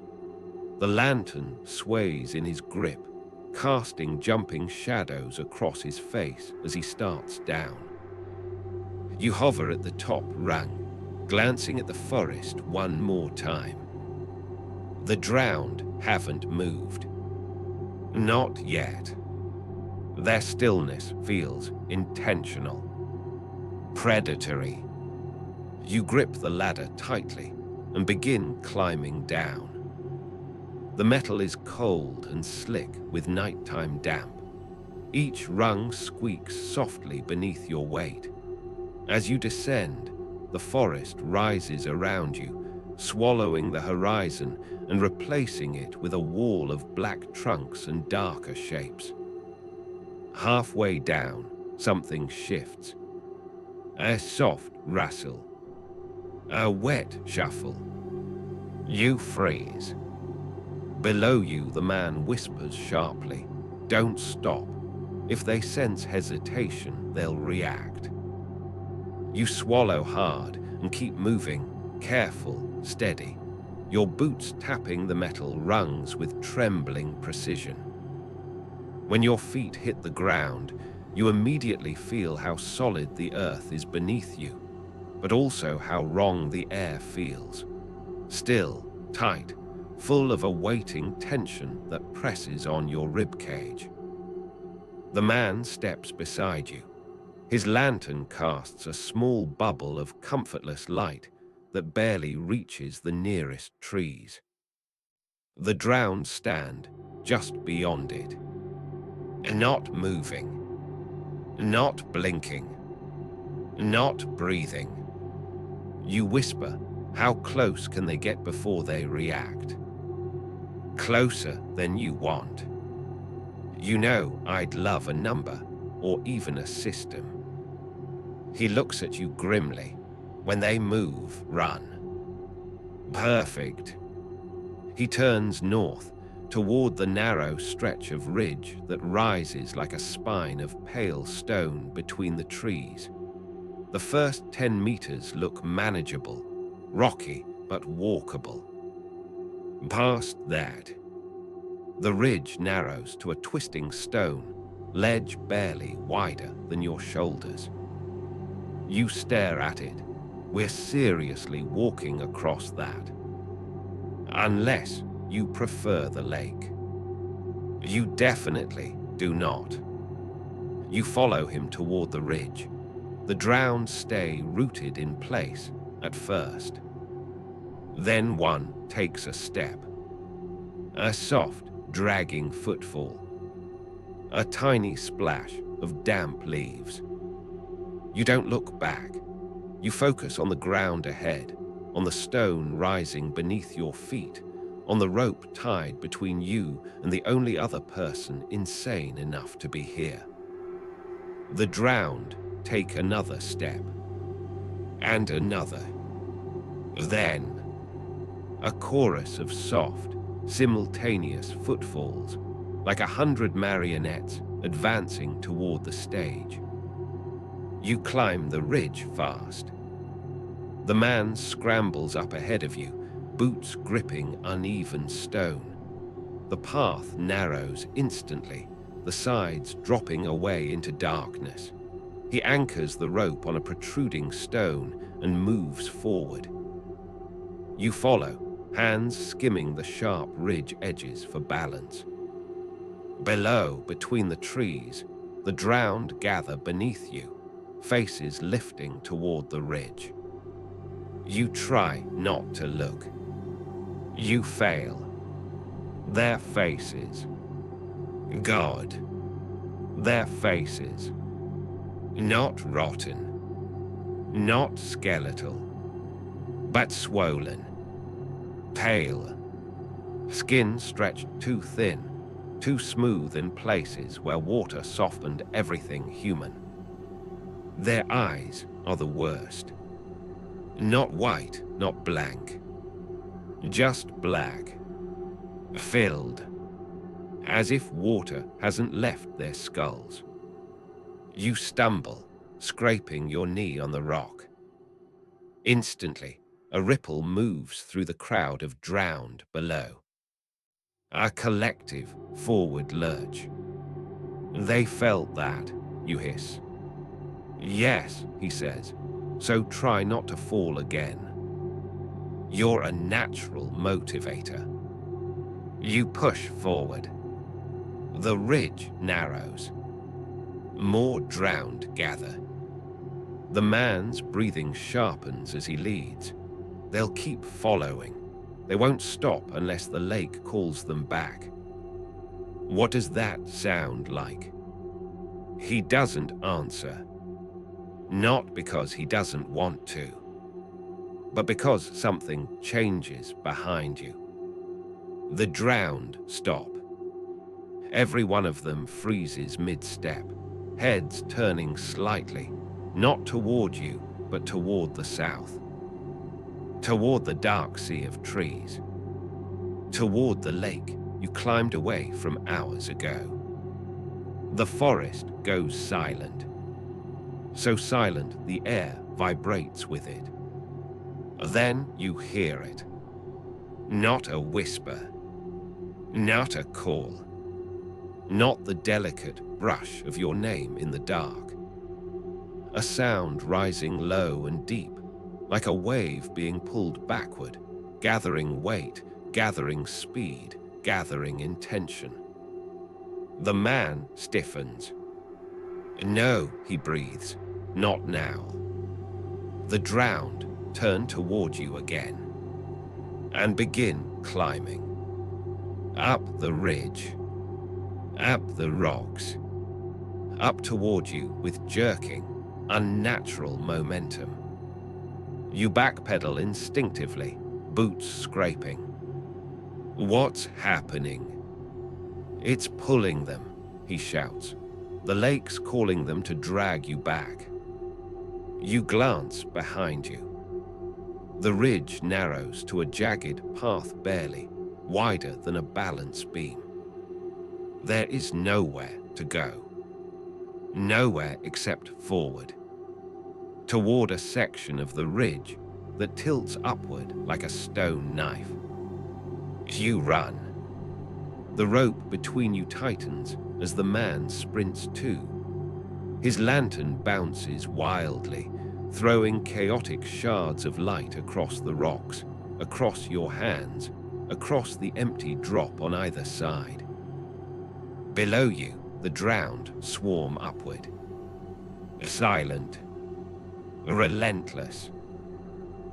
The lantern sways in his grip, casting jumping shadows across his face as he starts down. You hover at the top rung, glancing at the forest one more time. The drowned haven't moved. Not yet. Their stillness feels intentional, predatory. You grip the ladder tightly and begin climbing down. The metal is cold and slick with nighttime damp. Each rung squeaks softly beneath your weight. As you descend, the forest rises around you, swallowing the horizon and replacing it with a wall of black trunks and darker shapes. Halfway down, something shifts. A soft rustle. A wet shuffle. You freeze. Below you, the man whispers sharply, "Don't stop. If they sense hesitation, they'll react." You swallow hard and keep moving, careful, steady, your boots tapping the metal rungs with trembling precision. When your feet hit the ground, you immediately feel how solid the earth is beneath you, but also how wrong the air feels. Still, tight, full of a waiting tension that presses on your ribcage. The man steps beside you. His lantern casts a small bubble of comfortless light that barely reaches the nearest trees. The drowned stand just beyond it. Not moving. Not blinking. Not breathing. You whisper, how close can they get before they react? Closer than you want. You know I'd love a number or even a system. He looks at you grimly. When they move, run. Perfect. He turns north toward the narrow stretch of ridge that rises like a spine of pale stone between the trees. The first 10 meters look manageable, rocky but walkable. Past that, the ridge narrows to a twisting stone, ledge barely wider than your shoulders. You stare at it. We're seriously walking across that. Unless you prefer the lake. You definitely do not. You follow him toward the ridge. The drowned stay rooted in place at first. Then one takes a step. A soft, dragging footfall. A tiny splash of damp leaves. You don't look back. You focus on the ground ahead, on the stone rising beneath your feet, on the rope tied between you and the only other person insane enough to be here. The drowned take another step. And another. Then, a chorus of soft, simultaneous footfalls, like 100 marionettes advancing toward the stage. You climb the ridge fast. The man scrambles up ahead of you, boots gripping uneven stone. The path narrows instantly, the sides dropping away into darkness. He anchors the rope on a protruding stone and moves forward. You follow, hands skimming the sharp ridge edges for balance. Below, between the trees, the drowned gather beneath you, faces lifting toward the ridge. You try not to look. You fail. Their faces. God. Their faces. Not rotten. Not skeletal. But swollen. Pale. Skin stretched too thin, too smooth in places where water softened everything human. Their eyes are the worst. Not white, not blank. Just black. Filled. As if water hasn't left their skulls. You stumble, scraping your knee on the rock. Instantly, a ripple moves through the crowd of drowned below. A collective forward lurch. They felt that, you hiss. Yes, he says, so try not to fall again. You're a natural motivator. You push forward. The ridge narrows. More drowned gather. The man's breathing sharpens as he leads. They'll keep following. They won't stop unless the lake calls them back. What does that sound like? He doesn't answer. Not because he doesn't want to, but because something changes behind you. The drowned stop. Every one of them freezes mid-step, heads turning slightly, not toward you, but toward the south. Toward the dark sea of trees. Toward the lake you climbed away from hours ago. The forest goes silent. So silent the air vibrates with it. Then you hear it. Not a whisper. Not a call. Not the delicate brush of your name in the dark. A sound rising low and deep, like a wave being pulled backward, gathering weight, gathering speed, gathering intention. The man stiffens. No, he breathes, not now. The drowned turn toward you again and begin climbing. Up the ridge, up the rocks, up toward you with jerking, unnatural momentum. You backpedal instinctively, boots scraping. What's happening? It's pulling them, he shouts. The lake's calling them to drag you back. You glance behind you. The ridge narrows to a jagged path barely, wider than a balance beam. There is nowhere to go. Nowhere except forward. Toward a section of the ridge that tilts upward like a stone knife. You run. The rope between you tightens as the man sprints too. His lantern bounces wildly, throwing chaotic shards of light across the rocks, across your hands, across the empty drop on either side. Below you, the drowned swarm upward. Silent, relentless,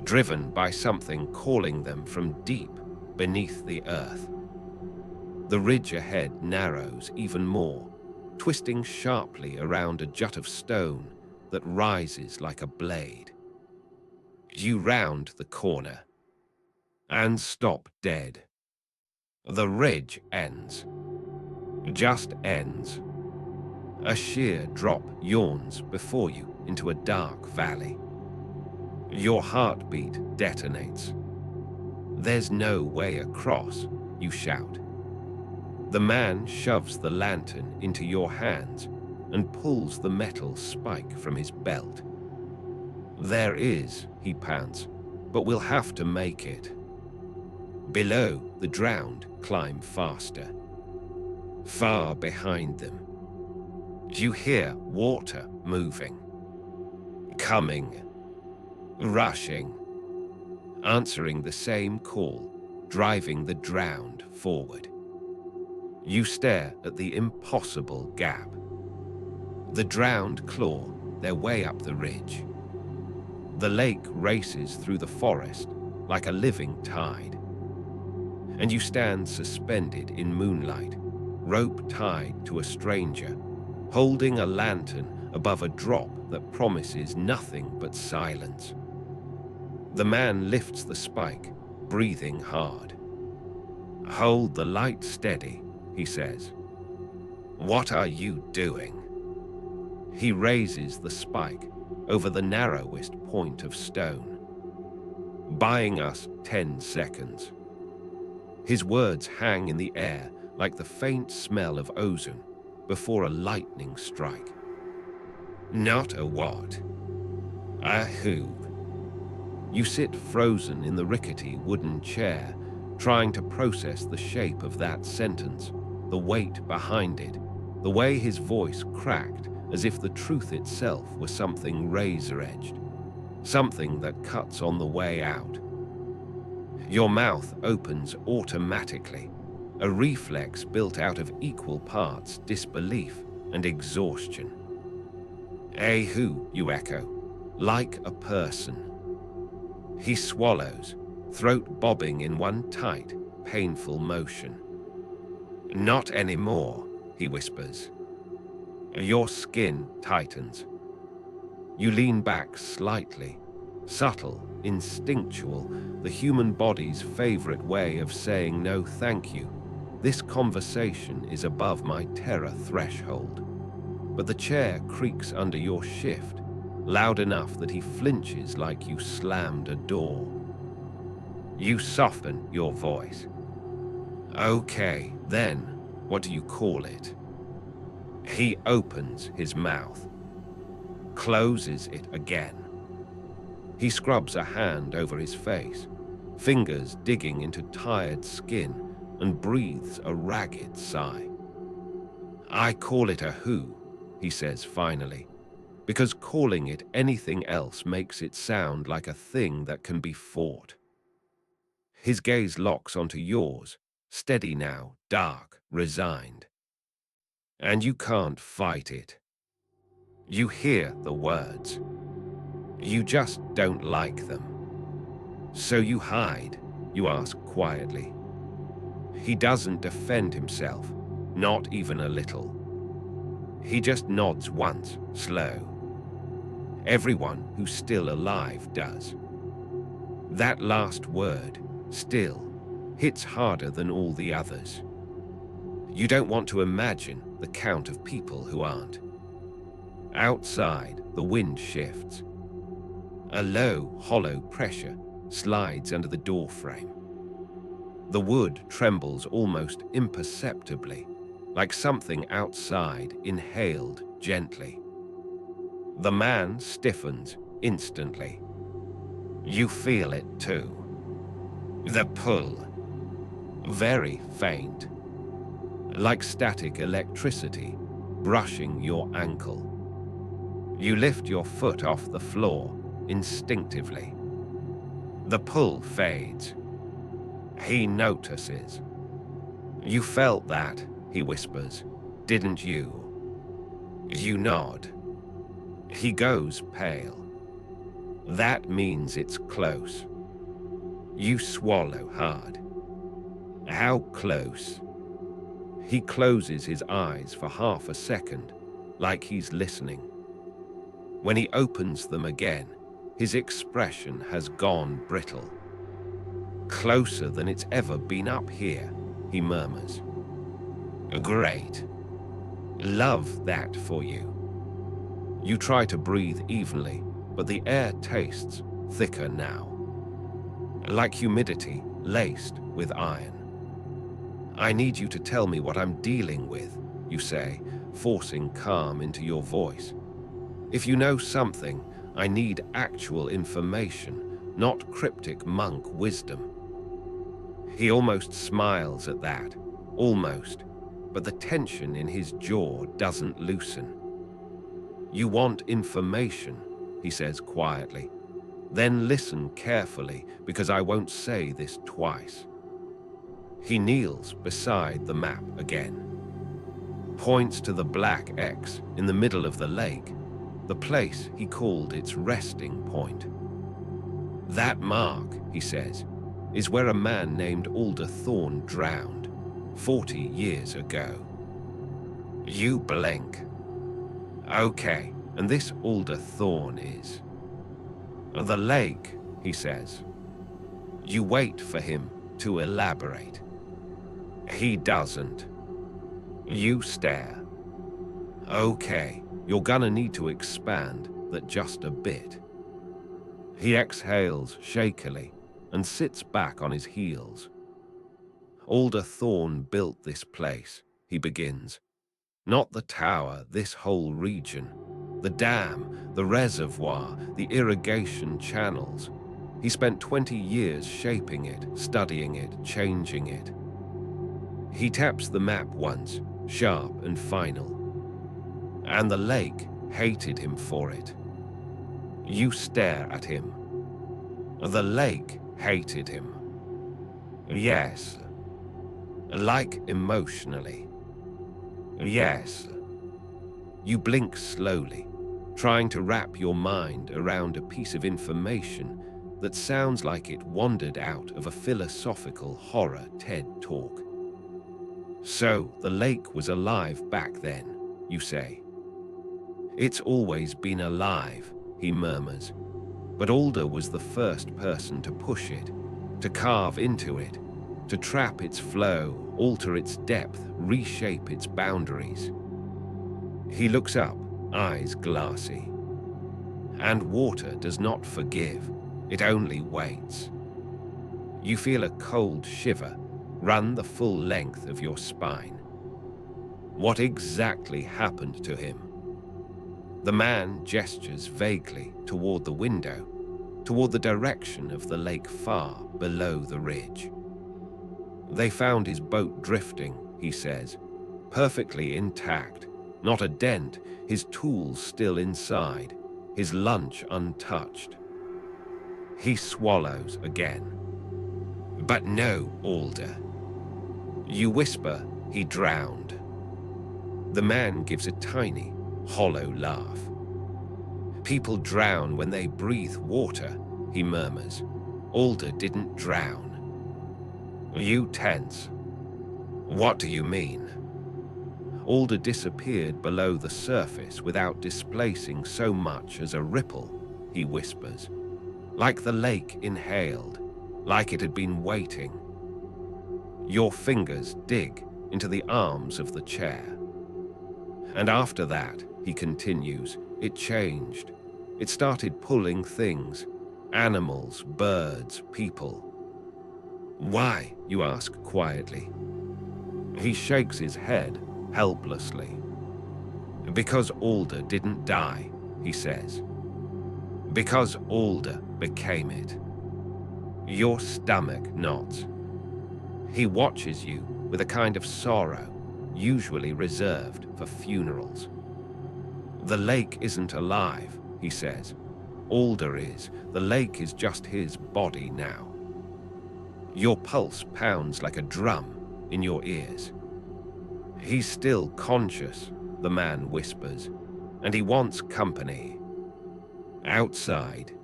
driven by something calling them from deep beneath the earth. The ridge ahead narrows even more, twisting sharply around a jut of stone that rises like a blade. You round the corner and stop dead. The ridge ends. Just ends. A sheer drop yawns before you into a dark valley. Your heartbeat detonates. There's no way across, you shout. The man shoves the lantern into your hands and pulls the metal spike from his belt. There is, he pants, but we'll have to make it. Below, the drowned climb faster. Far behind them, you hear water moving, coming, rushing, answering the same call, driving the drowned forward. You stare at the impossible gap. The drowned claw their way up the ridge. The lake races through the forest like a living tide. And you stand suspended in moonlight, rope tied to a stranger, holding a lantern above a drop that promises nothing but silence. The man lifts the spike, breathing hard. "Hold the light steady," he says. "What are you doing?" He raises the spike over the narrowest point of stone. "Buying us 10 seconds. His words hang in the air like the faint smell of ozone before a lightning strike. Not a what? A who? You sit frozen in the rickety wooden chair, trying to process the shape of that sentence, the weight behind it, the way his voice cracked as if the truth itself were something razor-edged, something that cuts on the way out. Your mouth opens automatically, a reflex built out of equal parts disbelief and exhaustion. "Eh who," you echo, like a person. He swallows, throat bobbing in one tight, painful motion. "Not anymore," he whispers. Your skin tightens. You lean back slightly, subtle, instinctual, the human body's favorite way of saying no thank you. This conversation is above my terror threshold. But the chair creaks under your shift, loud enough that he flinches like you slammed a door. You soften your voice. "Okay, then, what do you call it?" He opens his mouth, closes it again. He scrubs a hand over his face, fingers digging into tired skin, and breathes a ragged sigh. "I call it a who," he says finally, because calling it anything else makes it sound like a thing that can be fought. His gaze locks onto yours, steady now, dark, resigned. And you can't fight it. You hear the words. You just don't like them. "So you hide?" you ask quietly. He doesn't defend himself, not even a little. He just nods once, slow. Everyone who's still alive does. That last word, still, hits harder than all the others. You don't want to imagine the count of people who aren't. Outside, the wind shifts. A low, hollow pressure slides under the doorframe. The wood trembles almost imperceptibly, like something outside inhaled gently. The man stiffens instantly. You feel it too. The pull. Very faint. Like static electricity brushing your ankle. You lift your foot off the floor, instinctively. The pull fades. He notices. "You felt that," he whispers, "didn't you?" You nod. He goes pale. That means it's close. You swallow hard. How close? He closes his eyes for half a second, like he's listening. When he opens them again, his expression has gone brittle. "Closer than it's ever been up here," he murmurs. "Great. Love that for you." You try to breathe evenly, but the air tastes thicker now, like humidity laced with iron. "I need you to tell me what I'm dealing with," you say, forcing calm into your voice. "If you know something, I need actual information, not cryptic monk wisdom." He almost smiles at that, almost, but the tension in his jaw doesn't loosen. "You want information," he says quietly. "Then listen carefully, because I won't say this twice." He kneels beside the map again, points to the black X in the middle of the lake, the place he called its resting point. "That mark," he says, "is where a man named Alder Thorne drowned 40 years ago." You blink. "Okay, and this Alder Thorne is?" "The lake," he says. You wait for him to elaborate. He doesn't. You stare. "Okay, you're gonna need to expand that just a bit." He exhales shakily and sits back on his heels. "Alder Thorne built this place," he begins. "Not the tower, this whole region. The dam, the reservoir, the irrigation channels. He spent 20 years shaping it, studying it, changing it." He taps the map once, sharp and final. "And the lake hated him for it." You stare at him. "The lake hated him." "Yes." "Like emotionally." "Yes." You blink slowly, trying to wrap your mind around a piece of information that sounds like it wandered out of a philosophical horror TED talk. "So the lake was alive back then," you say. "It's always been alive," he murmurs. "But Alder was the first person to push it, to carve into it, to trap its flow, alter its depth, reshape its boundaries." He looks up, eyes glassy. "And water does not forgive, it only waits." You feel a cold shiver run the full length of your spine. What exactly happened to him? The man gestures vaguely toward the window, toward the direction of the lake far below the ridge. "They found his boat drifting," he says, "perfectly intact, not a dent, his tools still inside, his lunch untouched." He swallows again. "But no Alder." You whisper, "He drowned." The man gives a tiny, hollow laugh. "People drown when they breathe water," he murmurs. "Alder didn't drown." You tense. "What do you mean?" Alder disappeared below the surface without displacing so much as a ripple, he whispers. Like the lake inhaled, like it had been waiting. Your fingers dig into the arms of the chair. "And after that," he continues, "it changed. It started pulling things, animals, birds, people." "Why?" you ask quietly. He shakes his head helplessly. "Because Alder didn't die," he says. "Because Alder became it." Your stomach knots. He watches you with a kind of sorrow, usually reserved for funerals. "The lake isn't alive," he says. Alder is. The lake is just his body now. Your pulse pounds like a drum in your ears. He's still conscious, the man whispers, and he wants company. Outside,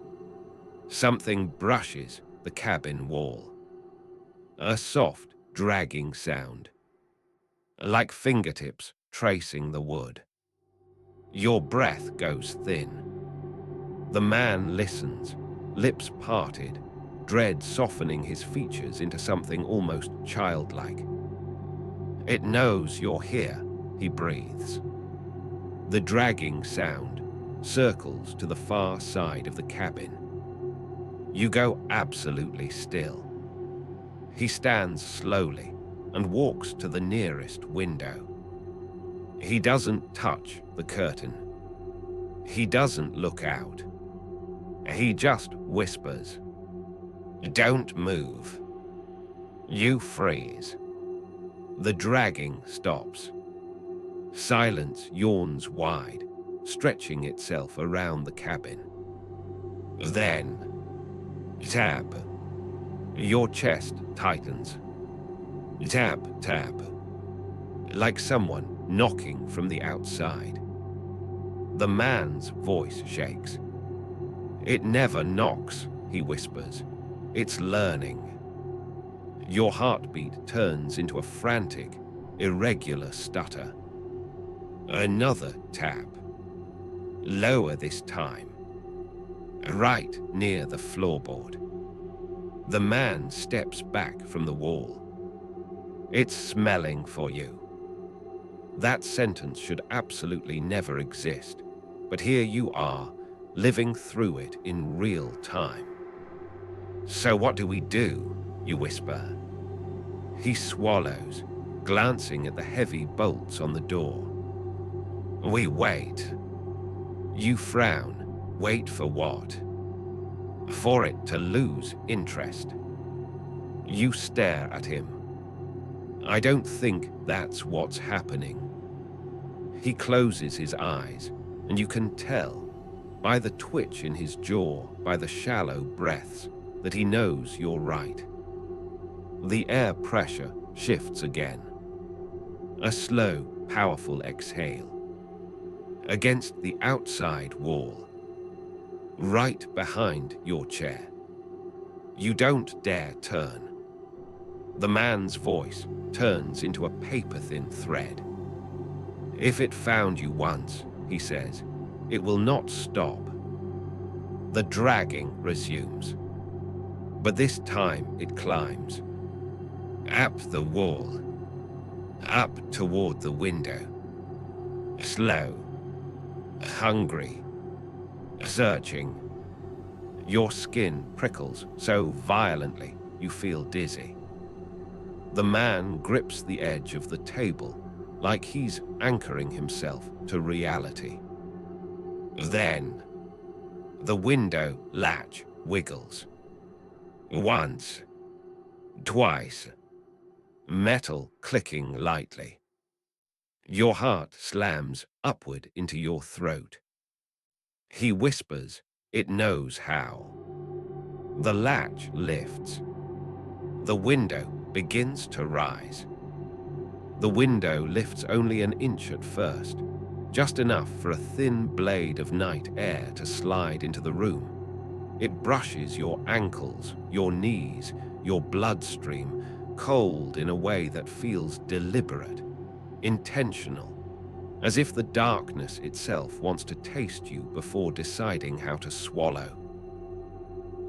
something brushes the cabin wall. A soft, dragging sound, like fingertips tracing the wood. Your breath goes thin. The man listens, lips parted, dread softening his features into something almost childlike. It knows you're here, he breathes. The dragging sound circles to the far side of the cabin. You go absolutely still. He stands slowly and walks to the nearest window. He doesn't touch the curtain. He doesn't look out. He just whispers, "Don't move." You freeze. The dragging stops. Silence yawns wide, stretching itself around the cabin. Then, tap. Your chest tightens. Tap, tap. Like someone knocking from the outside. The man's voice shakes. "It never knocks," he whispers. "It's learning." Your heartbeat turns into a frantic, irregular stutter. Another tap. Lower this time. Right near the floorboard. The man steps back from the wall. "It's smelling for you." That sentence should absolutely never exist, but here you are, living through it in real time. "So what do we do?" you whisper. He swallows, glancing at the heavy bolts on the door. "We wait." You frown. Wait for what? For it to lose interest. You stare at him. "I don't think that's what's happening." He closes his eyes, and you can tell, by the twitch in his jaw, by the shallow breaths, that he knows you're right. The air pressure shifts again. A slow, powerful exhale. Against the outside wall. Right behind your chair. You don't dare turn. The man's voice turns into a paper-thin thread. "If it found you once," he says, "it will not stop." The dragging resumes. But this time it climbs. Up the wall. Up toward the window. Slow. Hungry. Searching. Your skin prickles so violently you feel dizzy. The man grips the edge of the table like he's anchoring himself to reality. Then, the window latch wiggles. Once. Twice. Metal clicking lightly. Your heart slams upward into your throat. He whispers, it knows how. The latch lifts. The window begins to rise. The window lifts only an inch at first, just enough for a thin blade of night air to slide into the room. It brushes your ankles, your knees, your bloodstream, cold in a way that feels deliberate, intentional, as if the darkness itself wants to taste you before deciding how to swallow.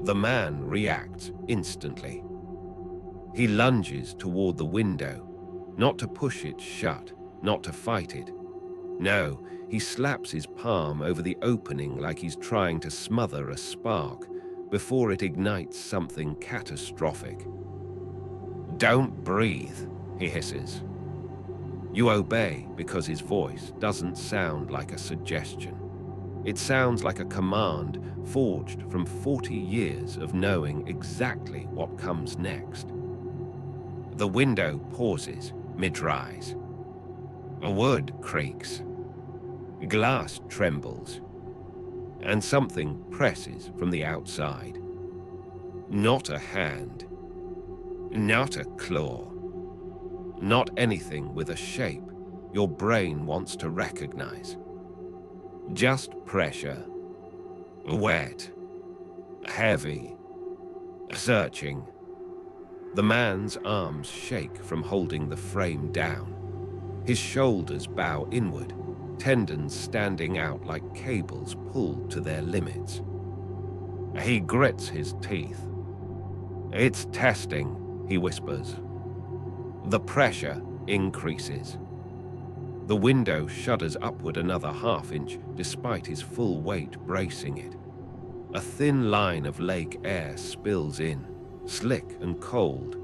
The man reacts instantly. He lunges toward the window, not to push it shut, not to fight it. No, he slaps his palm over the opening like he's trying to smother a spark before it ignites something catastrophic. "Don't breathe," he hisses. You obey because his voice doesn't sound like a suggestion. It sounds like a command forged from 40 years of knowing exactly what comes next. The window pauses mid-rise. Wood creaks. Glass trembles. and something presses from the outside. Not a hand, not a claw, not anything with a shape your brain wants to recognize. Just pressure, wet, heavy, searching. The man's arms shake from holding the frame down. His shoulders bow inward, tendons standing out like cables pulled to their limits. He grits his teeth. "It's testing," he whispers. The pressure increases. The window shudders upward another half-inch despite his full weight bracing it. A thin line of lake air spills in, slick and cold,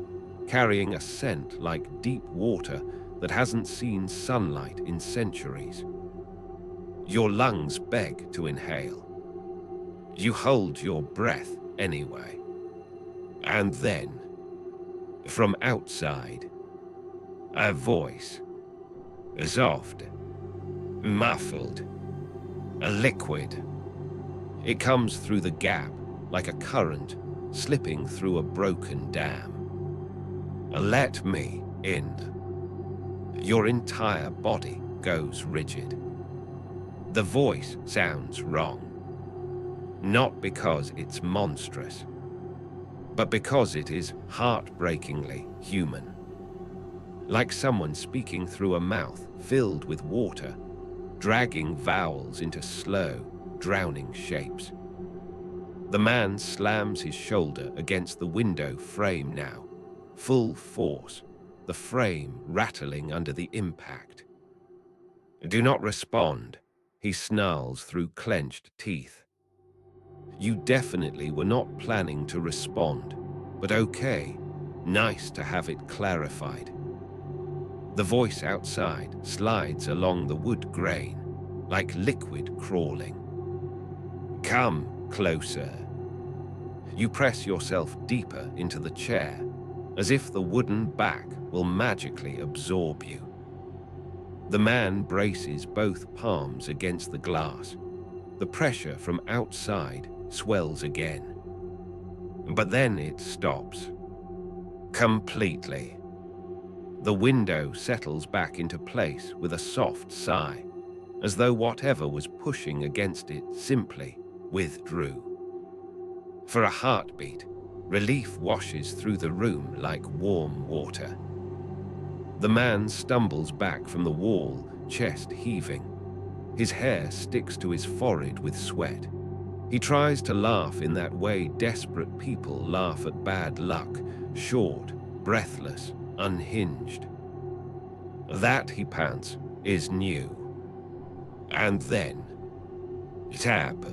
carrying a scent like deep water that hasn't seen sunlight in centuries. Your lungs beg to inhale. You hold your breath anyway. And then, from outside, a voice, soft, muffled, a liquid. It comes through the gap like a current slipping through a broken dam. "Let me in." Your entire body goes rigid. The voice sounds wrong. Not because it's monstrous, but because it is heartbreakingly human. Like someone speaking through a mouth filled with water, dragging vowels into slow, drowning shapes. The man slams his shoulder against the window frame now, full force, the frame rattling under the impact. "Do not respond," he snarls through clenched teeth. You definitely were not planning to respond, but okay, nice to have it clarified. The voice outside slides along the wood grain, like liquid crawling. "Come closer." You press yourself deeper into the chair, as if the wooden back will magically absorb you. The man braces both palms against the glass. The pressure from outside swells again. But then it stops. Completely. The window settles back into place with a soft sigh, as though whatever was pushing against it simply withdrew. For a heartbeat, relief washes through the room like warm water. The man stumbles back from the wall, chest heaving. His hair sticks to his forehead with sweat. He tries to laugh in that way desperate people laugh at bad luck, short, breathless, unhinged. That, he pants, is new. And then, tap,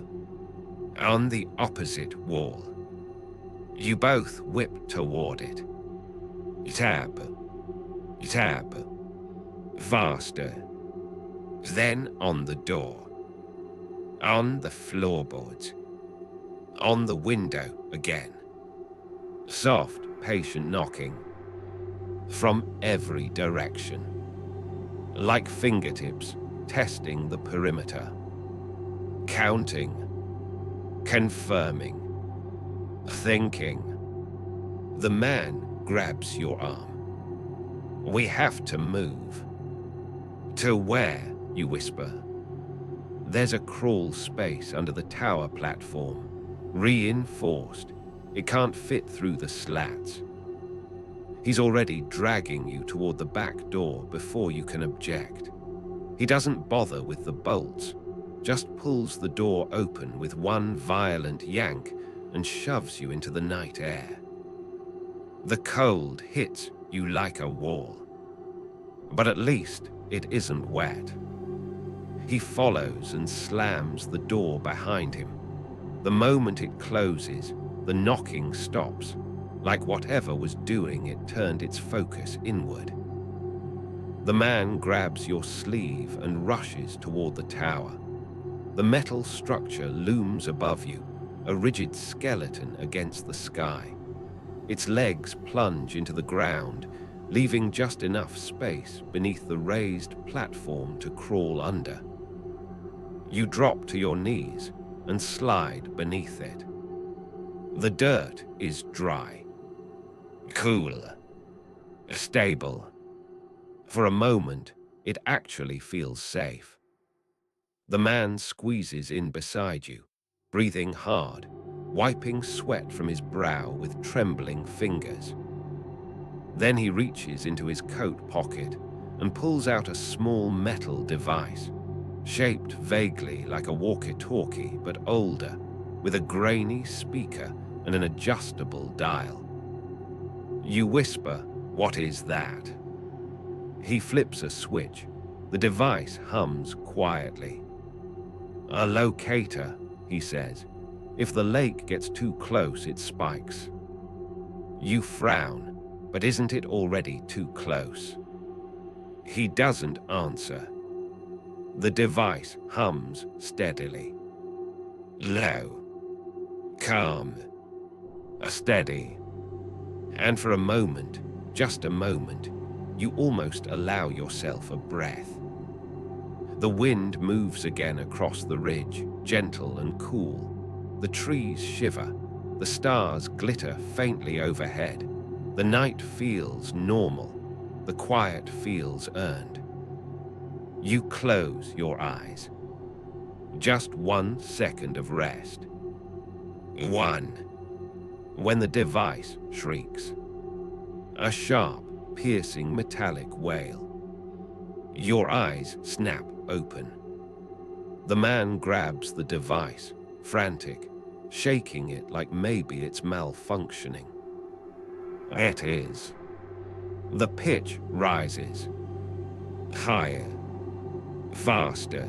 on the opposite wall. You both whip toward it. Tap, tap, faster. Then on the door. On the floorboards. On the window again. Soft, patient knocking. From every direction. Like fingertips testing the perimeter. Counting. Confirming. Thinking. The man grabs your arm. "We have to move." "To where?" you whisper. There's a crawl space under the tower platform, reinforced. It can't fit through the slats. He's already dragging you toward the back door before you can object. He doesn't bother with the bolts, just pulls the door open with one violent yank and shoves you into the night air. The cold hits you like a wall. But at least it isn't wet. He follows and slams the door behind him. The moment it closes, the knocking stops, like whatever was doing it turned its focus inward. The man grabs your sleeve and rushes toward the tower. The metal structure looms above you, a rigid skeleton against the sky. Its legs plunge into the ground, leaving just enough space beneath the raised platform to crawl under. You drop to your knees, and slide beneath it. The dirt is dry, cool, stable. For a moment, it actually feels safe. The man squeezes in beside you, breathing hard, wiping sweat from his brow with trembling fingers. Then he reaches into his coat pocket and pulls out a small metal device, shaped vaguely like a walkie-talkie but older, with a grainy speaker and an adjustable dial. You whisper, "What is that?" He flips a switch. The device hums quietly. "A locator," he says. "If the lake gets too close, it spikes." You frown, but isn't it already too close? He doesn't answer. The device hums steadily. Low, calm, steady. And for a moment, just a moment, you almost allow yourself a breath. The wind moves again across the ridge, gentle and cool. The trees shiver. The stars glitter faintly overhead. The night feels normal. The quiet feels earned. You close your eyes. Just 1 second of rest. One. When the device shrieks. A sharp, piercing metallic wail. Your eyes snap open. The man grabs the device, frantic, shaking it like maybe it's malfunctioning. It is. The pitch rises. Higher. Faster.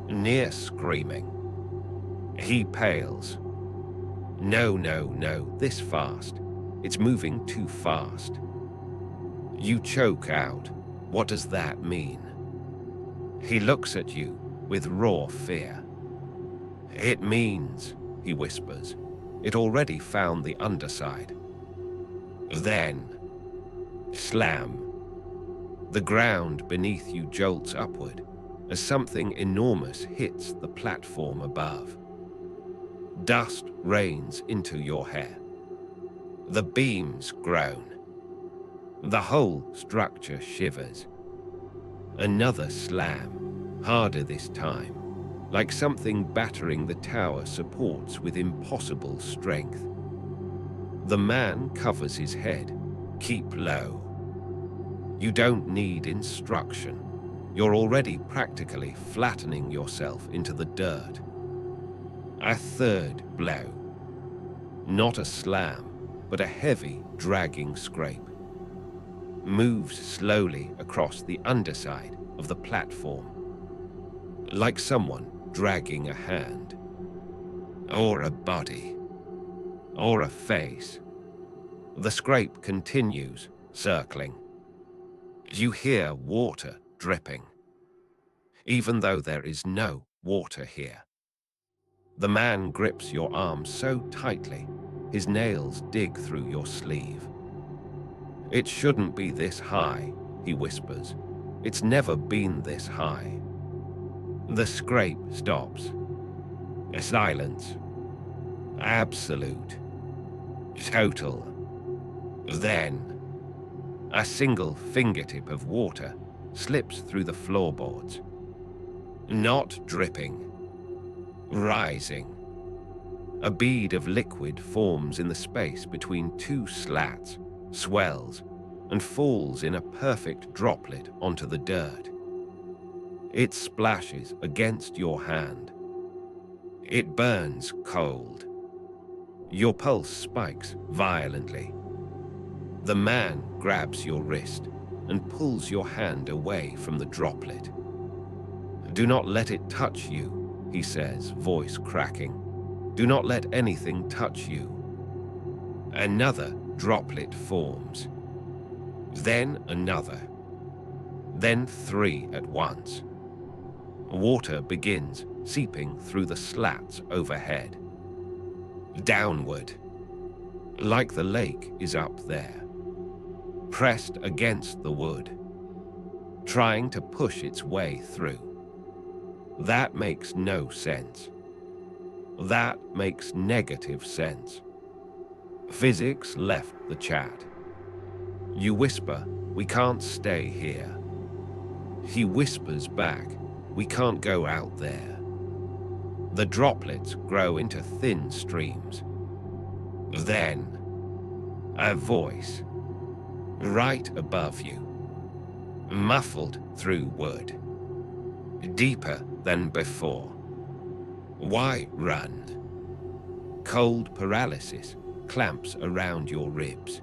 Near screaming. He pales. No, no, no, this fast. It's moving too fast. You choke out. What does that mean? He looks at you with raw fear. It means, he whispers, it already found the underside. Then, slam. The ground beneath you jolts upward as something enormous hits the platform above. Dust rains into your hair. The beams groan. The whole structure shivers. Another slam, harder this time, like something battering the tower supports with impossible strength. The man covers his head. Keep low. You don't need instruction. You're already practically flattening yourself into the dirt. A third blow. Not a slam, but a heavy, dragging scrape. Moves slowly across the underside of the platform, like someone dragging a hand, or a body, or a face. The scrape continues, circling. You hear water dripping, even though there is no water here. The man grips your arm so tightly, his nails dig through your sleeve. It shouldn't be this high, he whispers. It's never been this high. The scrape stops. Silence. Absolute. Total. Then, a single fingertip of water slips through the floorboards. Not dripping. Rising. A bead of liquid forms in the space between two slats, swells, and falls in a perfect droplet onto the dirt. It splashes against your hand. It burns cold. Your pulse spikes violently. The man grabs your wrist and pulls your hand away from the droplet. Do not let it touch you, he says, voice cracking. Do not let anything touch you. Another droplet forms. Then another. Then 3 at once. Water begins seeping through the slats overhead. Downward. Like the lake is up there. Pressed against the wood. Trying to push its way through. That makes no sense. That makes negative sense. Physics left the chat. You whisper, "We can't stay here." He whispers back, "We can't go out there." The droplets grow into thin streams. Then, a voice, right above you, muffled through wood, deeper than before. Why run? Cold paralysis clamps around your ribs.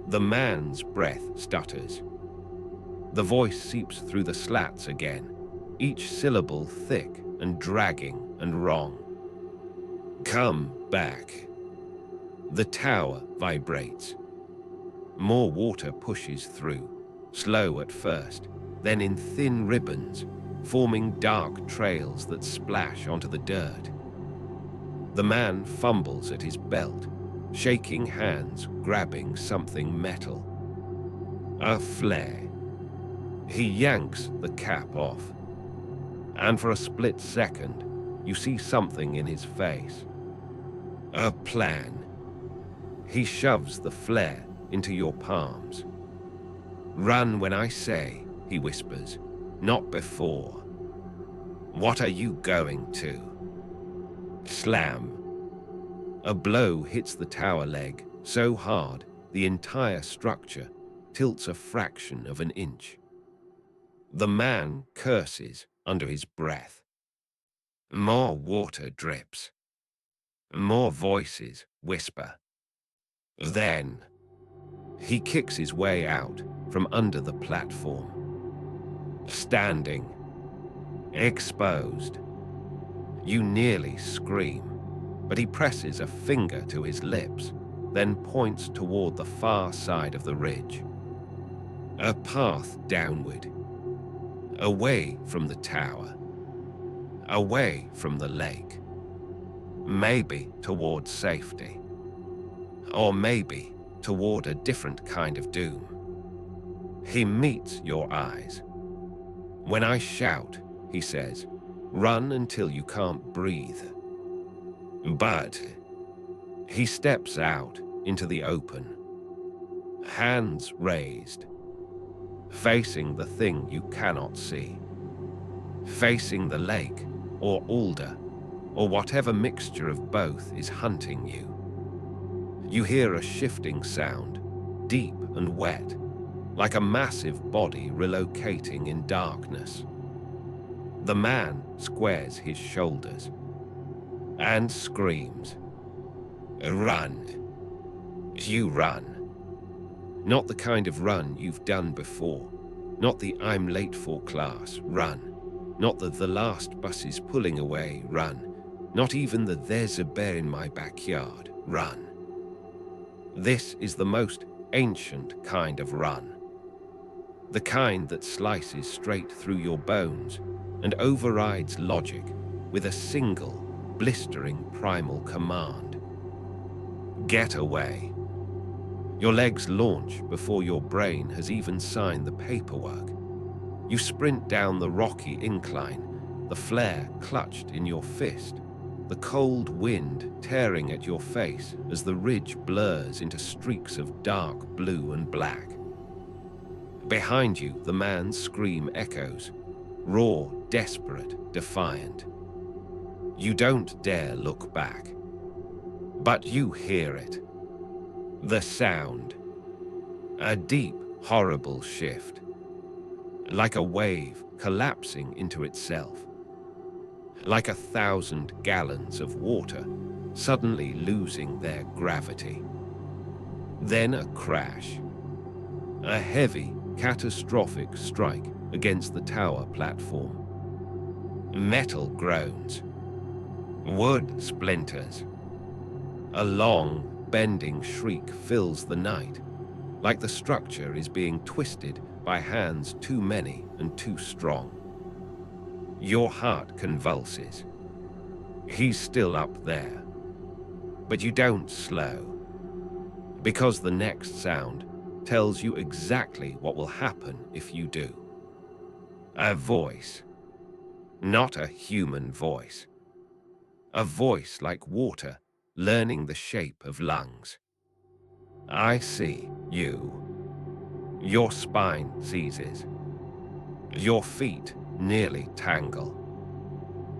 The man's breath stutters. The voice seeps through the slats again, each syllable thick and dragging and wrong. Come back. The tower vibrates. More water pushes through, slow at first, then in thin ribbons, forming dark trails that splash onto the dirt. The man fumbles at his belt, shaking hands, grabbing something metal. A flare. He yanks the cap off, and for a split second, you see something in his face. A plan. He shoves the flare into your palms. "Run when I say," he whispers, "not before." What are you going to? Slam. A blow hits the tower leg so hard the entire structure tilts a fraction of an inch. The man curses under his breath. More water drips. More voices whisper. Then, he kicks his way out from under the platform. Standing, exposed. You nearly scream, but he presses a finger to his lips, then points toward the far side of the ridge. A path downward, away from the tower, away from the lake, maybe toward safety, or maybe toward a different kind of doom. He meets your eyes. When I shout, he says, "Run until you can't breathe." But he steps out into the open, hands raised, facing the thing you cannot see, facing the lake or alder or whatever mixture of both is hunting you. You hear a shifting sound, deep and wet, like a massive body relocating in darkness. The man squares his shoulders and screams. Run. You run. Not the kind of run you've done before. Not the "I'm late for class" run. Not the last bus is pulling away" run. Not even the "there's a bear in my backyard" run. This is the most ancient kind of run. The kind that slices straight through your bones and overrides logic with a single, blistering primal command. Get away. Your legs launch before your brain has even signed the paperwork. You sprint down the rocky incline, the flare clutched in your fist, the cold wind tearing at your face as the ridge blurs into streaks of dark blue and black. Behind you, the man's scream echoes, raw, desperate, defiant. You don't dare look back, but you hear it. The sound. A deep, horrible shift, like a wave collapsing into itself, like 1,000 gallons of water suddenly losing their gravity. Then a crash, a heavy, catastrophic strike against the tower platform. Metal groans, wood splinters. A long, bending shriek fills the night, like the structure is being twisted by hands too many and too strong. Your heart convulses. He's still up there. But you don't slow, because the next sound tells you exactly what will happen if you do. A voice. Not a human voice. a voice like water, learning the shape of lungs. I see you. Your spine seizes. Your feet nearly tangle.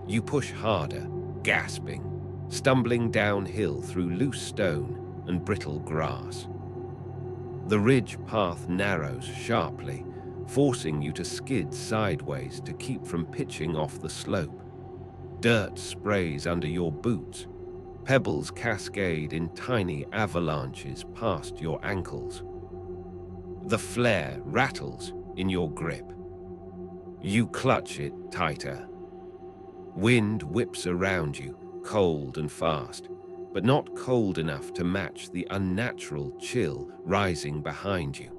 You push harder, gasping, stumbling downhill through loose stone and brittle grass. The ridge path narrows sharply, forcing you to skid sideways to keep from pitching off the slope. Dirt sprays under your boots. Pebbles cascade in tiny avalanches past your ankles. The flare rattles in your grip. You clutch it tighter. Wind whips around you, cold and fast, but not cold enough to match the unnatural chill rising behind you.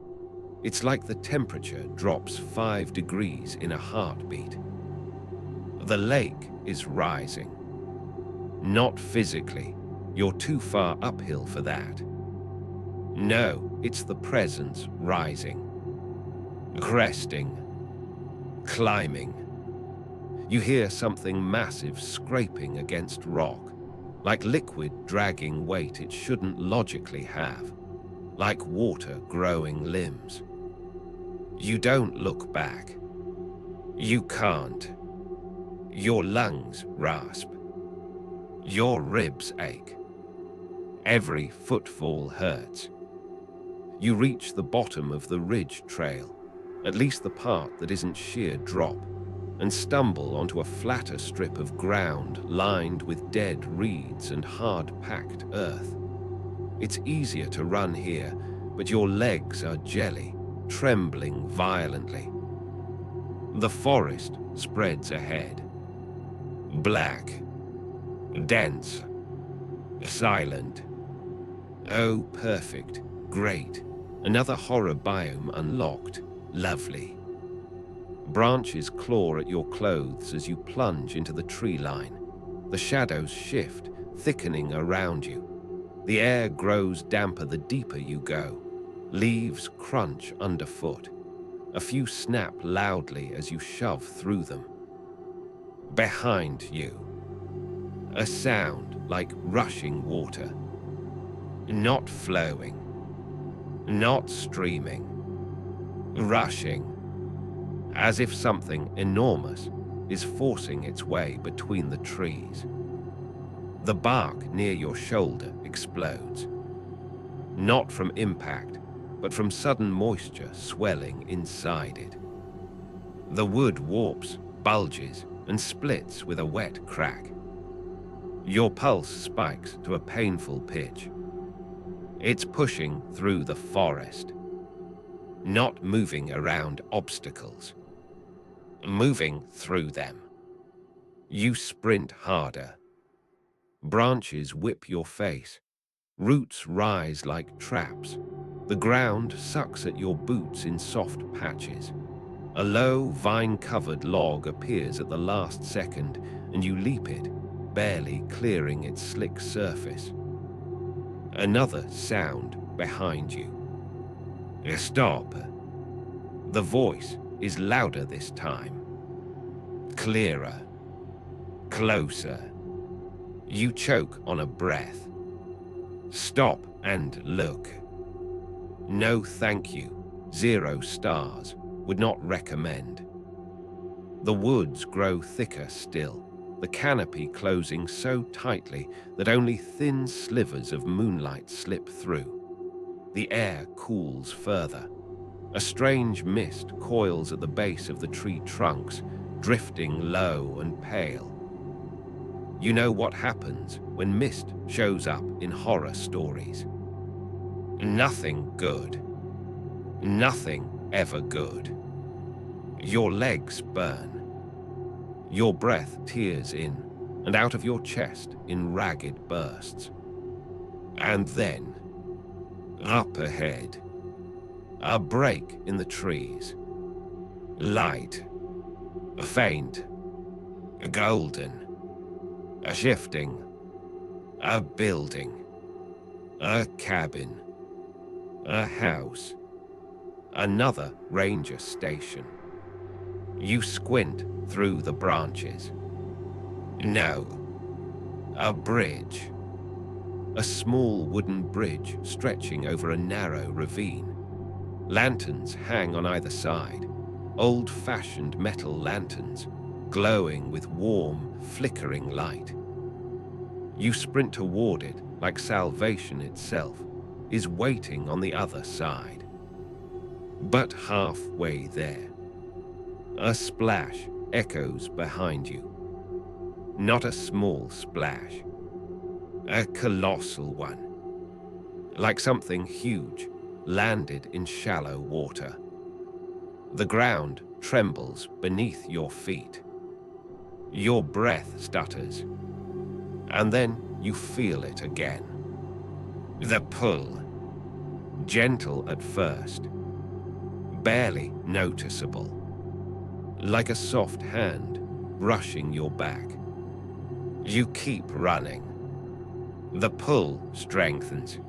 It's like the temperature drops 5 degrees in a heartbeat. The lake is rising. Not physically. You're too far uphill for that. No, it's the presence rising. Cresting. Climbing. You hear something massive scraping against rock, like liquid dragging weight it shouldn't logically have, like water growing limbs. You don't look back. You can't. Your lungs rasp. Your ribs ache. Every footfall hurts. You reach the bottom of the ridge trail, at least the part that isn't sheer drop, and stumble onto a flatter strip of ground lined with dead reeds and hard-packed earth. It's easier to run here, but your legs are jelly, trembling violently. The forest spreads ahead. Black. Dense. Silent. Oh, perfect. Great. Another horror biome unlocked. Lovely. Branches claw at your clothes as you plunge into the tree line. The shadows shift, thickening around you. The air grows damper the deeper you go. Leaves crunch underfoot. A few snap loudly as you shove through them. Behind you. A sound like rushing water. Not flowing. Not streaming. Rushing. As if something enormous is forcing its way between the trees. The bark near your shoulder explodes. Not from impact, but from sudden moisture swelling inside it. The wood warps, bulges, and splits with a wet crack. Your pulse spikes to a painful pitch. It's pushing through the forest, not moving around obstacles, moving through them. You sprint harder. Branches whip your face. Roots rise like traps. The ground sucks at your boots in soft patches. A low, vine-covered log appears at the last second, and you leap it, barely clearing its slick surface. Another sound behind you. Stop. The voice is louder this time. Clearer. Closer. You choke on a breath. Stop and look. No thank you. 0 stars. Would not recommend. The woods grow thicker still, the canopy closing so tightly that only thin slivers of moonlight slip through. The air cools further. A strange mist coils at the base of the tree trunks, drifting low and pale. You know what happens when mist shows up in horror stories. Nothing good. Nothing ever good. Your legs burn. Your breath tears in and out of your chest in ragged bursts. And then, up ahead, a break in the trees. Light, faint, golden, a shifting, a building, a cabin, a house, another ranger station. You squint through the branches. No, A bridge. A small wooden bridge stretching over a narrow ravine. Lanterns hang on either side, old-fashioned metal lanterns, glowing with warm, flickering light. You sprint toward it like salvation itself is waiting on the other side. But halfway there, a splash echoes behind you. Not a small splash, a colossal one, like something huge landed in shallow water. The ground trembles beneath your feet. Your breath stutters, and then you feel it again. The pull, gentle at first, barely noticeable, like a soft hand brushing your back. You keep running. The pull strengthens.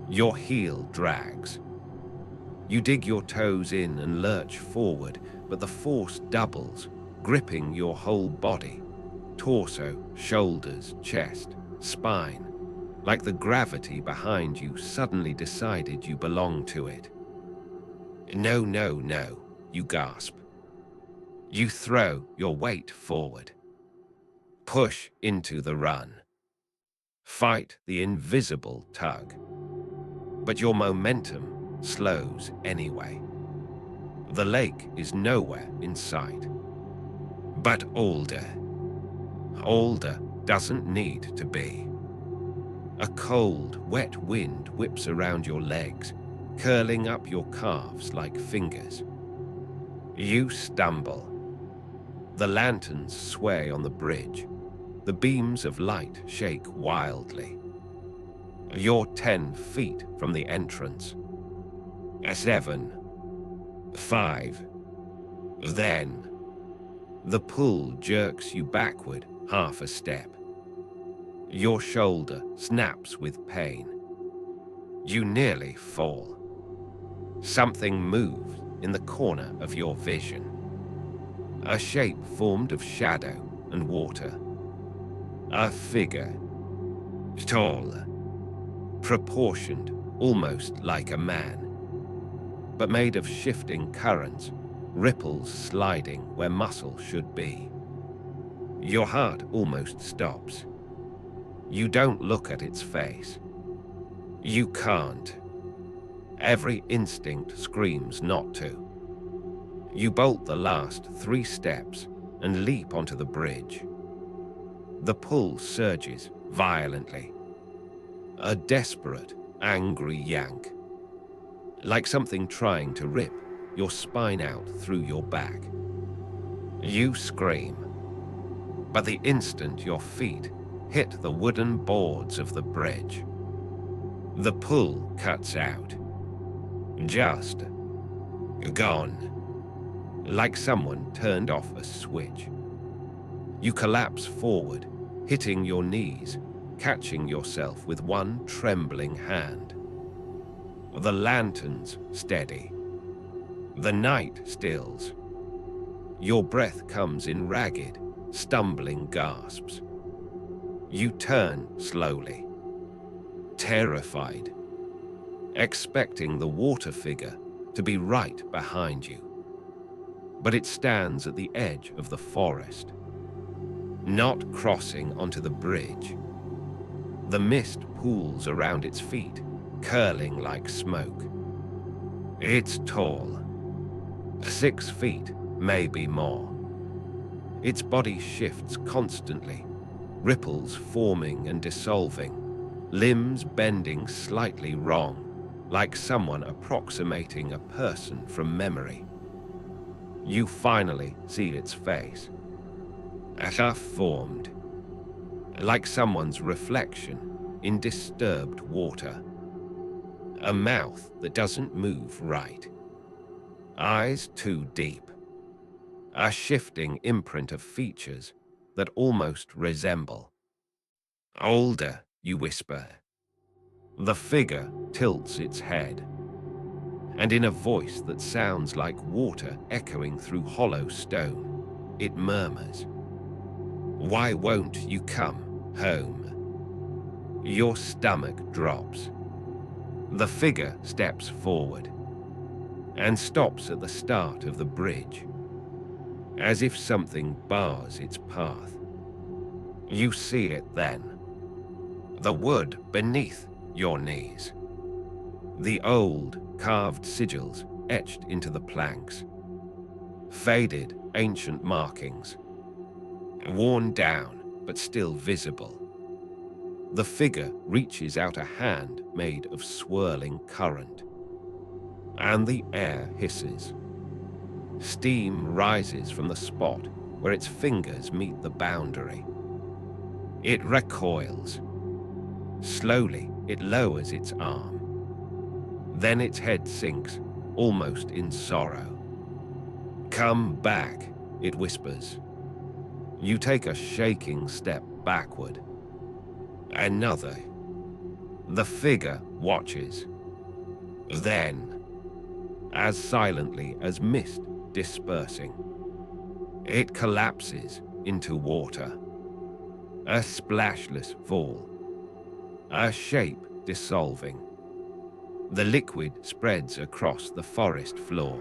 Your heel drags. You dig your toes in and lurch forward, but the force doubles, gripping your whole body, torso, shoulders, chest, spine, like the gravity behind you suddenly decided you belong to it. No, no, no, you gasp. You throw your weight forward. Push into the run. Fight the invisible tug. But your momentum slows anyway. The lake is nowhere in sight. But older doesn't need to be. A cold, wet wind whips around your legs, curling up your calves like fingers. You stumble. The lanterns sway on the bridge. The beams of light shake wildly. You're 10 feet from the entrance. 7, 5. Then, the pull jerks you backward half a step. Your shoulder snaps with pain. You nearly fall. Something moves in the corner of your vision. A shape formed of shadow and water. A figure, tall, proportioned almost like a man, but made of shifting currents, ripples sliding where muscle should be. Your heart almost stops. You don't look at its face. You can't. Every instinct screams not to. You bolt the last 3 steps and leap onto the bridge. The pull surges violently. A desperate, angry yank. Like something trying to rip your spine out through your back. You scream. But the instant your feet hit the wooden boards of the bridge, the pull cuts out. Just gone. Like someone turned off a switch. You collapse forward, hitting your knees, catching yourself with one trembling hand. The lanterns steady. The night stills. Your breath comes in ragged, stumbling gasps. You turn slowly, terrified, expecting the water figure to be right behind you. But it stands at the edge of the forest, not crossing onto the bridge. The mist pools around its feet, curling like smoke. It's tall, 6 feet, maybe more. Its body shifts constantly, ripples forming and dissolving, limbs bending slightly wrong, like someone approximating a person from memory. You finally see its face, half-formed, like someone's reflection in disturbed water. A mouth that doesn't move right. Eyes too deep. A shifting imprint of features that almost resemble. Older, you whisper. The figure tilts its head, and in a voice that sounds like water echoing through hollow stone, it murmurs, "Why won't you come home. Your stomach drops. The figure steps forward and stops at the start of the bridge, as if something bars its path. You see it then. The wood beneath your knees. The old carved sigils etched into the planks. Faded ancient markings. Worn down but still visible. The figure reaches out a hand made of swirling current. And the air hisses. Steam rises from the spot where its fingers meet the boundary. It recoils. Slowly, it lowers its arm. Then its head sinks, almost in sorrow. "Come back," it whispers. You take a shaking step backward. Another. The figure watches. Then, as silently as mist dispersing, it collapses into water. A splashless fall. A shape dissolving. The liquid spreads across the forest floor,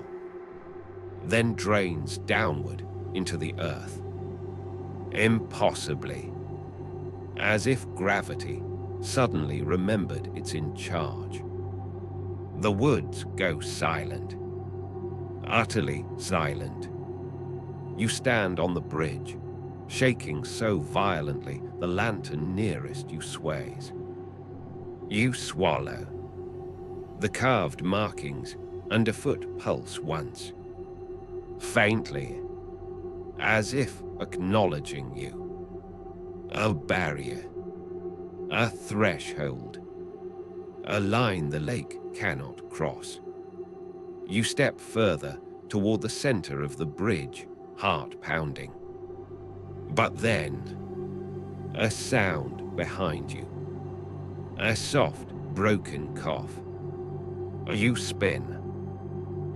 then drains downward into the earth. Impossibly. As if gravity suddenly remembered it's in charge. The woods go silent. Utterly silent. You stand on the bridge, shaking so violently the lantern nearest you sways. You swallow. The carved markings underfoot pulse once. Faintly, as if acknowledging you. A barrier. A threshold. A line the lake cannot cross. You step further toward the center of the bridge, heart pounding. But then, a sound behind you. A soft, broken cough. You spin,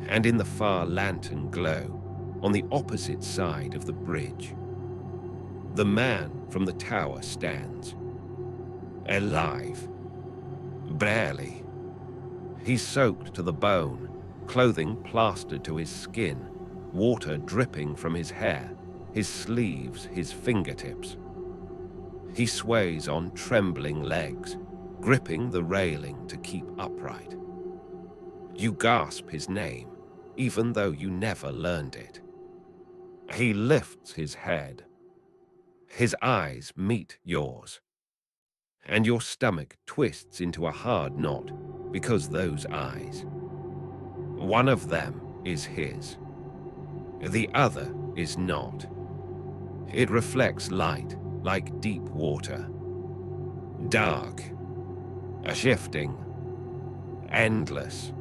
and in the far lantern glow, on the opposite side of the bridge, the man from the tower stands. Alive. Barely. He's soaked to the bone, clothing plastered to his skin, water dripping from his hair, his sleeves, his fingertips. He sways on trembling legs, gripping the railing to keep upright. You gasp his name, even though you never learned it. He lifts his head. His eyes meet yours, and your stomach twists into a hard knot because those eyes. One of them is his. The other is not. It reflects light like deep water. Dark. Shifting. Endless.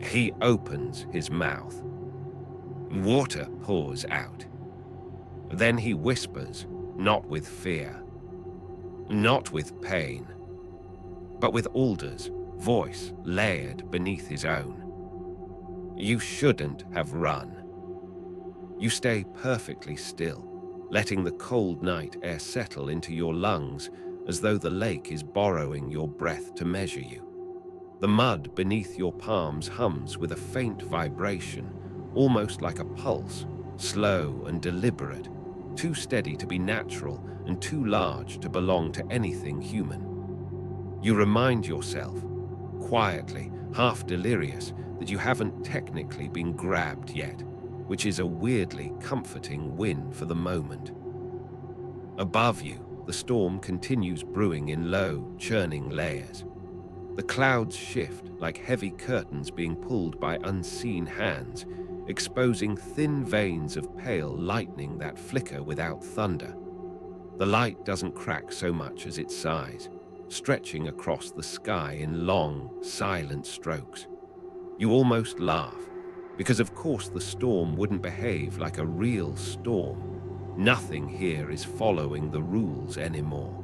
He opens his mouth. Water pours out. Then he whispers, not with fear, not with pain, but with Alder's voice layered beneath his own. You shouldn't have run. You stay perfectly still, letting the cold night air settle into your lungs as though the lake is borrowing your breath to measure you. The mud beneath your palms hums with a faint vibration, almost like a pulse, slow and deliberate, too steady to be natural and too large to belong to anything human. You remind yourself, quietly, half delirious, that you haven't technically been grabbed yet, which is a weirdly comforting win for the moment. Above you, the storm continues brewing in low, churning layers. The clouds shift like heavy curtains being pulled by unseen hands, exposing thin veins of pale lightning that flicker without thunder. The light doesn't crack so much as its size, stretching across the sky in long, silent strokes. You almost laugh, because of course the storm wouldn't behave like a real storm. Nothing here is following the rules anymore.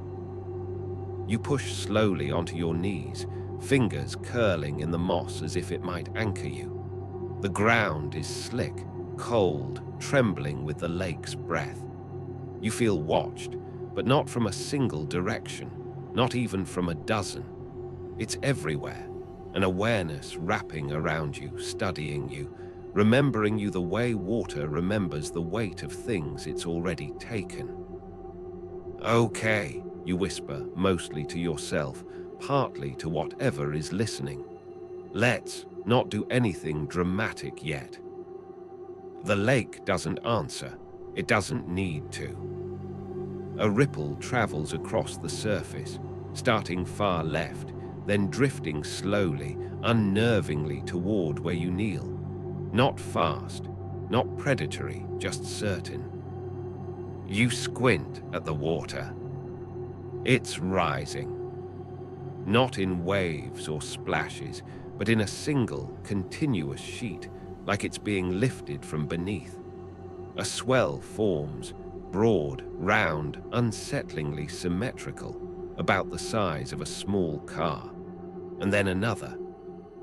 You push slowly onto your knees, fingers curling in the moss as if it might anchor you. The ground is slick, cold, trembling with the lake's breath. You feel watched, but not from a single direction, not even from a dozen. It's everywhere, an awareness wrapping around you, studying you, remembering you the way water remembers the weight of things it's already taken. Okay, you whisper, mostly to yourself, partly to whatever is listening. Let's not do anything dramatic yet. The lake doesn't answer. It doesn't need to. A ripple travels across the surface, starting far left, then drifting slowly, unnervingly toward where you kneel. Not fast, not predatory, just certain. You squint at the water. It's rising. Not in waves or splashes, but in a single, continuous sheet, like it's being lifted from beneath. A swell forms, broad, round, unsettlingly symmetrical, about the size of a small car. And then another,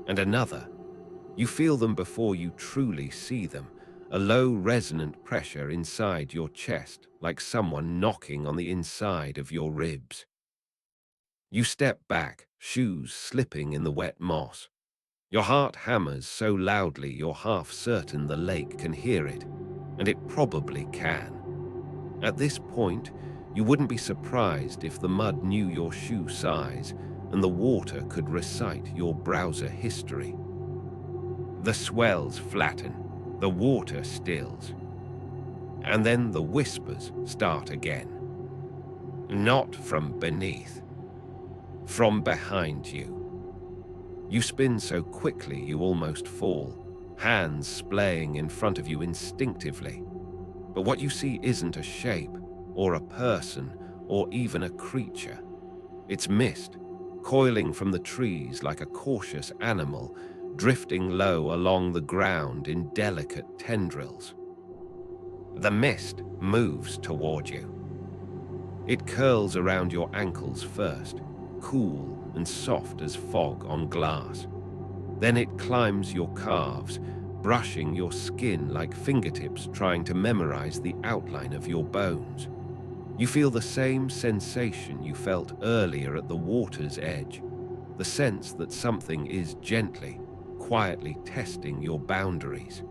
and another. You feel them before you truly see them, a low resonant pressure inside your chest, like someone knocking on the inside of your ribs. You step back, shoes slipping in the wet moss. Your heart hammers so loudly you're half certain the lake can hear it, and it probably can. At this point, you wouldn't be surprised if the mud knew your shoe size and the water could recite your browser history. The swells flatten, the water stills, and then the whispers start again. Not from beneath, from behind you. You spin so quickly you almost fall, hands splaying in front of you instinctively. But what you see isn't a shape, or a person, or even a creature. It's mist, coiling from the trees like a cautious animal, drifting low along the ground in delicate tendrils. The mist moves toward you. It curls around your ankles first, cool and soft as fog on glass. Then it climbs your calves, brushing your skin like fingertips trying to memorize the outline of your bones. You feel the same sensation you felt earlier at the water's edge, the sense that something is gently, quietly testing your boundaries.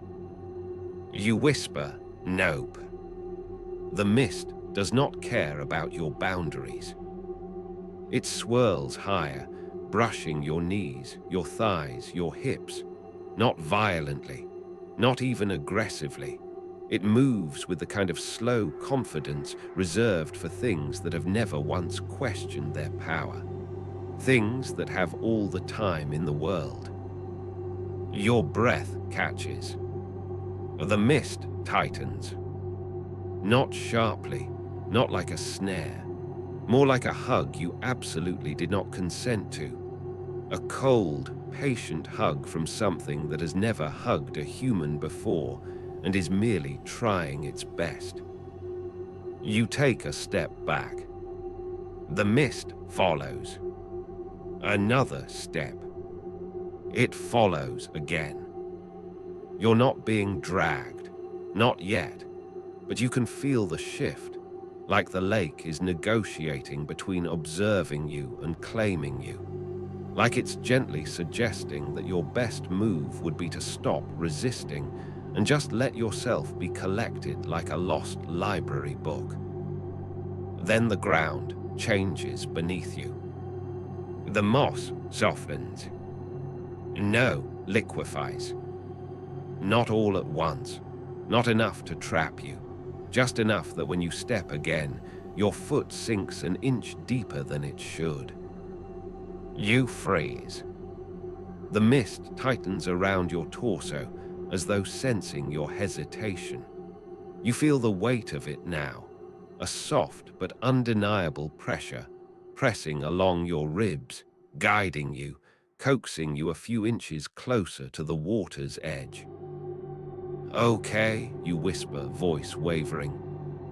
You whisper, "Nope." The mist does not care about your boundaries. It swirls higher, brushing your knees, your thighs, your hips, not violently, not even aggressively. It moves with the kind of slow confidence reserved for things that have never once questioned their power, things that have all the time in the world. Your breath catches. The mist tightens. Not sharply, not like a snare, more like a hug you absolutely did not consent to. A cold, patient hug from something that has never hugged a human before and is merely trying its best. You take a step back. The mist follows. Another step. It follows again. You're not being dragged, not yet, but you can feel the shift, like the lake is negotiating between observing you and claiming you. Like it's gently suggesting that your best move would be to stop resisting and just let yourself be collected like a lost library book. Then the ground changes beneath you. The moss softens. No, liquefies. Not all at once, not enough to trap you, just enough that when you step again, your foot sinks an inch deeper than it should. You freeze. The mist tightens around your torso as though sensing your hesitation. You feel the weight of it now, a soft but undeniable pressure pressing along your ribs, guiding you, coaxing you a few inches closer to the water's edge. Okay, you whisper, voice wavering.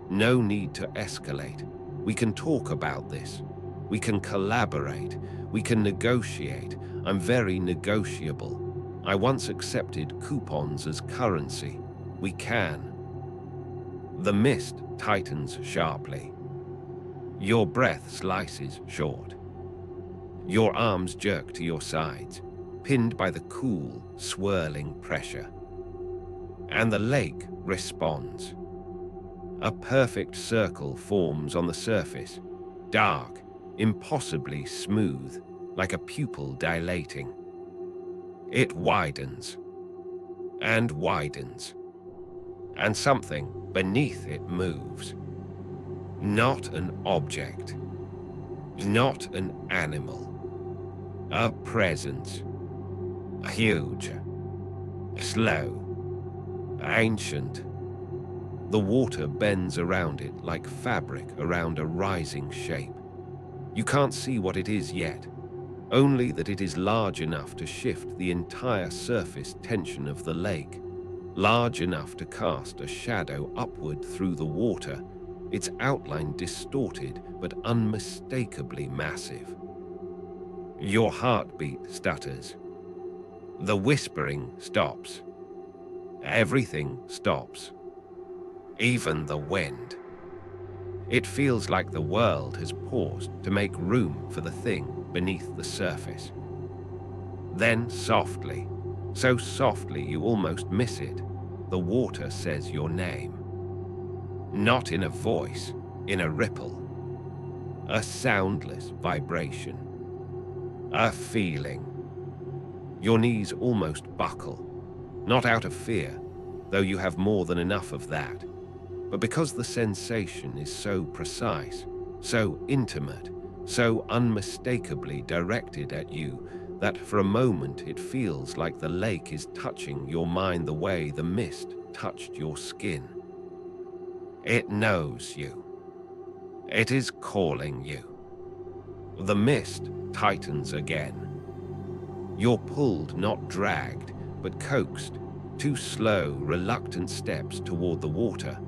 No need to escalate. We can talk about this. We can collaborate. We can negotiate. I'm very negotiable. I once accepted coupons as currency. We can. The mist tightens sharply. Your breath slices short. Your arms jerk to your sides, pinned by the cool, swirling pressure. And the lake responds. A perfect circle forms on the surface, dark, impossibly smooth, like a pupil dilating. It widens and widens, and something beneath it moves. Not an object, not an animal, a presence, huge, slow, ancient. The water bends around it like fabric around a rising shape. You can't see what it is yet, only that it is large enough to shift the entire surface tension of the lake, large enough to cast a shadow upward through the water, its outline distorted but unmistakably massive. Your heartbeat stutters. The whispering stops. Everything stops. Even the wind. It feels like the world has paused to make room for the thing beneath the surface. Then softly, so softly you almost miss it, the water says your name. Not in a voice, in a ripple. A soundless vibration. A feeling. Your knees almost buckle, not out of fear, though you have more than enough of that, but because the sensation is so precise, so intimate, so unmistakably directed at you that for a moment it feels like the lake is touching your mind the way the mist touched your skin. It knows you. It is calling you. The mist tightens again. You're pulled, not dragged, but coaxed, 2 slow, reluctant steps toward the water.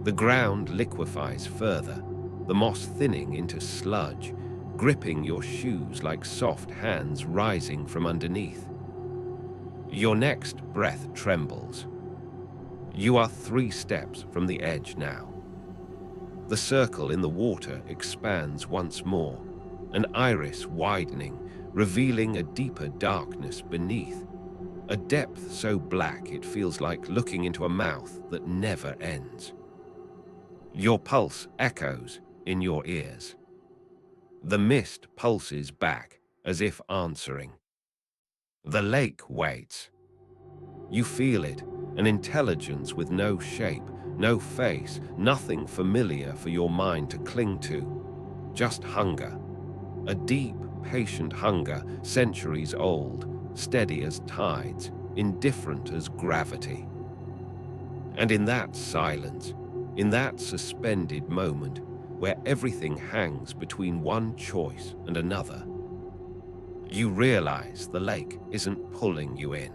The ground liquefies further, the moss thinning into sludge, gripping your shoes like soft hands rising from underneath. Your next breath trembles. You are 3 steps from the edge now. The circle in the water expands once more, an iris widening, revealing a deeper darkness beneath, a depth so black it feels like looking into a mouth that never ends. Your pulse echoes in your ears. The mist pulses back as if answering. The lake waits. You feel it, an intelligence with no shape, no face, nothing familiar for your mind to cling to. Just hunger. A deep, patient hunger, centuries old, steady as tides, indifferent as gravity. And in that silence, in that suspended moment, where everything hangs between one choice and another, you realize the lake isn't pulling you in.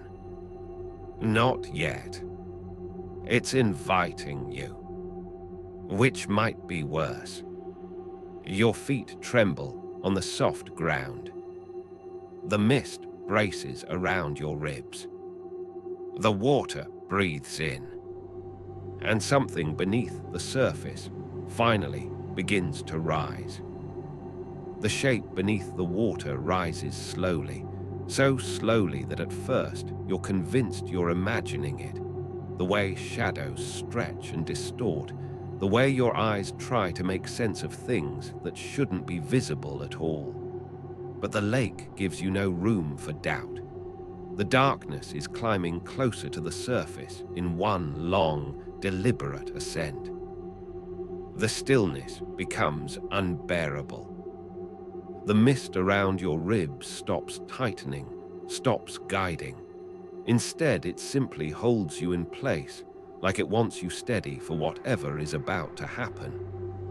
Not yet. It's inviting you. Which might be worse. Your feet tremble on the soft ground. The mist braces around your ribs. The water breathes in. And something beneath the surface finally begins to rise. The shape beneath the water rises slowly, so slowly that at first you're convinced you're imagining it, the way shadows stretch and distort, the way your eyes try to make sense of things that shouldn't be visible at all. But the lake gives you no room for doubt. The darkness is climbing closer to the surface in one long, deliberate ascent. The stillness becomes unbearable. The mist around your ribs stops tightening, stops guiding. Instead, it simply holds you in place, like it wants you steady for whatever is about to happen.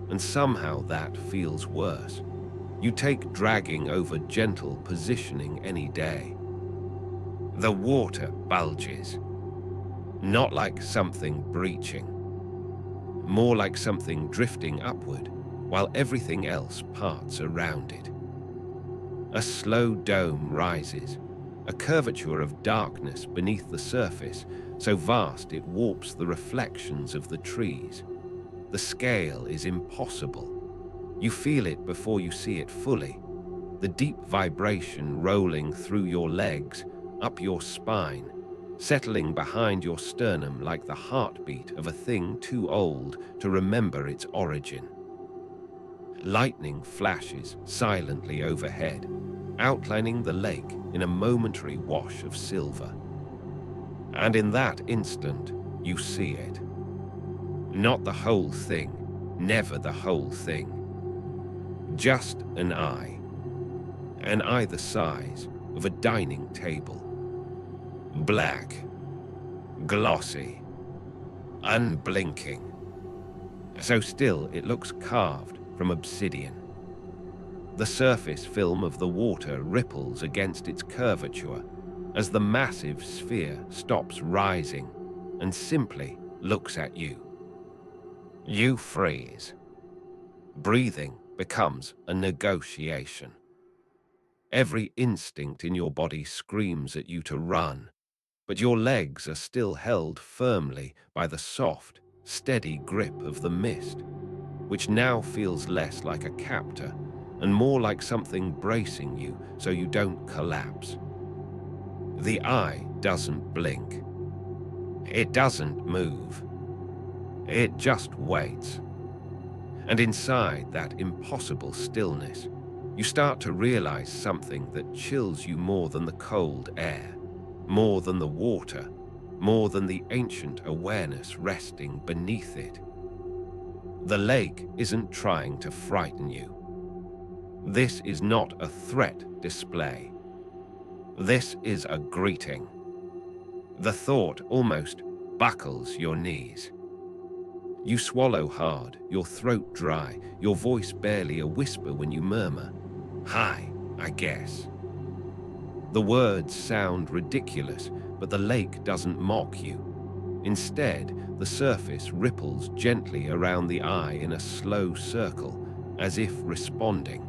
And somehow that feels worse. You take dragging over gentle positioning any day. The water bulges. Not like something breaching. More like something drifting upward, while everything else parts around it. A slow dome rises, a curvature of darkness beneath the surface, so vast it warps the reflections of the trees. The scale is impossible. You feel it before you see it fully, the deep vibration rolling through your legs, up your spine, settling behind your sternum like the heartbeat of a thing too old to remember its origin. Lightning flashes silently overhead, outlining the lake in a momentary wash of silver. And in that instant, you see it. Not the whole thing, never the whole thing. Just an eye the size of a dining table. Black, glossy, unblinking. So still it looks carved from obsidian. The surface film of the water ripples against its curvature as the massive sphere stops rising and simply looks at you. You freeze. Breathing becomes a negotiation. Every instinct in your body screams at you to run, but your legs are still held firmly by the soft, steady grip of the mist, which now feels less like a captor and more like something bracing you so you don't collapse. The eye doesn't blink. It doesn't move. It just waits. And inside that impossible stillness, you start to realize something that chills you more than the cold air, more than the water, more than the ancient awareness resting beneath it. The lake isn't trying to frighten you. This is not a threat display. This is a greeting. The thought almost buckles your knees. You swallow hard, your throat dry, your voice barely a whisper when you murmur, "Hi, I guess." The words sound ridiculous, but the lake doesn't mock you. Instead, the surface ripples gently around the eye in a slow circle, as if responding.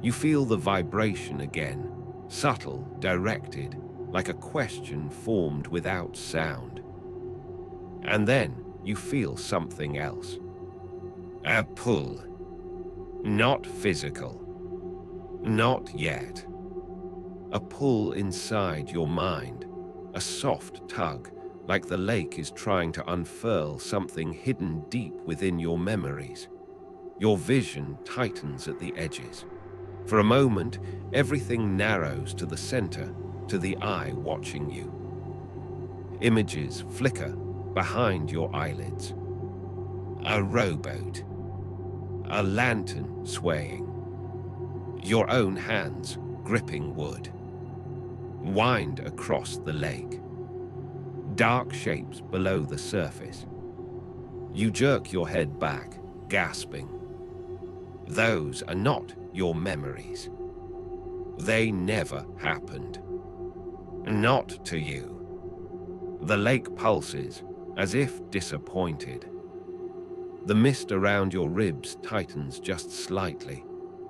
You feel the vibration again, subtle, directed, like a question formed without sound. And then you feel something else. A pull. Not physical. Not yet. A pull inside your mind, a soft tug, like the lake is trying to unfurl something hidden deep within your memories. Your vision tightens at the edges. For a moment, everything narrows to the center, to the eye watching you. Images flicker behind your eyelids. A rowboat. A lantern swaying. Your own hands gripping wood. Wind across the lake. Dark shapes below the surface. You jerk your head back, gasping. Those are not your memories. They never happened. Not to you. The lake pulses, as if disappointed. The mist around your ribs tightens just slightly,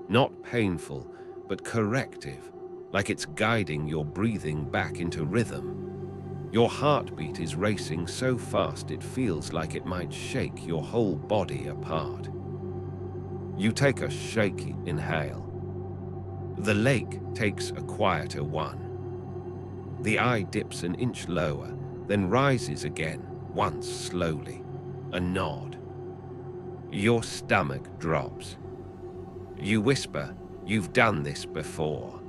not painful, but corrective, like it's guiding your breathing back into rhythm. Your heartbeat is racing so fast it feels like it might shake your whole body apart. You take a shaky inhale. The lake takes a quieter one. The eye dips an inch lower, then rises again, once slowly. A nod. Your stomach drops. You whisper, "You've done this before."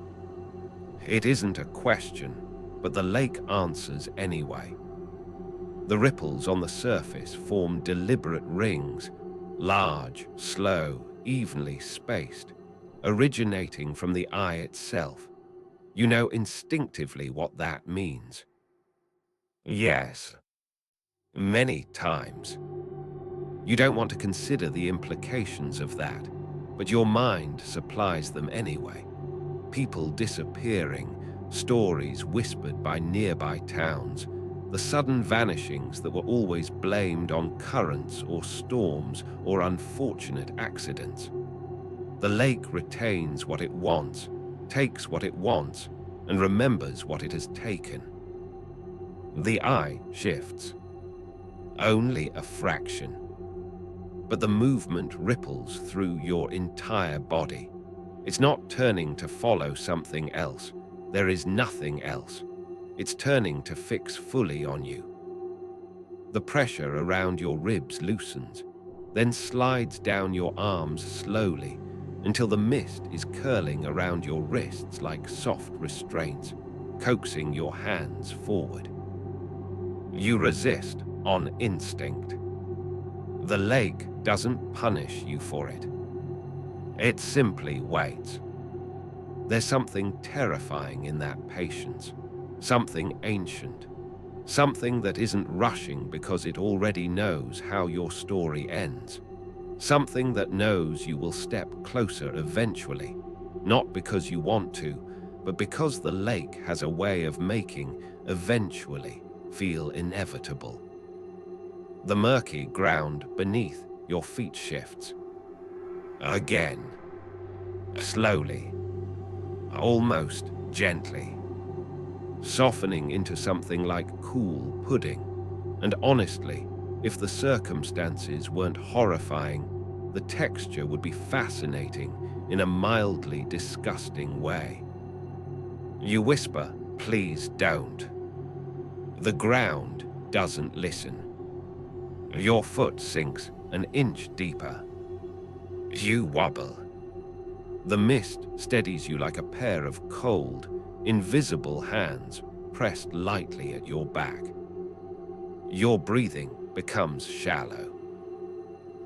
It isn't a question, but the lake answers anyway. The ripples on the surface form deliberate rings, large, slow, evenly spaced, originating from the eye itself. You know instinctively what that means. Yes, many times. You don't want to consider the implications of that, but your mind supplies them anyway. People disappearing, stories whispered by nearby towns, the sudden vanishings that were always blamed on currents or storms or unfortunate accidents. The lake retains what it wants, takes what it wants, and remembers what it has taken. The eye shifts. Only a fraction. but the movement ripples through your entire body. It's not turning to follow something else. There is nothing else. It's turning to fix fully on you. The pressure around your ribs loosens, then slides down your arms slowly until the mist is curling around your wrists like soft restraints, coaxing your hands forward. You resist on instinct. The lake doesn't punish you for it. It simply waits. There's something terrifying in that patience, something ancient, something that isn't rushing because it already knows how your story ends, something that knows you will step closer eventually, not because you want to, but because the lake has a way of making eventually feel inevitable. The murky ground beneath your feet shifts. Again. Slowly. Almost gently. Softening into something like cool pudding. And honestly, if the circumstances weren't horrifying, the texture would be fascinating in a mildly disgusting way. You whisper, "Please don't." The ground doesn't listen. Your foot sinks an inch deeper. You wobble. The mist steadies you like a pair of cold, invisible hands pressed lightly at your back. Your breathing becomes shallow.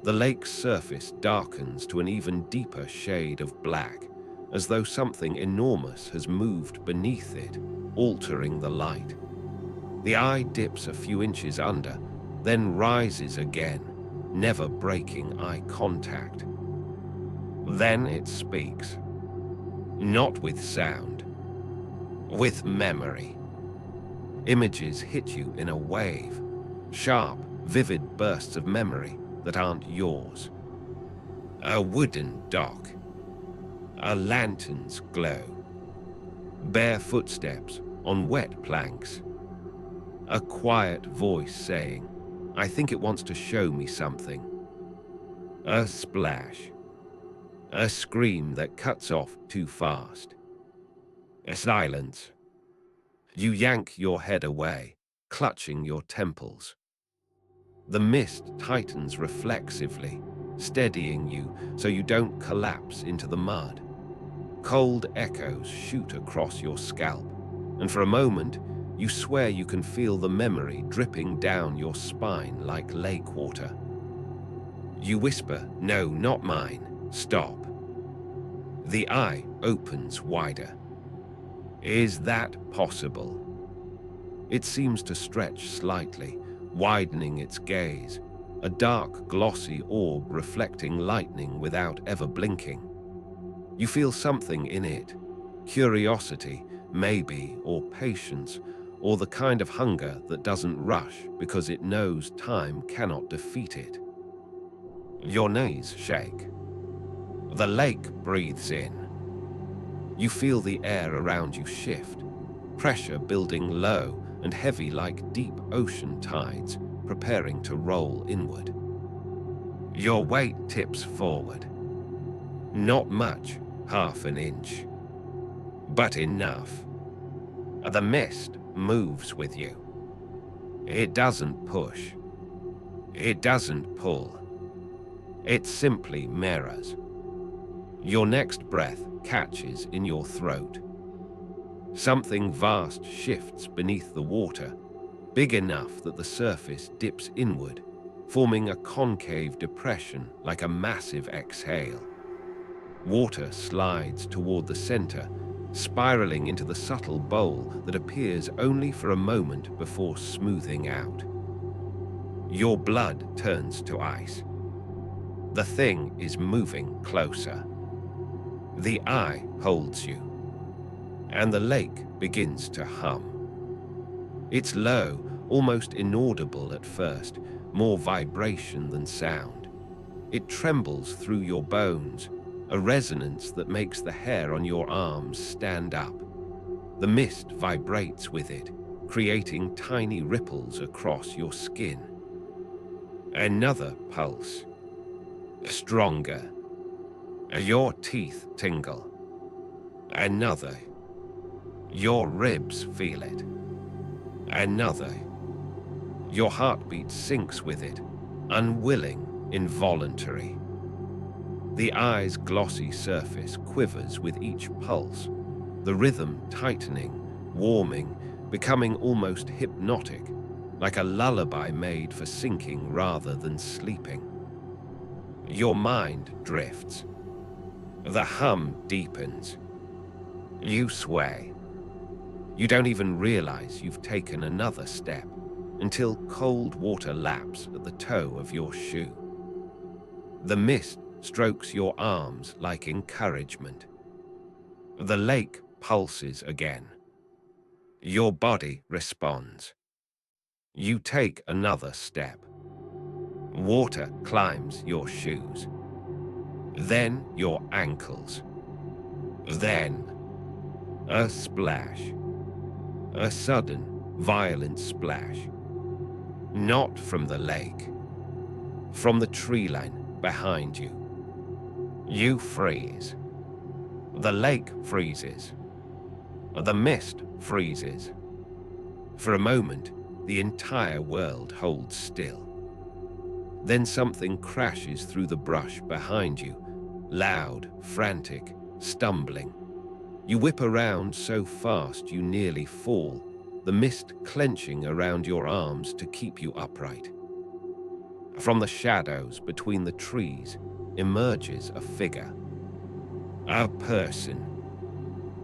The lake's surface darkens to an even deeper shade of black, as though something enormous has moved beneath it, altering the light. The eye dips a few inches under, then rises again, never breaking eye contact. Then it speaks. Not with sound, with memory. Images hit you in a wave, sharp, vivid bursts of memory that aren't yours. A wooden dock, a lantern's glow, bare footsteps on wet planks, a quiet voice saying, "I think it wants to show me something." A splash, a scream that cuts off too fast. A silence. You yank your head away, clutching your temples. The mist tightens reflexively, steadying you so you don't collapse into the mud. Cold echoes shoot across your scalp, and for a moment, you swear you can feel the memory dripping down your spine like lake water. You whisper, "No, not mine. Stop." The eye opens wider. Is that possible? It seems to stretch slightly, widening its gaze, a dark, glossy orb reflecting lightning without ever blinking. You feel something in it, curiosity, maybe, or patience, or the kind of hunger that doesn't rush because it knows time cannot defeat it. Your knees shake. The lake breathes in. You feel the air around you shift, pressure building low and heavy like deep ocean tides, preparing to roll inward. Your weight tips forward. Not much, half an inch. But enough. The mist moves with you. It doesn't push. It doesn't pull. It simply mirrors. Your next breath catches in your throat. Something vast shifts beneath the water, big enough that the surface dips inward, forming a concave depression like a massive exhale. Water slides toward the center, spiraling into the subtle bowl that appears only for a moment before smoothing out. Your blood turns to ice. The thing is moving closer. The eye holds you, and the lake begins to hum. It's low, almost inaudible at first, more vibration than sound. It trembles through your bones, a resonance that makes the hair on your arms stand up. The mist vibrates with it, creating tiny ripples across your skin. Another pulse. Stronger. Your teeth tingle. Another. Your ribs feel it. Another. Your heartbeat syncs with it, unwilling, involuntary. The eye's glossy surface quivers with each pulse, the rhythm tightening, warming, becoming almost hypnotic, like a lullaby made for sinking rather than sleeping. Your mind drifts. The hum deepens. You sway. You don't even realize you've taken another step until cold water laps at the toe of your shoe. The mist strokes your arms like encouragement. The lake pulses again. Your body responds. You take another step. Water climbs your shoes. Then your ankles. Then a splash. A sudden, violent splash. Not from the lake. From the tree line behind you. You freeze. The lake freezes. The mist freezes. For a moment, the entire world holds still. Then something crashes through the brush behind you, loud, frantic, stumbling. You whip around so fast you nearly fall, the mist clenching around your arms to keep you upright. From the shadows between the trees emerges a figure. A person,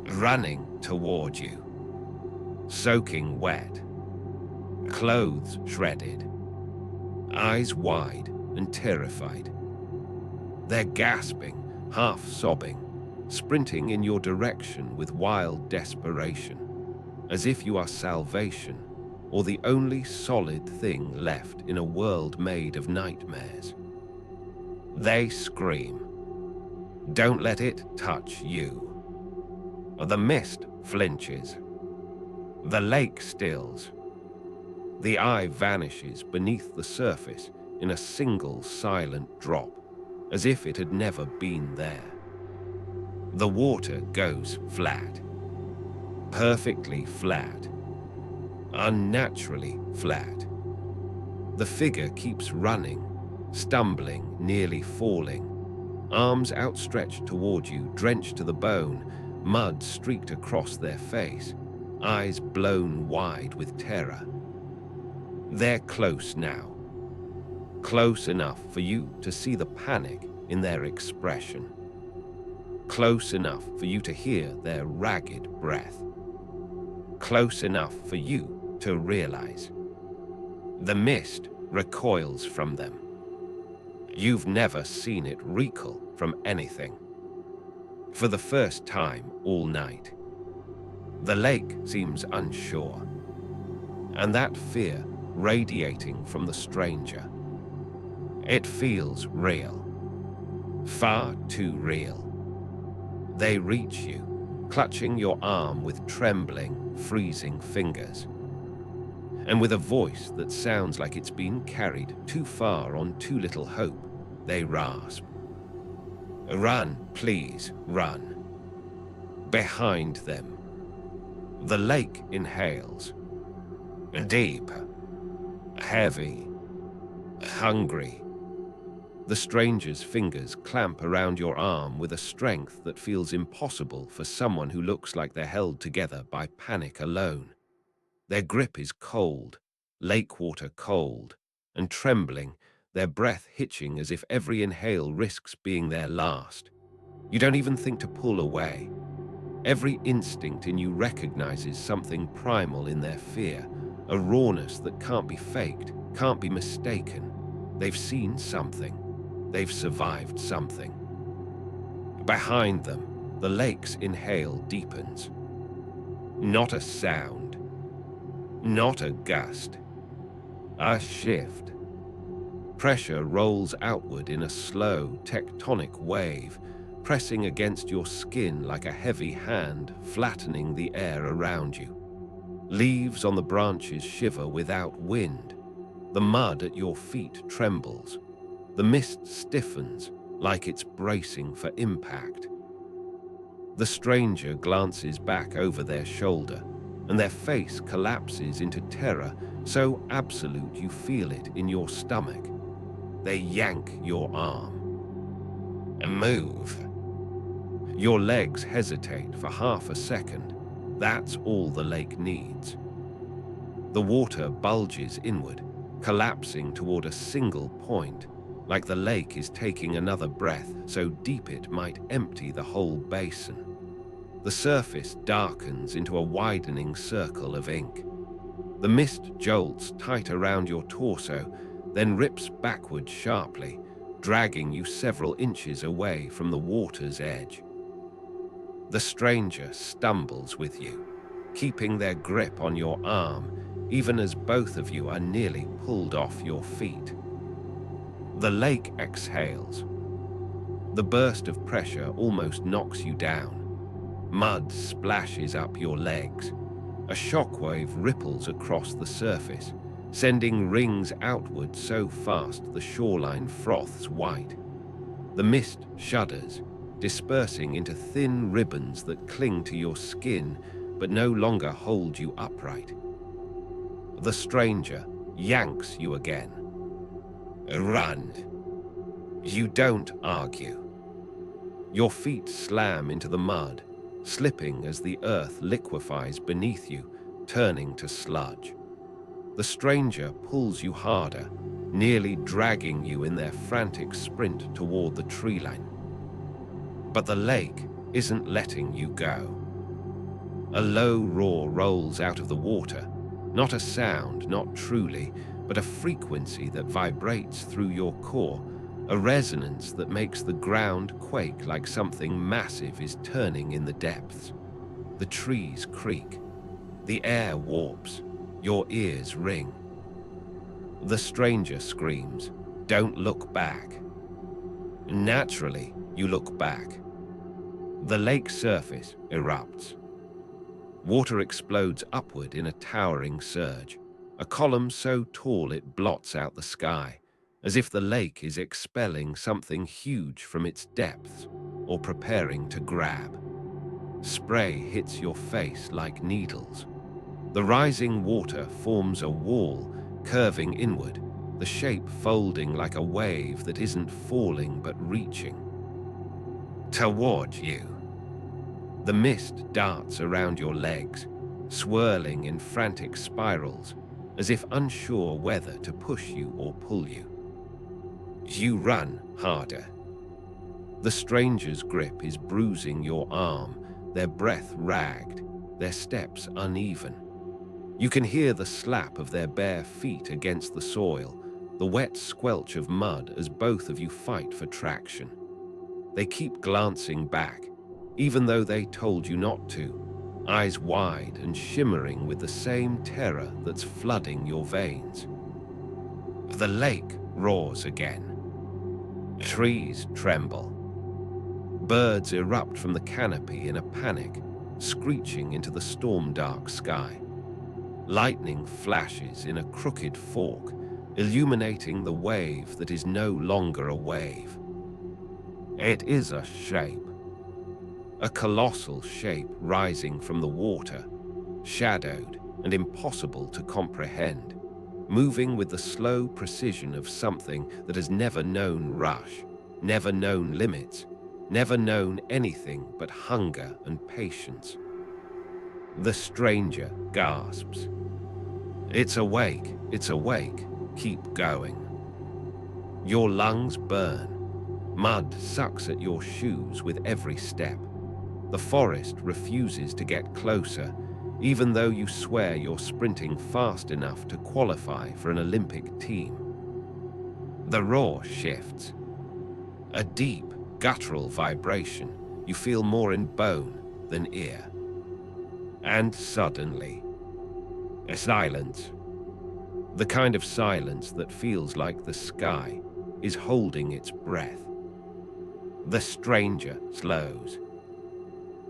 running toward you, soaking wet, clothes shredded, eyes wide and terrified. They're gasping, half sobbing, sprinting in your direction with wild desperation, as if you are salvation or the only solid thing left in a world made of nightmares. They scream. Don't let it touch you. The mist flinches. The lake stills. The eye vanishes beneath the surface in a single silent drop, as if it had never been there. The water goes flat. Perfectly flat. Unnaturally flat. The figure keeps running, stumbling, nearly falling. Arms outstretched toward you, drenched to the bone, mud streaked across their face, eyes blown wide with terror. They're close now. Close enough for you to see the panic in their expression. Close enough for you to hear their ragged breath. Close enough for you to realize. The mist recoils from them. You've never seen it recoil from anything. For the first time all night, the lake seems unsure, and that fear radiating from the stranger. It feels real, far too real. They reach you, clutching your arm with trembling, freezing fingers. And with a voice that sounds like it's been carried too far on too little hope, they rasp. Run, please, run. Behind them, the lake inhales. Deep, heavy, hungry. The stranger's fingers clamp around your arm with a strength that feels impossible for someone who looks like they're held together by panic alone. Their grip is cold, lake water cold, and trembling, their breath hitching as if every inhale risks being their last. You don't even think to pull away. Every instinct in you recognizes something primal in their fear, a rawness that can't be faked, can't be mistaken. They've seen something. They've survived something. Behind them, the lake's inhale deepens. Not a sound. Not a gust. A shift. Pressure rolls outward in a slow, tectonic wave, pressing against your skin like a heavy hand, flattening the air around you. Leaves on the branches shiver without wind. The mud at your feet trembles. The mist stiffens, like it's bracing for impact. The stranger glances back over their shoulder, and their face collapses into terror so absolute you feel it in your stomach. They yank your arm. Move. Your legs hesitate for half a second. That's all the lake needs. The water bulges inward, collapsing toward a single point, like the lake is taking another breath so deep it might empty the whole basin. The surface darkens into a widening circle of ink. The mist jolts tight around your torso, then rips backward sharply, dragging you several inches away from the water's edge. The stranger stumbles with you, keeping their grip on your arm, even as both of you are nearly pulled off your feet. The lake exhales. The burst of pressure almost knocks you down. Mud splashes up your legs. A shockwave ripples across the surface, sending rings outward so fast the shoreline froths white. The mist shudders, dispersing into thin ribbons that cling to your skin but no longer hold you upright. The stranger yanks you again. Run. You don't argue. Your feet slam into the mud, slipping as the earth liquefies beneath you, turning to sludge. The stranger pulls you harder, nearly dragging you in their frantic sprint toward the tree line. But the lake isn't letting you go. A low roar rolls out of the water, not a sound, not truly, but a frequency that vibrates through your core, a resonance that makes the ground quake like something massive is turning in the depths. The trees creak. The air warps. Your ears ring. The stranger screams, "Don't look back." Naturally, you look back. The lake surface erupts. Water explodes upward in a towering surge, a column so tall it blots out the sky, as if the lake is expelling something huge from its depths or preparing to grab. Spray hits your face like needles. The rising water forms a wall, curving inward, the shape folding like a wave that isn't falling but reaching toward you. The mist darts around your legs, swirling in frantic spirals, as if unsure whether to push you or pull you. You run harder. The stranger's grip is bruising your arm, their breath ragged, their steps uneven. You can hear the slap of their bare feet against the soil, the wet squelch of mud as both of you fight for traction. They keep glancing back, even though they told you not to, eyes wide and shimmering with the same terror that's flooding your veins. The lake roars again. Trees tremble. Birds erupt from the canopy in a panic, screeching into the storm-dark sky. Lightning flashes in a crooked fork, illuminating the wave that is no longer a wave. It is a shape. A colossal shape rising from the water, shadowed and impossible to comprehend, moving with the slow precision of something that has never known rush, never known limits, never known anything but hunger and patience. The stranger gasps. It's awake, keep going. Your lungs burn. Mud sucks at your shoes with every step. The forest refuses to get closer, even though you swear you're sprinting fast enough to qualify for an Olympic team. The roar shifts. A deep, guttural vibration you feel more in bone than ear. And suddenly, a silence. The kind of silence that feels like the sky is holding its breath. The stranger slows.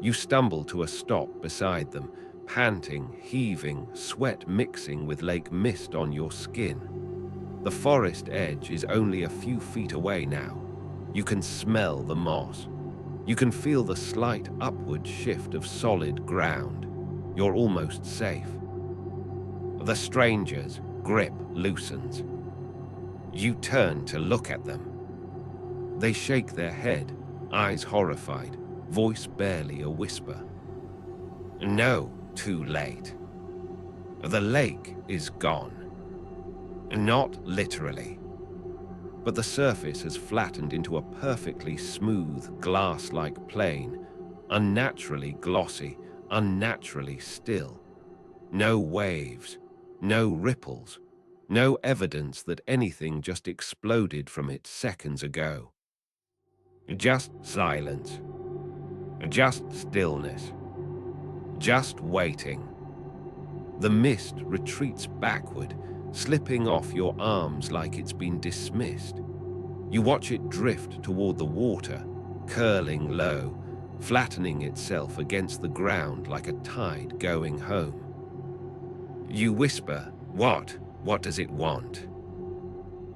You stumble to a stop beside them, panting, heaving, sweat mixing with lake mist on your skin. The forest edge is only a few feet away now. You can smell the moss. You can feel the slight upward shift of solid ground. You're almost safe. The stranger's grip loosens. You turn to look at them. They shake their head, eyes horrified, voice barely a whisper. No, too late. The lake is gone. Not literally, but the surface has flattened into a perfectly smooth, glass-like plane, unnaturally glossy, unnaturally still. No waves, no ripples, no evidence that anything just exploded from it seconds ago. Just silence, just stillness, just waiting. The mist retreats backward, slipping off your arms like it's been dismissed. You watch it drift toward the water, curling low, flattening itself against the ground like a tide going home. You whisper, "What? What does it want?"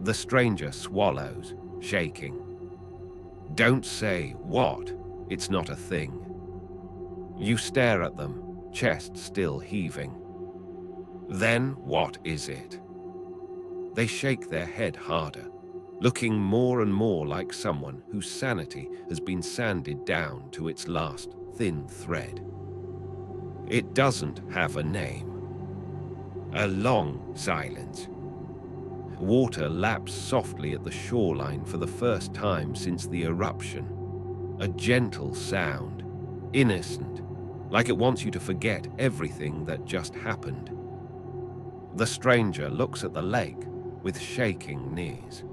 The stranger swallows, shaking. Don't say what, it's not a thing. You stare at them, chest still heaving. Then what is it? They shake their head harder, looking more and more like someone whose sanity has been sanded down to its last thin thread. It doesn't have a name. A long silence. Water laps softly at the shoreline for the first time since the eruption. A gentle sound, innocent, like it wants you to forget everything that just happened. The stranger looks at the lake with shaking knees.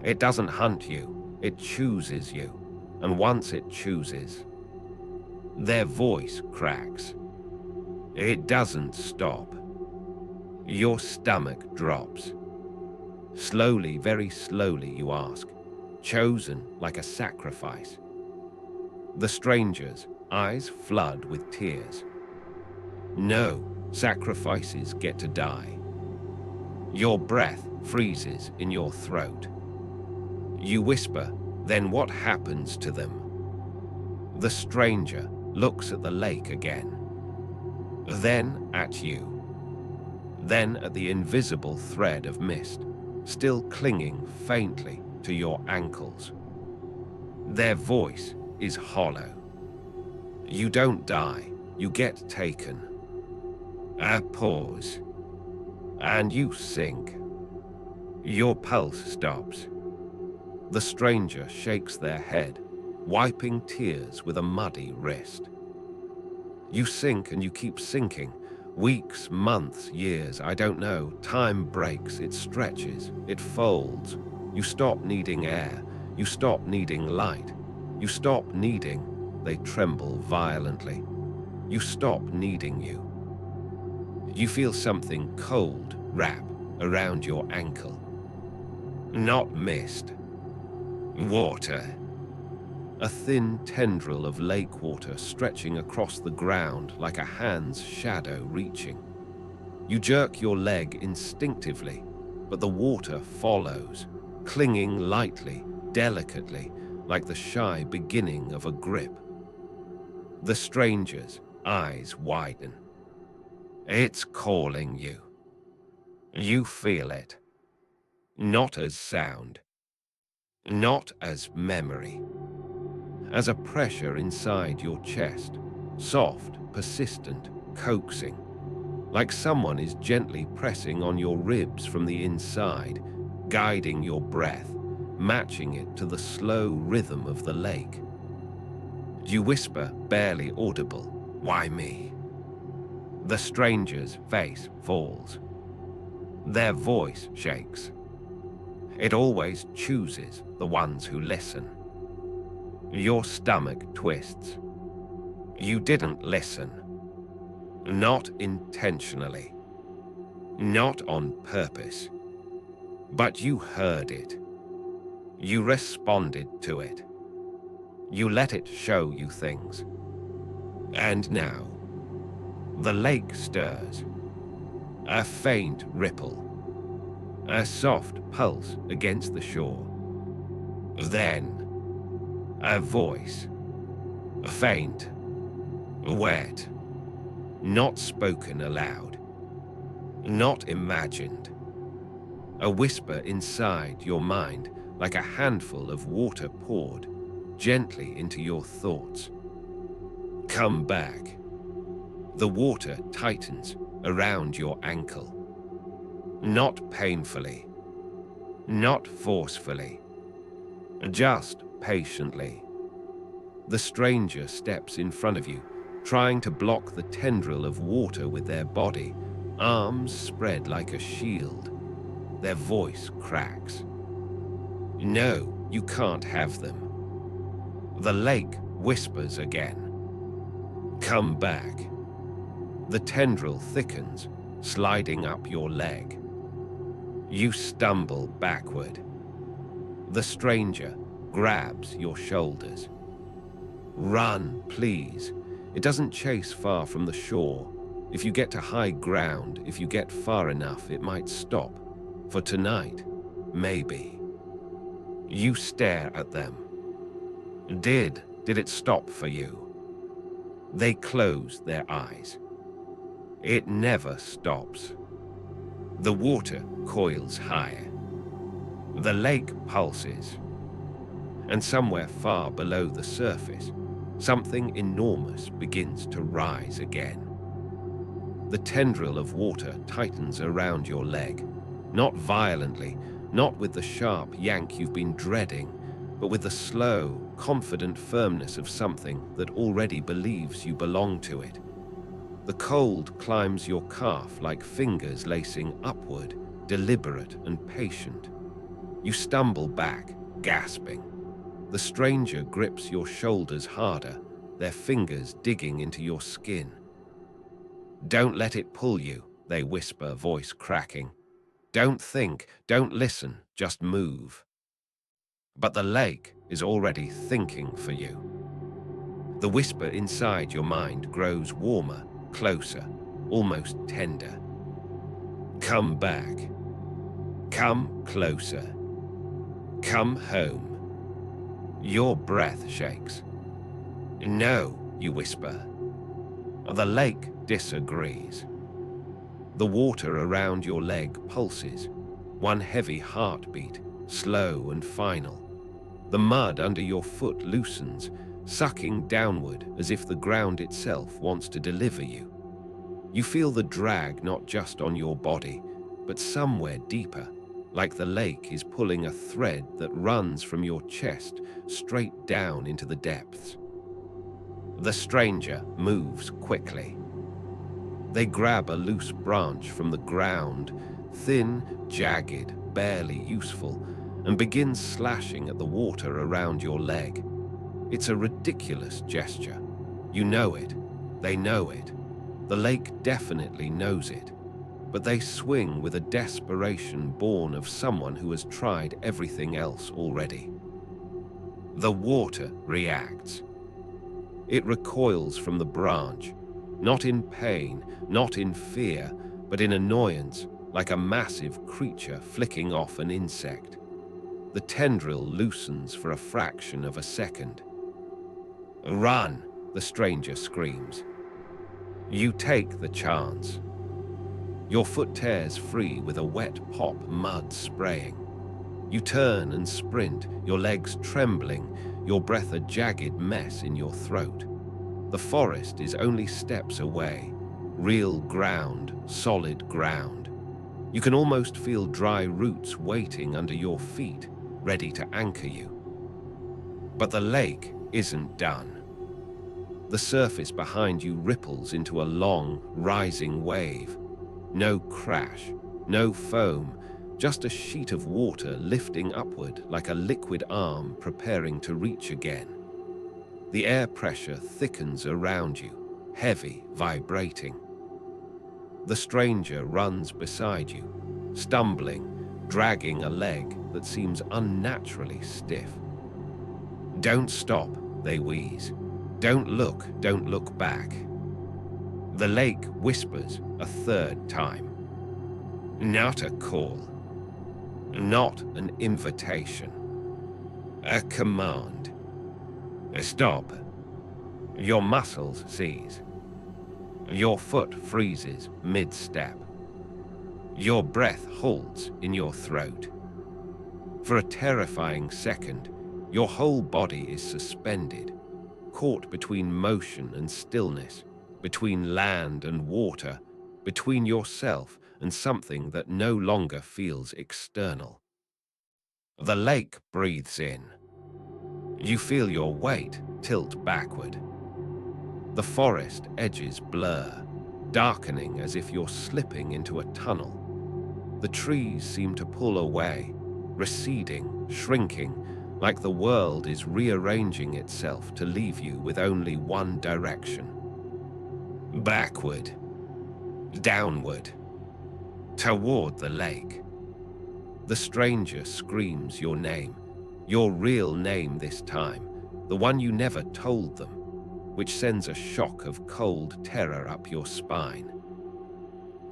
It doesn't hunt you, it chooses you, and once it chooses, their voice cracks. It doesn't stop. Your stomach drops. Slowly, very slowly, you ask, chosen like a sacrifice. The stranger's eyes flood with tears. No, sacrifices get to die. Your breath freezes in your throat. You whisper, then what happens to them? The stranger looks at the lake again. Then at you. Then at the invisible thread of mist, still clinging faintly to your ankles. Their voice is hollow. You don't die, you get taken. A pause. And you sink. Your pulse stops. The stranger shakes their head, wiping tears with a muddy wrist. You sink and you keep sinking. Weeks, months, years, I don't know. Time breaks, it stretches, it folds. You stop needing air. You stop needing light. You stop needing, they tremble violently. You stop needing you. You feel something cold wrap around your ankle. Not mist. Water. A thin tendril of lake water stretching across the ground like a hand's shadow reaching. You jerk your leg instinctively, but the water follows, clinging lightly, delicately, like the shy beginning of a grip. The stranger's eyes widen. It's calling you. You feel it. Not as sound. Not as memory. As a pressure inside your chest, soft, persistent, coaxing, like someone is gently pressing on your ribs from the inside, guiding your breath, matching it to the slow rhythm of the lake. You whisper, barely audible, "Why me?" The stranger's face falls. Their voice shakes. It always chooses the ones who listen. Your stomach twists. You didn't listen. Not intentionally. Not on purpose. But you heard it. You responded to it. You let it show you things. And now, the lake stirs. A faint ripple. a soft pulse against the shore. Then, a voice, faint, wet, not spoken aloud, not imagined. A whisper inside your mind, like a handful of water poured gently into your thoughts. Come back. The water tightens around your ankle. Not painfully, not forcefully, just patiently. The stranger steps in front of you, trying to block the tendril of water with their body, arms spread like a shield. Their voice cracks. No, you can't have them. The lake whispers again. Come back. The tendril thickens, sliding up your leg. You stumble backward. The stranger grabs your shoulders. Run, please. It doesn't chase far from the shore. If you get to high ground, if you get far enough, it might stop. For tonight, maybe. You stare at them. Did it stop for you? They close their eyes. It never stops. The water coils higher. The lake pulses. And somewhere far below the surface, something enormous begins to rise again. The tendril of water tightens around your leg, not violently, not with the sharp yank you've been dreading, but with the slow, confident firmness of something that already believes you belong to it. The cold climbs your calf like fingers lacing upward, deliberate and patient. You stumble back, gasping. The stranger grips your shoulders harder, their fingers digging into your skin. Don't let it pull you, they whisper, voice cracking. Don't think, don't listen, just move. But the lake is already thinking for you. The whisper inside your mind grows warmer, closer, almost tender. Come back. Come closer. Come home. Your breath shakes. No, you whisper. The lake disagrees. The water around your leg pulses, one heavy heartbeat, slow and final. The mud under your foot loosens, sucking downward as if the ground itself wants to deliver you. You feel the drag not just on your body, but somewhere deeper, like the lake is pulling a thread that runs from your chest straight down into the depths. The stranger moves quickly. They grab a loose branch from the ground, thin, jagged, barely useful, and begin slashing at the water around your leg. It's a ridiculous gesture. You know it. They know it. The lake definitely knows it. But they swing with a desperation born of someone who has tried everything else already. The water reacts. It recoils from the branch, not in pain, not in fear, but in annoyance, like a massive creature flicking off an insect. The tendril loosens for a fraction of a second. Run, the stranger screams. You take the chance. Your foot tears free with a wet pop, mud spraying. You turn and sprint, your legs trembling, your breath a jagged mess in your throat. The forest is only steps away, real ground, solid ground. You can almost feel dry roots waiting under your feet, ready to anchor you. But the lake isn't done. The surface behind you ripples into a long, rising wave. No crash, no foam, just a sheet of water lifting upward like a liquid arm preparing to reach again. The air pressure thickens around you, heavy, vibrating. The stranger runs beside you, stumbling, dragging a leg that seems unnaturally stiff. Don't stop, they wheeze. Don't look back. The lake whispers a third time. Not a call. not an invitation. A command. Stop. Your muscles seize. Your foot freezes mid-step. Your breath halts in your throat. For a terrifying second, your whole body is suspended, caught between motion and stillness, between land and water, between yourself and something that no longer feels external. The lake breathes in. You feel your weight tilt backward. The forest edges blur, darkening as if you're slipping into a tunnel. The trees seem to pull away, receding, shrinking, like the world is rearranging itself to leave you with only one direction. Backward, downward, toward the lake. The stranger screams your name, your real name this time, the one you never told them, which sends a shock of cold terror up your spine.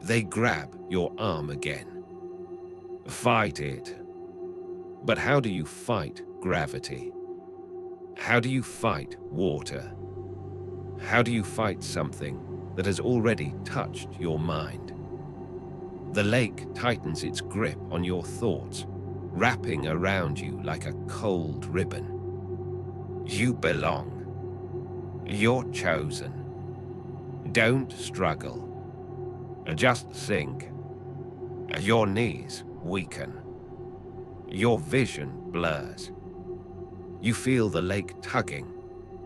They grab your arm again. Fight it. But how do you fight gravity? How do you fight water? How do you fight something that has already touched your mind? The lake tightens its grip on your thoughts, wrapping around you like a cold ribbon. You belong. You're chosen. Don't struggle. Just sink. Your knees weaken. Your vision blurs. You feel the lake tugging,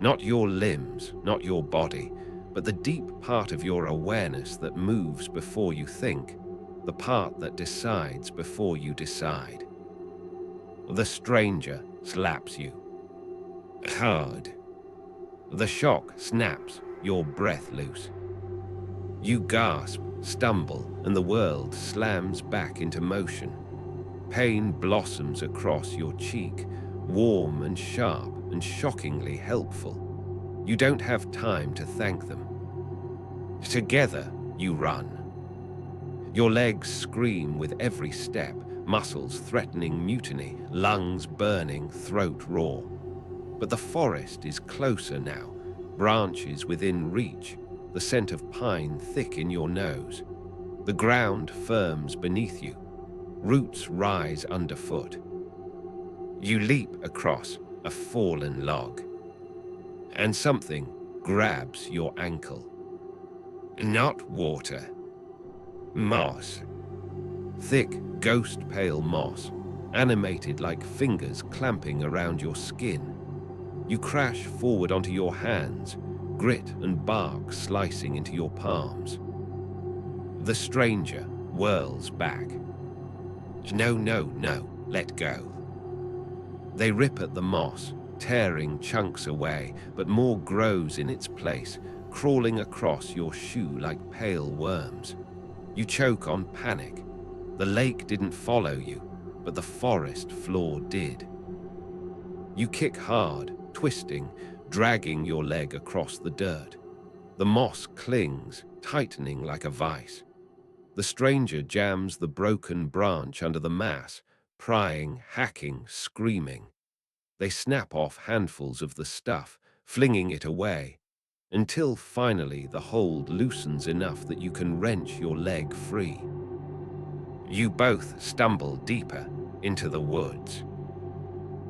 not your limbs, not your body, but the deep part of your awareness that moves before you think, the part that decides before you decide. The stranger slaps you. Hard. The shock snaps your breath loose. You gasp, stumble, and the world slams back into motion. Pain blossoms across your cheek, warm and sharp and shockingly helpful. You don't have time to thank them. Together, you run. Your legs scream with every step, muscles threatening mutiny, lungs burning, throat raw. But the forest is closer now, branches within reach, the scent of pine thick in your nose. The ground firms beneath you. Roots rise underfoot. You leap across a fallen log, and something grabs your ankle. Not water. Moss. Thick, ghost-pale moss, animated like fingers clamping around your skin. You crash forward onto your hands, grit and bark slicing into your palms. The stranger whirls back. No, no, no, let go. They rip at the moss, tearing chunks away, but more grows in its place, crawling across your shoe like pale worms. You choke on panic. The lake didn't follow you, but the forest floor did. You kick hard, twisting, dragging your leg across the dirt. The moss clings, tightening like a vice. The stranger jams the broken branch under the mass, prying, hacking, screaming. They snap off handfuls of the stuff, flinging it away, until finally the hold loosens enough that you can wrench your leg free. You both stumble deeper into the woods.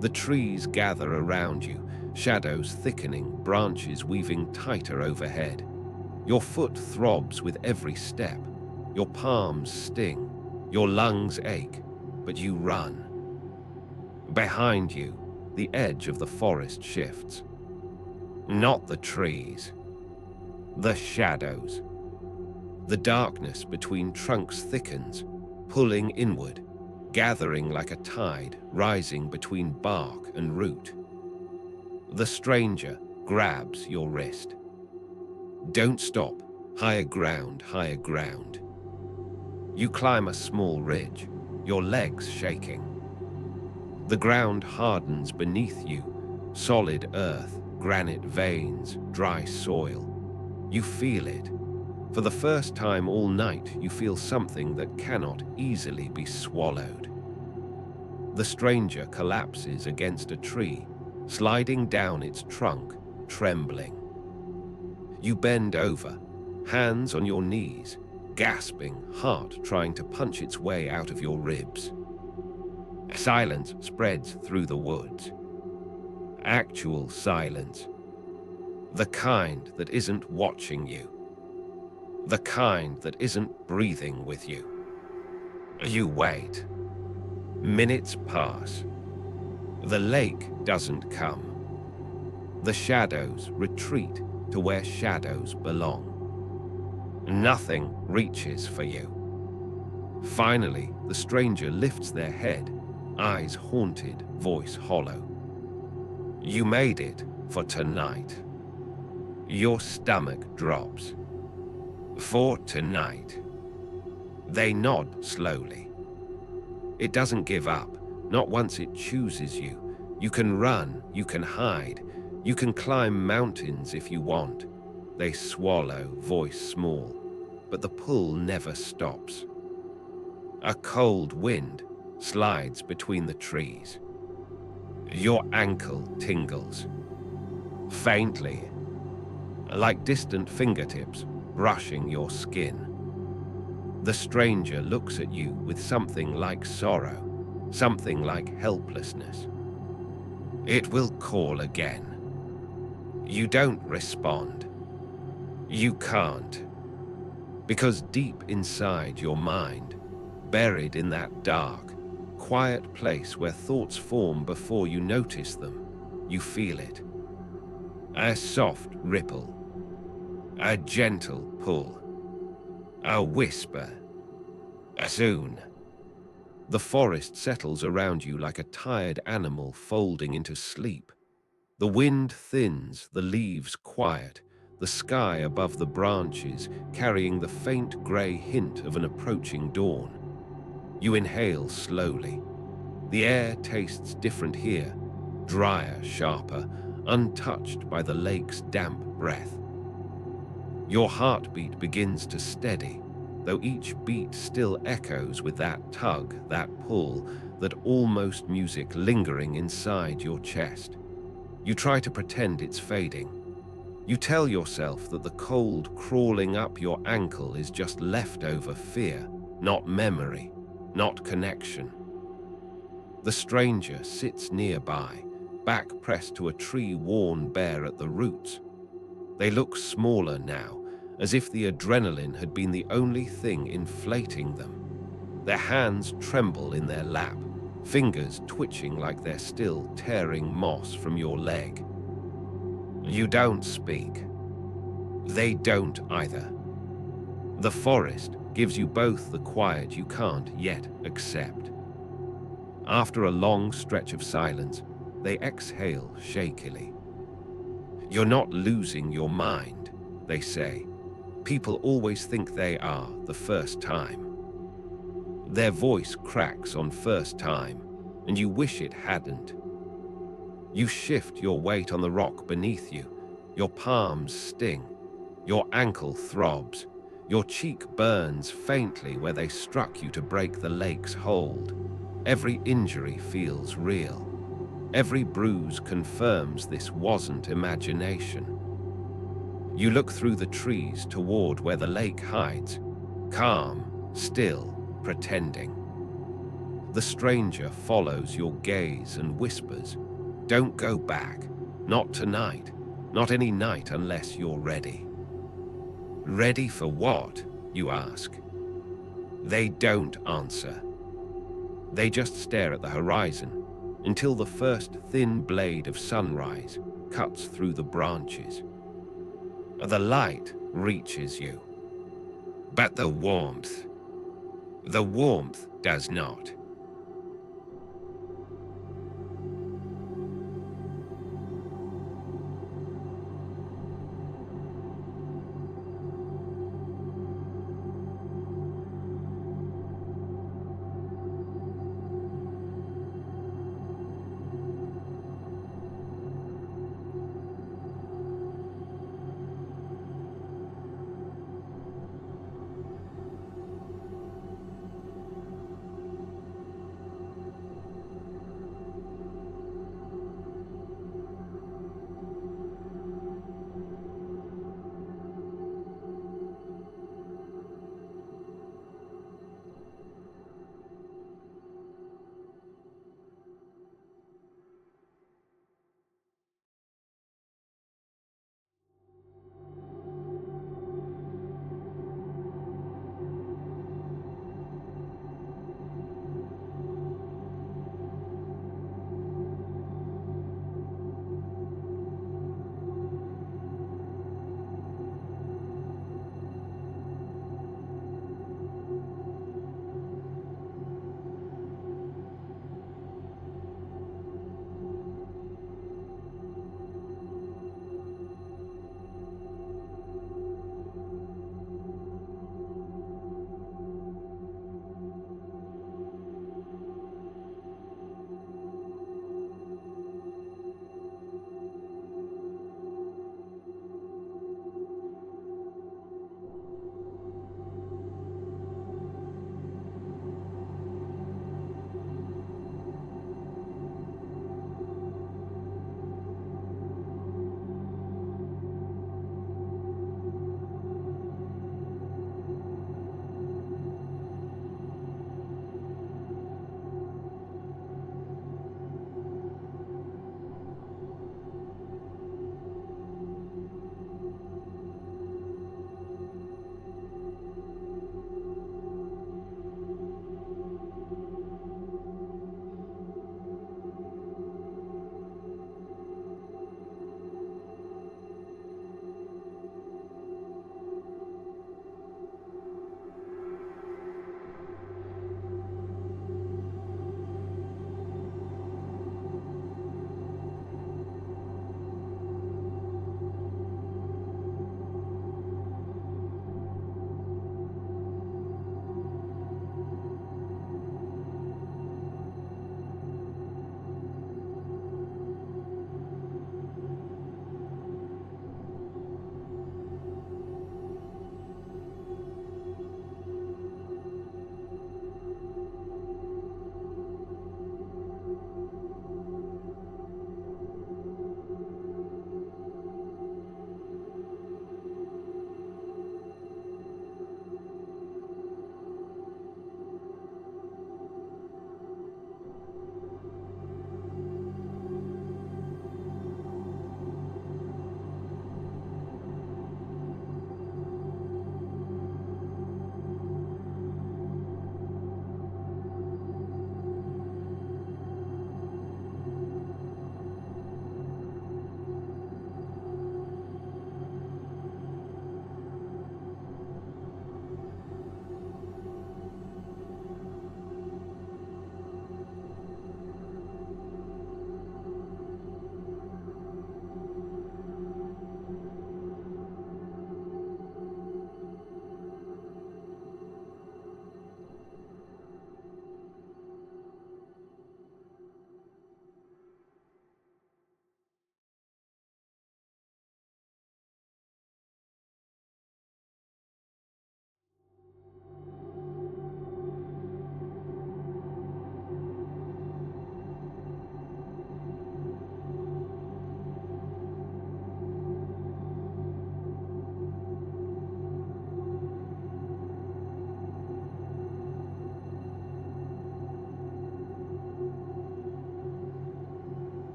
The trees gather around you, shadows thickening, branches weaving tighter overhead. Your foot throbs with every step. Your palms sting, your lungs ache, but you run. Behind you, the edge of the forest shifts. Not the trees, the shadows. The darkness between trunks thickens, pulling inward, gathering like a tide, rising between bark and root. The stranger grabs your wrist. Don't stop, higher ground, higher ground. You climb a small ridge, your legs shaking. The ground hardens beneath you, solid earth, granite veins, dry soil. You feel it. For the first time all night, you feel something that cannot easily be swallowed. The stranger collapses against a tree, sliding down its trunk, trembling. You bend over, hands on your knees, gasping, heart trying to punch its way out of your ribs. Silence spreads through the woods. Actual silence. The kind that isn't watching you. The kind that isn't breathing with you. You wait. Minutes pass. The lake doesn't come. The shadows retreat to where shadows belong. Nothing reaches for you. Finally, the stranger lifts their head, eyes haunted, voice hollow. You made it for tonight. Your stomach drops. For tonight. They nod slowly. It doesn't give up, not once it chooses you. You can run, you can hide, you can climb mountains if you want. They swallow, voice small, but the pull never stops. A cold wind slides between the trees. Your ankle tingles. Faintly, like distant fingertips brushing your skin. The stranger looks at you with something like sorrow, something like helplessness. It will call again. You don't respond. You can't. Because deep inside your mind, buried in that dark, quiet place where thoughts form before you notice them, you feel it. A soft ripple. A gentle pull. A whisper. Soon. The forest settles around you like a tired animal folding into sleep. The wind thins, the leaves quiet, the sky above the branches carrying the faint grey hint of an approaching dawn. You inhale slowly. The air tastes different here, drier, sharper, untouched by the lake's damp breath. Your heartbeat begins to steady, though each beat still echoes with that tug, that pull, that almost music lingering inside your chest. You try to pretend it's fading. You tell yourself that the cold crawling up your ankle is just leftover fear, not memory, not connection. The stranger sits nearby, back pressed to a tree worn bare at the roots. They look smaller now, as if the adrenaline had been the only thing inflating them. Their hands tremble in their lap, fingers twitching like they're still tearing moss from your leg. You don't speak. They don't either. The forest gives you both the quiet you can't yet accept. After a long stretch of silence, they exhale shakily. You're not losing your mind, they say. People always think they are the first time. Their voice cracks on first time, and you wish it hadn't. You shift your weight on the rock beneath you. Your palms sting. Your ankle throbs. Your cheek burns faintly where they struck you to break the lake's hold. Every injury feels real. Every bruise confirms this wasn't imagination. You look through the trees toward where the lake hides, calm, still, pretending. The stranger follows your gaze and whispers, "Don't go back. Not tonight. Not any night unless you're ready." Ready for what? You ask. They don't answer. They just stare at the horizon until the first thin blade of sunrise cuts through the branches. The light reaches you. But the warmth does not.